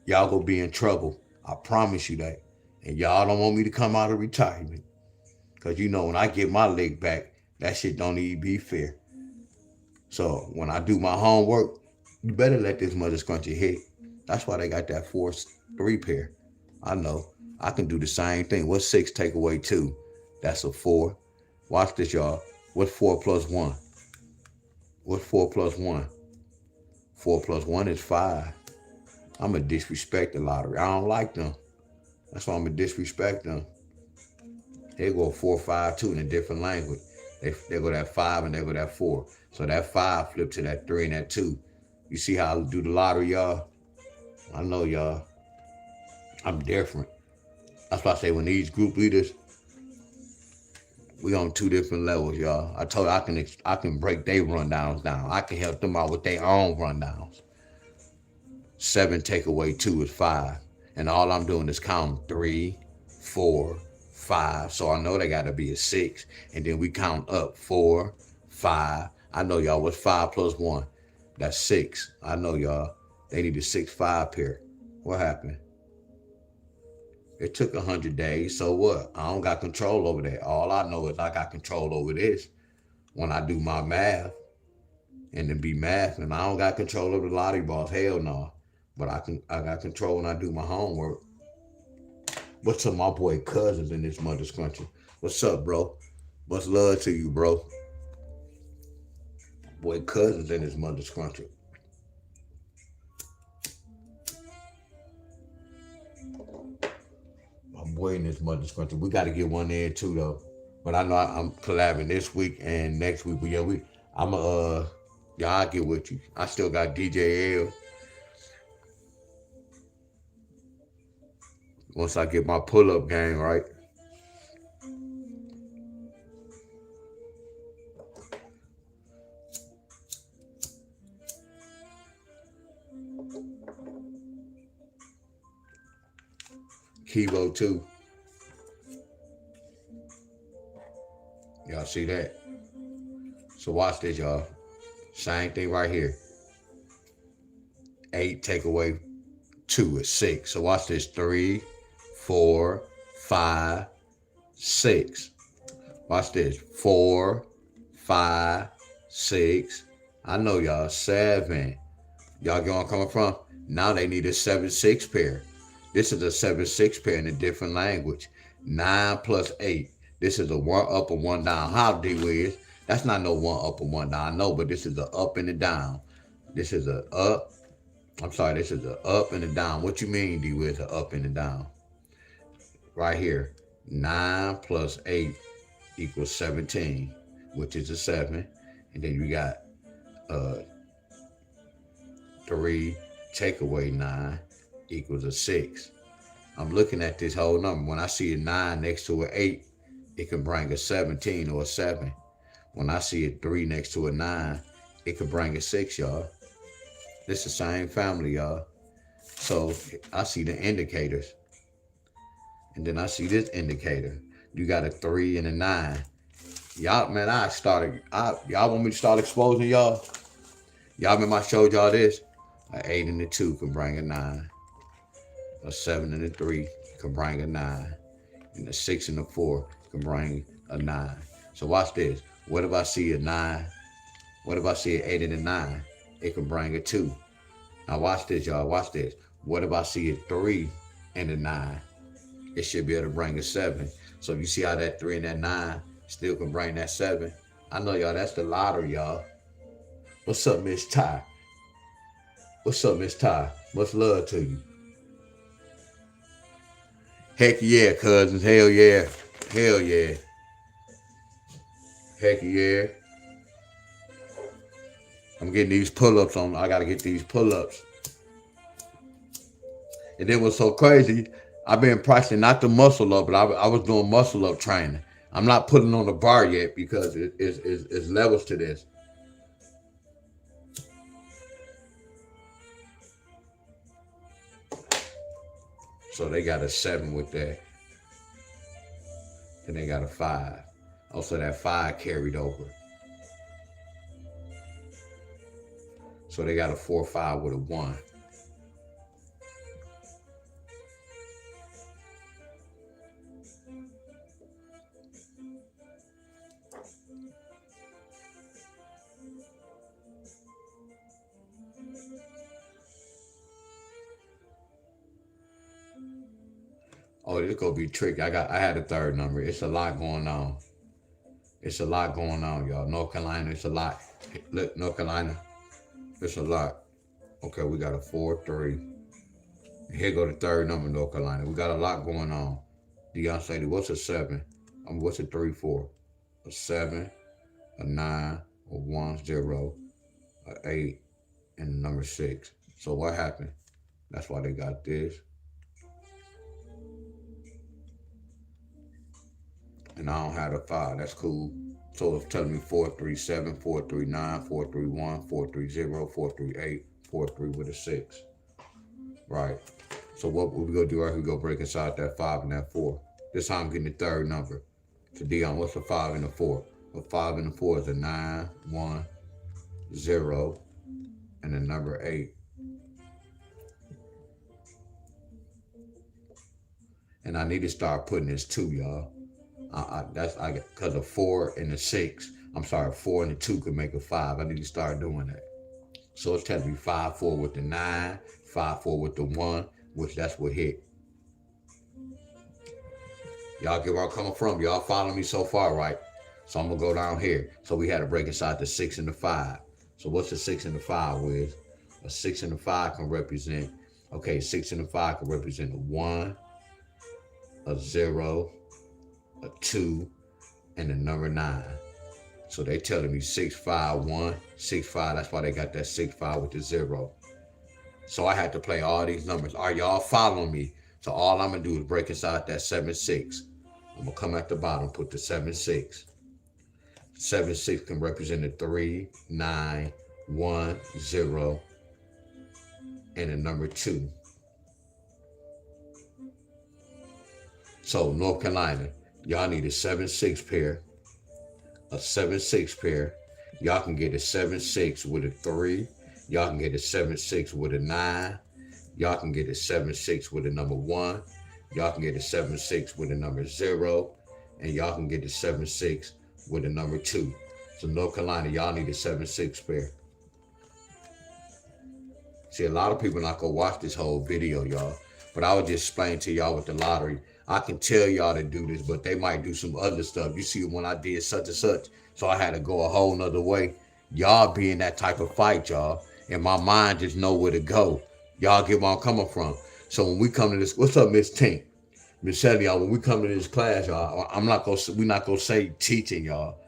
y'all gonna be in trouble. I promise you that. And y'all don't want me to come out of retirement. Because you know, when I get my leg back, that shit don't even be fair. So when I do my homework, you better let this mother scrunchie hit. That's why they got that 4-3 pair. I know. I can do the same thing. What's 6 take away 2? That's a 4. Watch this, y'all. What's 4 plus 1? What's 4 plus 1? 4 plus 1 is 5. I'm going to disrespect the lottery. I don't like them. That's why I'm going to disrespect them. They go 4, 5, 2 in a different language. They go that 5 and they go that 4. So that 5 flip to that 3 and that 2. You see how I do the lottery, y'all? I know, y'all. I'm different. That's why I say when these group leaders, we on 2 different levels, y'all. I told you I can break their rundowns down. I can help them out with their own rundowns. 7 take away 2 is 5. And all I'm doing is counting 3, 4, 5. So I know they got to be a 6. And then we count up 4, 5. I know, y'all. What's 5 plus 1? That's 6. I know, y'all. They need a 6-5 pair. What happened? It took 100 days. So what? I don't got control over that. All I know is I got control over this when I do my math and then be math. And I don't got control over the lottery balls. Hell no. But I got control when I do my homework. What's up, my boy Cousins in this mother scrunchie? What's up, bro? What's love to you, bro? Boy Cousins in this mother scrunchie. My boy in this mother scrunchie. We got to get one there too, though. But I know I'm collabing this week and next week. But yeah, I'll get with you. I still got DJ L. Once I get my pull-up game right. Kivo too. Y'all see that? So watch this, y'all. Same thing right here. 8 take away 2 is 6. So watch this. 3, 4, 5, 6. Watch this. 4, 5, 6. I know y'all. 7. Y'all get where I'm coming from? Now they need a 7-6 pair. This is a 7-6 pair in a different language. 9 plus 8. This is a 1 up and 1 down. How D-Wiz? That's not no 1 up and 1 down. No, but this is a up and a down. This is a up. I'm sorry, this is a up and a down. What you mean, D-Wiz, a up and a down? right here. 9 plus 8 equals 17, which is a 7. And then you got 3 take away 9 equals a 6. I'm looking at this whole number. When I see a 9 next to an 8, it can bring a 17 or a 7. When I see a 3 next to a 9, it could bring a 6, y'all. This is the same family, y'all. So I see the indicators. And then I see this indicator. You got a 3 and a 9. Y'all, man, y'all want me to start exposing y'all? Y'all remember I showed y'all this? An 8 and a 2 can bring a 9. A 7 and a 3 can bring a 9. And a 6 and a 4 can bring a 9. So watch this. What if I see a 9? What if I see an 8 and a 9? It can bring a 2. Now watch this, y'all. Watch this. What if I see a 3 and a 9? It should be able to bring a 7. So you see how that 3 and that 9 still can bring that 7? I know, y'all, that's the lottery, y'all. What's up, Miss Ty? What's up, Miss Ty? Much love to you. Heck yeah, cousins. Hell yeah. Hell yeah. Heck yeah. I'm getting these pull-ups on. I got to get these pull-ups. And it was so crazy. I've been practicing not the muscle up, but I was doing muscle up training. I'm not putting on the bar yet because it's levels to this. So they got a 7 with that. And they got a 5. Also that 5 carried over. So they got a 4-5 with a 1. Oh, this gonna be tricky. I had a third number. It's a lot going on. It's a lot going on, y'all. North Carolina, it's a lot. Look, North Carolina, it's a lot. Okay, we got a 4-3. Here go the third number, North Carolina. We got a lot going on. Deion say, what's a 7? What's a 3-4? A 7, a 9, a 1, 0, a 8, and the number 6. So what happened? That's why they got this. And I don't have a 5. That's cool. So it's telling me 437, 439, 431, 430, 438, 43 with a 6. Right. So what we gonna do right here, we go break inside that 5 and that 4. This time I'm getting the third number. So Deion, what's a 5 and a 4? A 5 and a 4 is a 9, 1, 0, and the number 8. And I need to start putting this 2, y'all. Because a 4 and a 6. I'm sorry, 4 and a 2 could make a 5. I need to start doing that. So it's telling me 5-4 with the 9, 5-4 with the 1, which that's what hit. Y'all get where I'm coming from. Y'all follow me so far, right? So I'm gonna go down here. So we had to break inside the 6 and the 5. So what's the 6 and the 5 with? A 6 and a 5 can represent, 6 and a 5 can represent a 1, a 0, a 2, and the number 9. So they telling me 6-5-1, 6-5. That's why they got that 6-5 with the 0. So I had to play all these numbers. Are y'all following me? So all I'm gonna do is break inside that 7-6. I'm gonna come at the bottom, put the 7-6. 7-6 can represent a 3, 9, 1, 0, and the number 2. So North Carolina, y'all need a 7-6 pair, a 7-6 pair. Y'all can get a 7-6 with a 3. Y'all can get a 7-6 with a 9. Y'all can get a 7-6 with a number 1. Y'all can get a 7-6 with a number 0. And y'all can get a 7-6 with a number 2. So North Carolina, y'all need a 7-6 pair. See, a lot of people not gonna watch this whole video, y'all. But I would just explain to y'all with the lottery. I can tell y'all to do this, but they might do some other stuff. You see, when I did such and such, so I had to go a whole nother way. Y'all be in that type of fight, y'all. And my mind just know where to go. Y'all get where I'm coming from. So when we come to this, what's up, Miss Tink? Miss Shelly, y'all, when we come to this class, y'all, we're not gonna say teaching, y'all.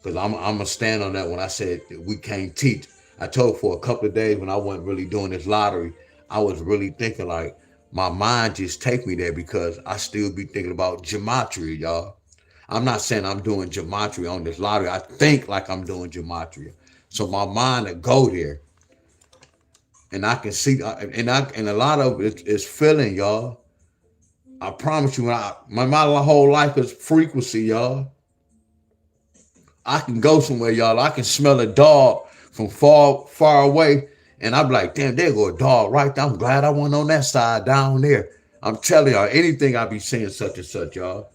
Because I'm gonna stand on that when I said that we can't teach. I told for a couple of days when I wasn't really doing this lottery, I was really thinking like my mind just take me there because I still be thinking about gematria, y'all. I'm not saying I'm doing gematria on this lottery. I think like I'm doing gematria. So my mind will go there. And I can see and a lot of it is feeling, y'all. I promise you, my whole life is frequency, y'all. I can go somewhere, y'all. I can smell a dog from far away, and I'm like, damn, there go a dog right there. I'm glad I wasn't on that side down there. I'm telling y'all, anything I be saying such and such, y'all.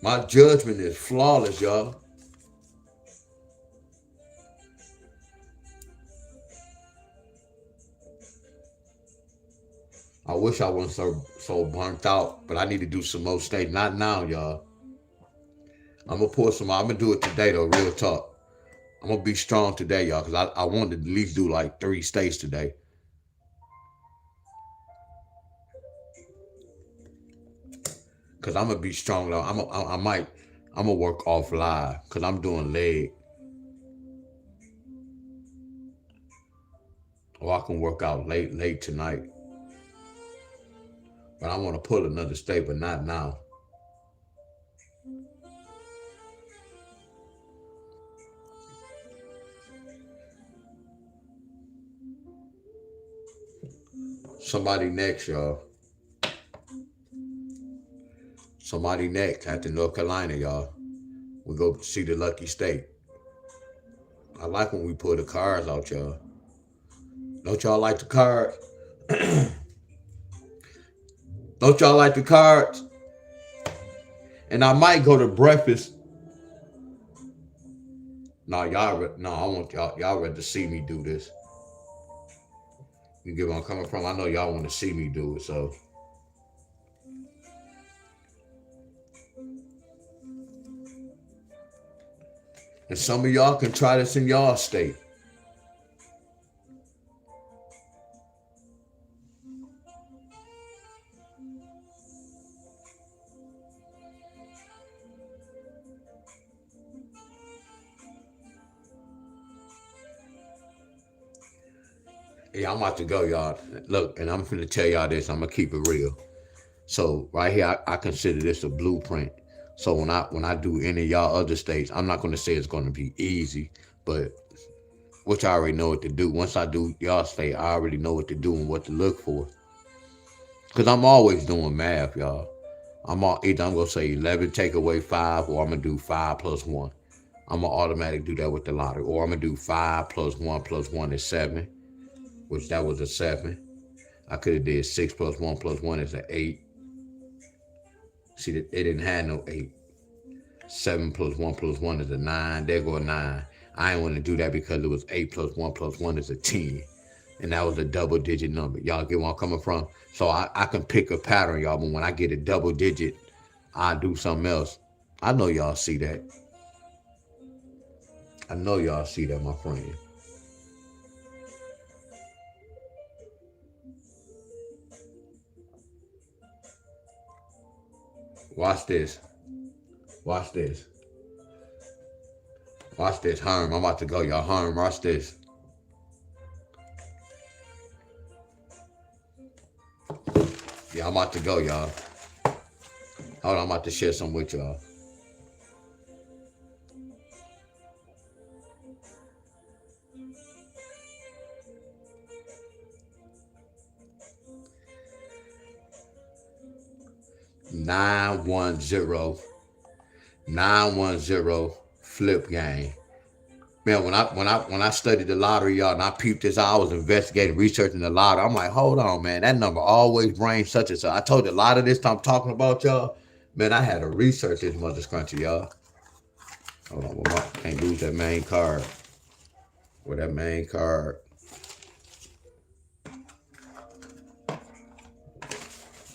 My judgment is flawless, y'all. I wish I wasn't so burnt out, but I need to do some more states. Not now, y'all. I'm gonna pour some. I'm gonna do it today, though. Real talk. I'm gonna be strong today, y'all, because I wanted to at least do like 3 states today. Cause I'm gonna be strong though. I'm gonna work off live because I'm doing leg. Or I can work out late tonight. But I want to pull another state, but not now. Somebody next, y'all. Somebody next at the North Carolina, y'all. We go see the lucky state. I like when we pull the cards out, y'all. Don't y'all like the cards? Don't y'all like the cards? And I might go to breakfast. No, I want y'all ready to see me do this. You get where I'm coming from? I know y'all want to see me do it, so. And some of y'all can try this in y'all state. Yeah, I'm about to go, y'all. Look, and I'm finna tell y'all this. I'm gonna keep it real. So right here, I consider this a blueprint. So when I do any of y'all other states, I'm not gonna say it's gonna be easy, but which I already know what to do. Once I do y'all state, I already know what to do and what to look for. Cause I'm always doing math, y'all. Either I'm gonna say 11 take away 5, or I'm gonna do 5 plus 1. I'm gonna automatically do that with the lottery, or I'm gonna do 5 plus 1 is 7, which that was a 7. I could have did 6 plus 1 is an 8. See, it didn't have no 8. 7 plus 1 is a 9. There go a 9. I ain't want to do that because it was 8 plus 1 is a 10. And that was a double digit number. Y'all get where I'm coming from? So I can pick a pattern, y'all, but when I get a double digit, I do something else. I know y'all see that. I know y'all see that, my friend. Watch this. Watch this. Watch this. Herm, I'm about to go, y'all. Herm, watch this. Yeah, I'm about to go, y'all. Hold on, I'm about to share something with y'all. Nine one zero flip game. Man, when I studied the lottery, y'all, and I peeped this out, I was investigating, researching the lottery. I'm like, hold on, man, that number always brings such and such. I told you a lot of this time talking about y'all. Man, I had to research this mother scrunchie, y'all. Hold on, well, I can't lose that main card. With that main card.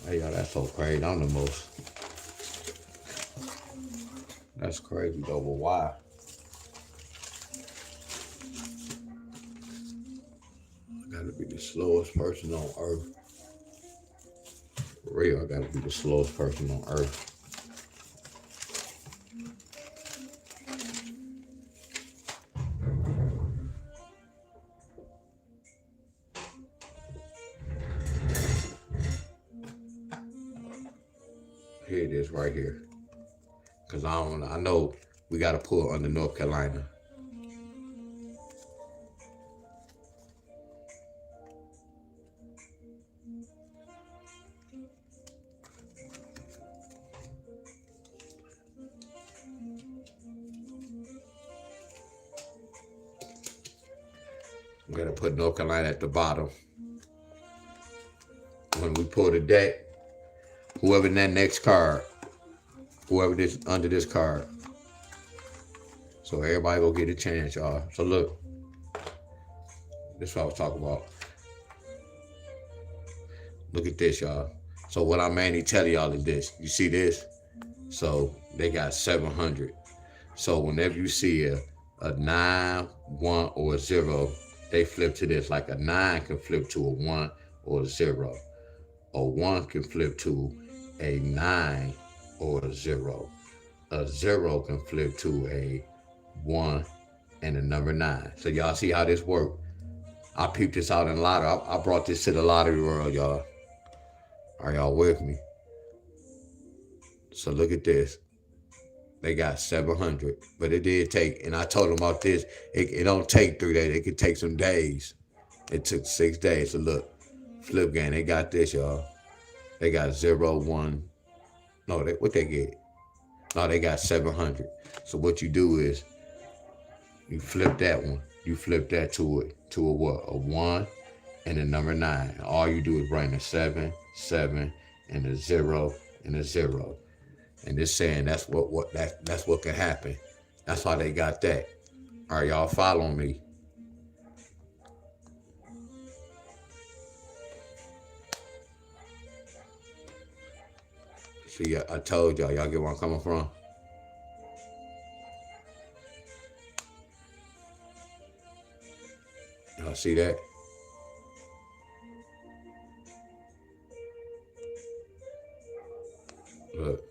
Hey, y'all, that's so crazy. I'm the most. That's crazy though, but why? I gotta be the slowest person on earth. real, I gotta be the slowest person on earth. Here it is right here. Cause I know we gotta pull under North Carolina. We gotta put North Carolina at the bottom. When we pull the deck, whoever in that next card, whoever this under this card. So everybody go get a chance, y'all. So look, this is what I was talking about. Look at this, y'all. So what I'm mainly telling y'all is this. You see this? So they got 700. So whenever you see a 9, 1, or a 0, they flip to this. Like a 9 can flip to a 1 or a 0. A 1 can flip to a 9 or a 0. A 0 can flip to a 1 and a number 9. So y'all see how this works? I peeped this out in the lottery. I brought this to the lottery world, y'all. Are y'all with me? So look at this. They got 700, but it did take, and I told them about this, it don't take 3 days. It could take some days. It took 6 days. So look, flip game, they got this, y'all. They got 0, 1. No, what they get? No, they got 700. So what you do is, you flip that one. You flip that to a what? A 1 and a number 9. All you do is bring a 7, 7, and a 0, and a 0. And this saying that's what can happen. That's why they got that. All right, y'all following me? See, I told y'all get where I'm coming from? Y'all see that? Look.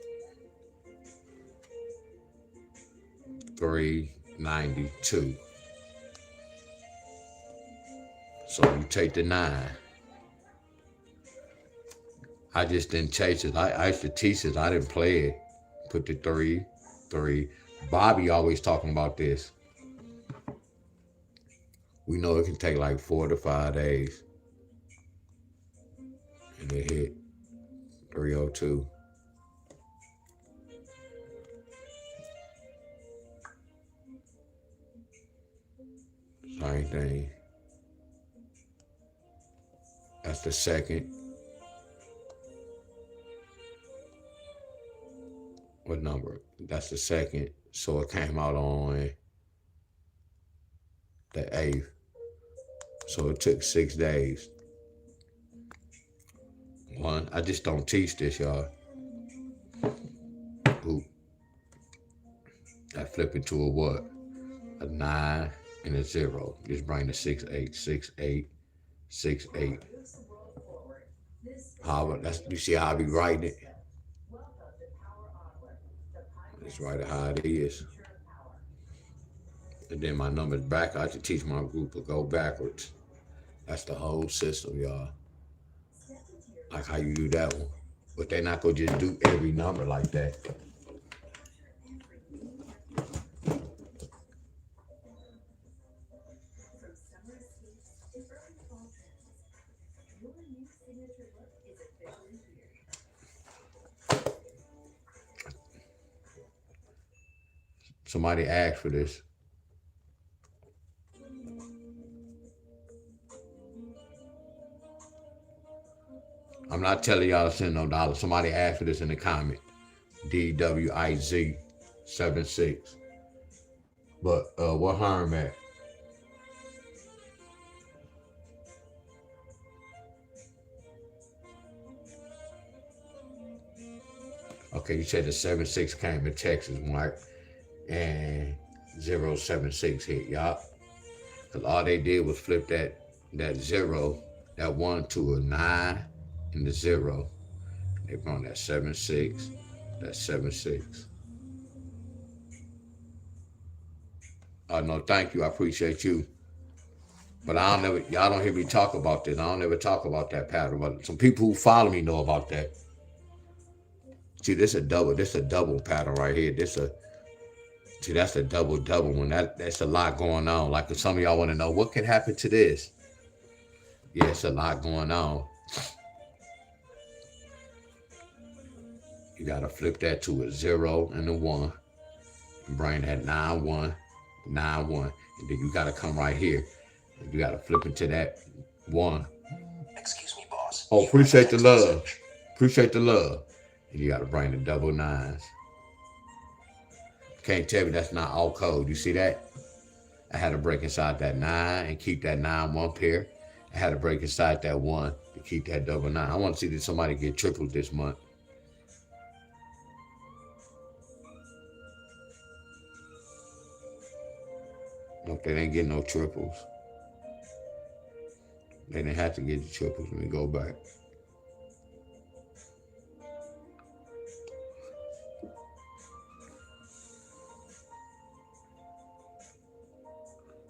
392. So you take the 9. I just didn't chase it. I used to teach it. I didn't play it. Put the 3, 3. Bobby always talking about this. We know it can take like 4 to 5 days. And it hit 302. Same thing. That's the second. What number? That's the second. So it came out on the 8th. So it took 6 days. One, I just don't teach this, y'all. Oop. That flip into a what? A 9 and a 0. Just bring the 6, 8, 6, 8, 6, 8. You see how I be writing it? Just write it how it is. And then my numbers back. I should teach my group to go backwards. That's the whole system, y'all. Like how you do that one. But they're not gonna just do every number like that. Somebody asked for this. I'm not telling y'all to send no dollars. Somebody asked for this in the comment. DWIZ76. But what harm at? Okay, you said the 76 came in Texas, Mark. And 076 hit, y'all. Because all they did was flip that 0, that 1 to a 9 and the 0. They run that 7-6. That 7-6. Oh no, thank you. I appreciate you. But y'all don't hear me talk about this. I don't ever talk about that pattern. But some people who follow me know about that. See, this a double pattern right here. See, that's a double one. That's a lot going on. Like if some of y'all want to know what can happen to this. Yeah, it's a lot going on. You gotta flip that to a 0 and a 1. And bring that 9-1, 9-1. And then you gotta come right here. And you gotta flip into that 1. Excuse me, boss. Oh, appreciate the love. Appreciate the love. And you gotta bring the double 9s. Can't tell me that's not all code. You see that? I had to break inside that 9 and keep that 9-1 pair. I had to break inside that 1 to keep that double 9. I want to see that somebody get tripled this month. Nope, they didn't get no triples. They didn't have to get the triples. Let me go back.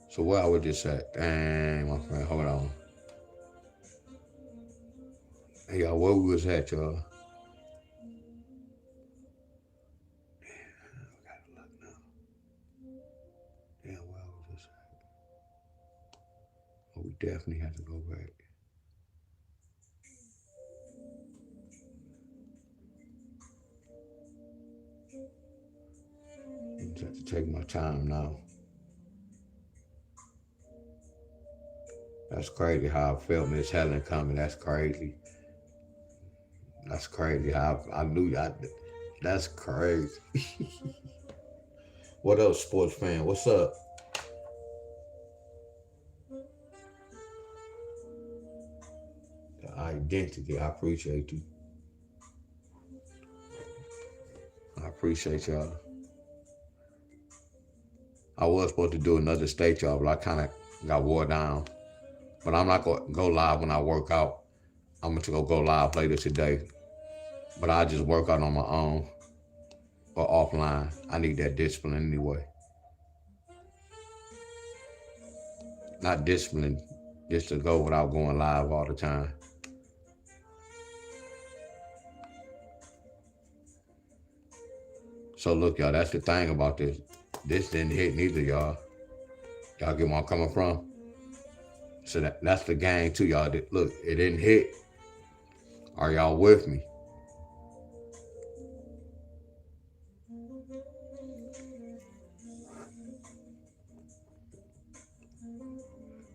So where I was just at? Dang, my friend, hold on. Hey, y'all, where we was at, y'all? We definitely have to go back. I just have to take my time now. That's crazy how I felt Miss Helen coming. That's crazy. That's crazy how I knew that. That's crazy. What else, sports fan? What's up? Identity. I appreciate you. I appreciate y'all. I was supposed to do another state, y'all, but I kind of got wore down. But I'm not going to go live when I work out. I'm going to go live later today. But I just work out on my own or offline. I need that discipline anyway. Not discipline just to go without going live all the time. So look, y'all, that's the thing about this. This didn't hit neither, y'all. Y'all get where I'm coming from? So that's the game too, y'all. Look, it didn't hit. Are y'all with me?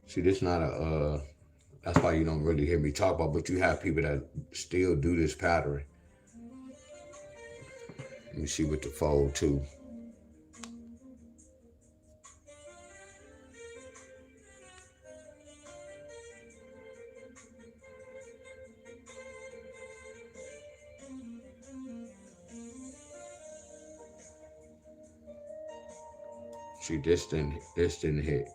See, this not a, that's why you don't really hear me talk about, but you have people that still do this pattern. Let me see with the fold too. See, this didn't hit.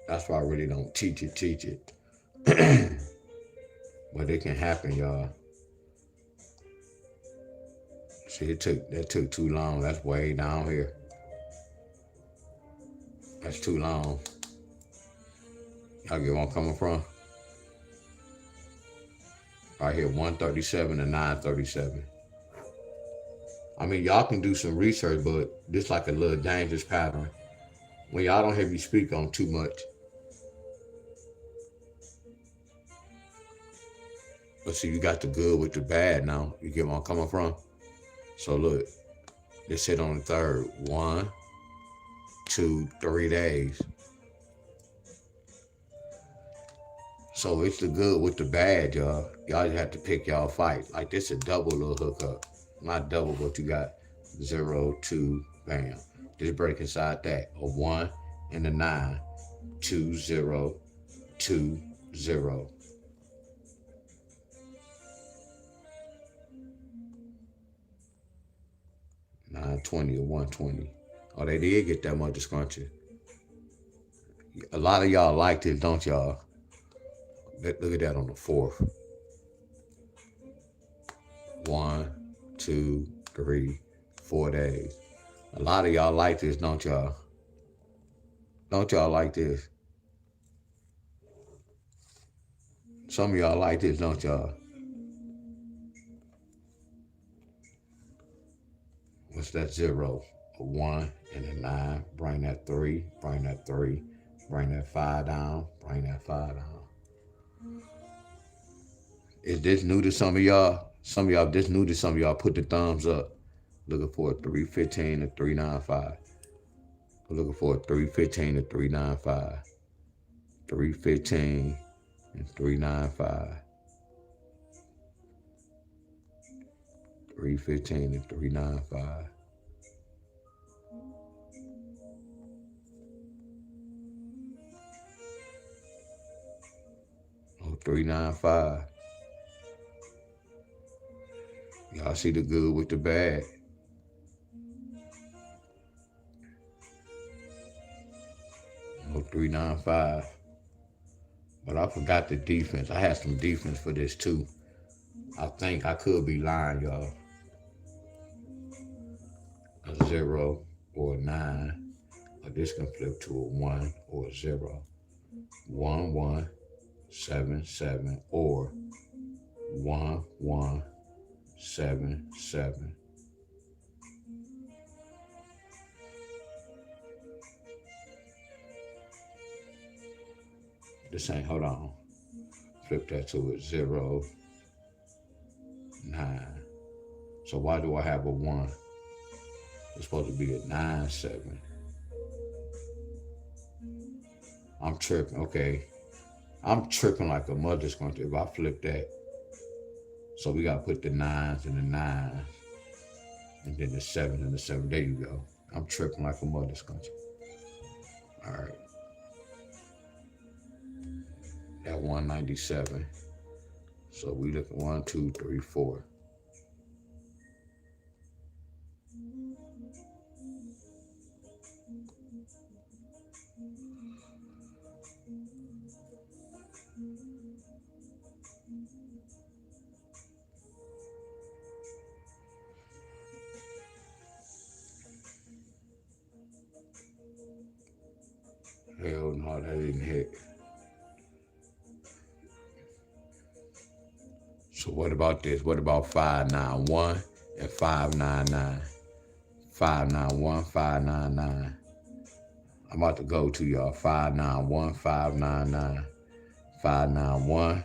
That's why I really don't teach it. But it can happen, y'all. See, that took too long. That's way down here. That's too long. Y'all get where I'm coming from? Right here, 137 to 937. I mean, y'all can do some research, but this like a little dangerous pattern. When y'all don't hear me speak on too much. But see, you got the good with the bad now. You get where I'm coming from? So look, this hit on the third. 1, 2, 3 days. So it's the good with the bad, y'all. Y'all just have to pick y'all fight. Like this a double little hookup. Not double, but you got 0, 2, bam. Just break inside that. A 1 and a 9. 2, 0, 2, 0. $920 or 120. Oh, they did get that much scrunchie. A lot of y'all like this, don't y'all? Look at that on the 4th. 1, 2, 3, 4 days. A lot of y'all like this, don't y'all? Don't y'all like this? Some of y'all like this, don't y'all? What's that 0? A 1 and a 9. Bring that 3. Bring that 3. Bring that 5 down. Bring that 5 down. Is this new to some of y'all? Some of y'all, this new to some of y'all, put the thumbs up. Looking for a 315 to 395. We're looking for a 315 to 395. 315 and 395. 315 and 395. Oh, 395. Y'all see the good with the bad. Oh, 395. But I forgot the defense. I had some defense for this too. I think I could be lying, y'all. A 0 or a 9. Or this can flip to a 1 or a 0. 1 1 7 7 or 1 1 7 7. This ain't, hold on. Flip that to a 0 9. So why do I have a 1? It's supposed to be a 9 7. I'm tripping. Okay. I'm tripping like a mother's going to if I flip that. So we got to put the 9s in the 9s. And then the 7s in the 7. There you go. I'm tripping like a mother's country. All right. That 197. So we look at 1, 2, 3, 4. Hell no, that didn't hit. So what about this? What about 591 and 599? 591, 599. I'm about to go to y'all. 591, 599. 591,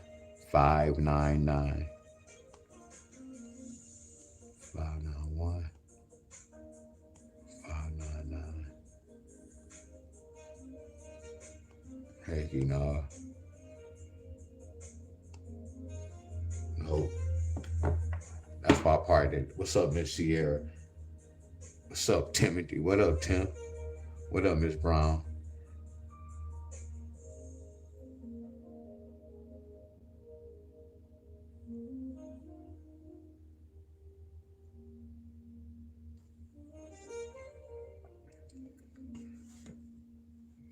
599. 591, 599. Heck, you know. Nope. That's my part. What's up, Miss Sierra? What's up, Timothy? What up, Tim? What up, Miss Brown?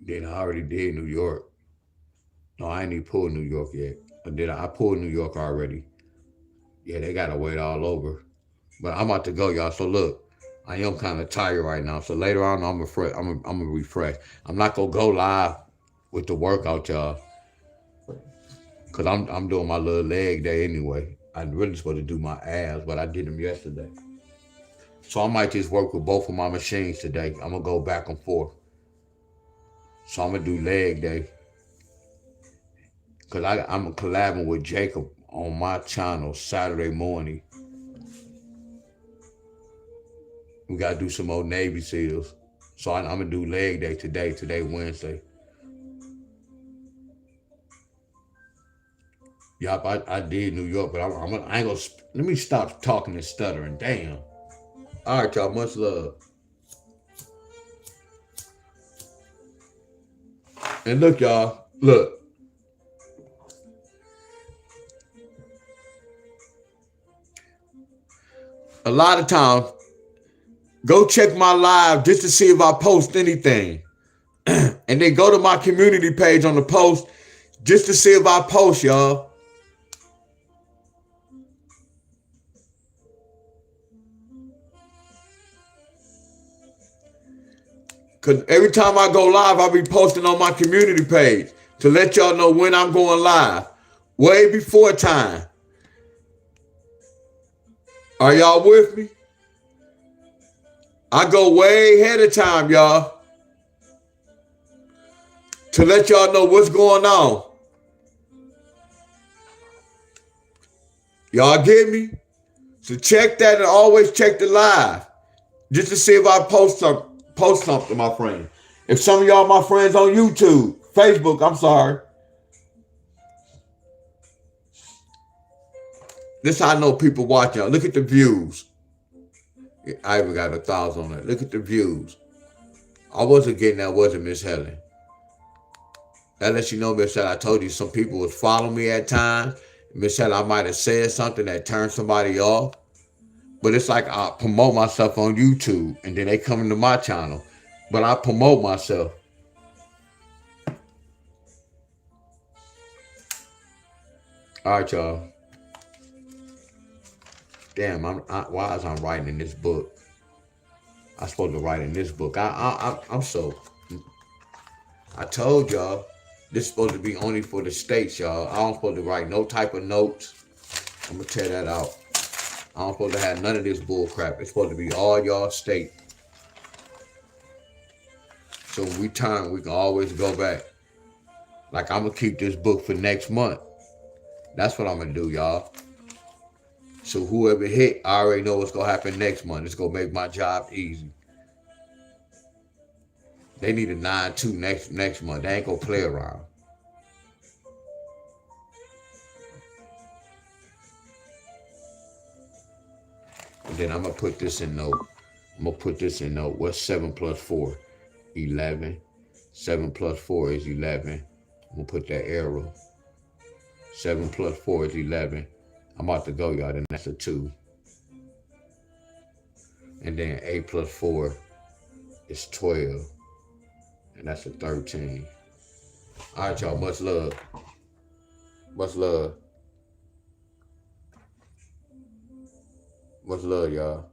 Then I already did New York. No, I ain't even pulled New York yet. I pulled New York already. Yeah, they gotta wait all over. But I'm about to go, y'all. So look, I am kind of tired right now. So later on, I'm gonna refresh. I'm not gonna go live with the workout, y'all, cause I'm doing my little leg day anyway. I'm really supposed to do my abs, but I did them yesterday. So I might just work with both of my machines today. I'm gonna go back and forth. So I'm gonna do leg day, cause I'm collabing with Jacob on my channel Saturday morning. We gotta do some more Navy SEALs. So I'm gonna do leg day today. Today Wednesday. Yup, I did New York, but I ain't gonna. Let me stop talking and stuttering. Damn. All right, y'all. Much love. And look, y'all. Look. A lot of times, go check my live just to see if I post anything. And then go to my community page on the post just to see if I post, y'all. Because every time I go live, I'll be posting on my community page to let y'all know when I'm going live. Way before time. Are y'all with me? I go way ahead of time, y'all. To let y'all know what's going on. Y'all get me? So check that and always check the live. Just to see if I post something, my friend. If some of y'all my friends on YouTube, Facebook, I'm sorry. This how I know people watching. Look at the views. I even got 1,000 on it. Look at the views. I wasn't getting that, wasn't Miss Helen? That lets you know, Miss Helen, I told you some people was following me at times. Miss Helen, I might have said something that turned somebody off. But it's like I promote myself on YouTube and then they come into my channel. But I promote myself. All right, y'all. Damn, why is I'm writing in this book? I'm supposed to write in this book. I'm so. I told y'all, this is supposed to be only for the states, y'all. I don't supposed to write no type of notes. I'm gonna tear that out. I don't supposed to have none of this bull crap. It's supposed to be all y'all state. So when we turn, we can always go back. Like I'm gonna keep this book for next month. That's what I'm gonna do, y'all. So whoever hit, I already know what's gonna happen next month. It's gonna make my job easy. They need a 9-2 next month. They ain't gonna play around. And then I'm gonna put this in note. What's 7 plus 4? 11. 7 plus 4 is 11. I'm gonna put that arrow. 7 plus 4 is 11. I'm about to go, y'all. Then that's a 2. And then 8 plus 4 is 12. And that's a 13. All right, y'all. Much love. Much love. Much love, y'all.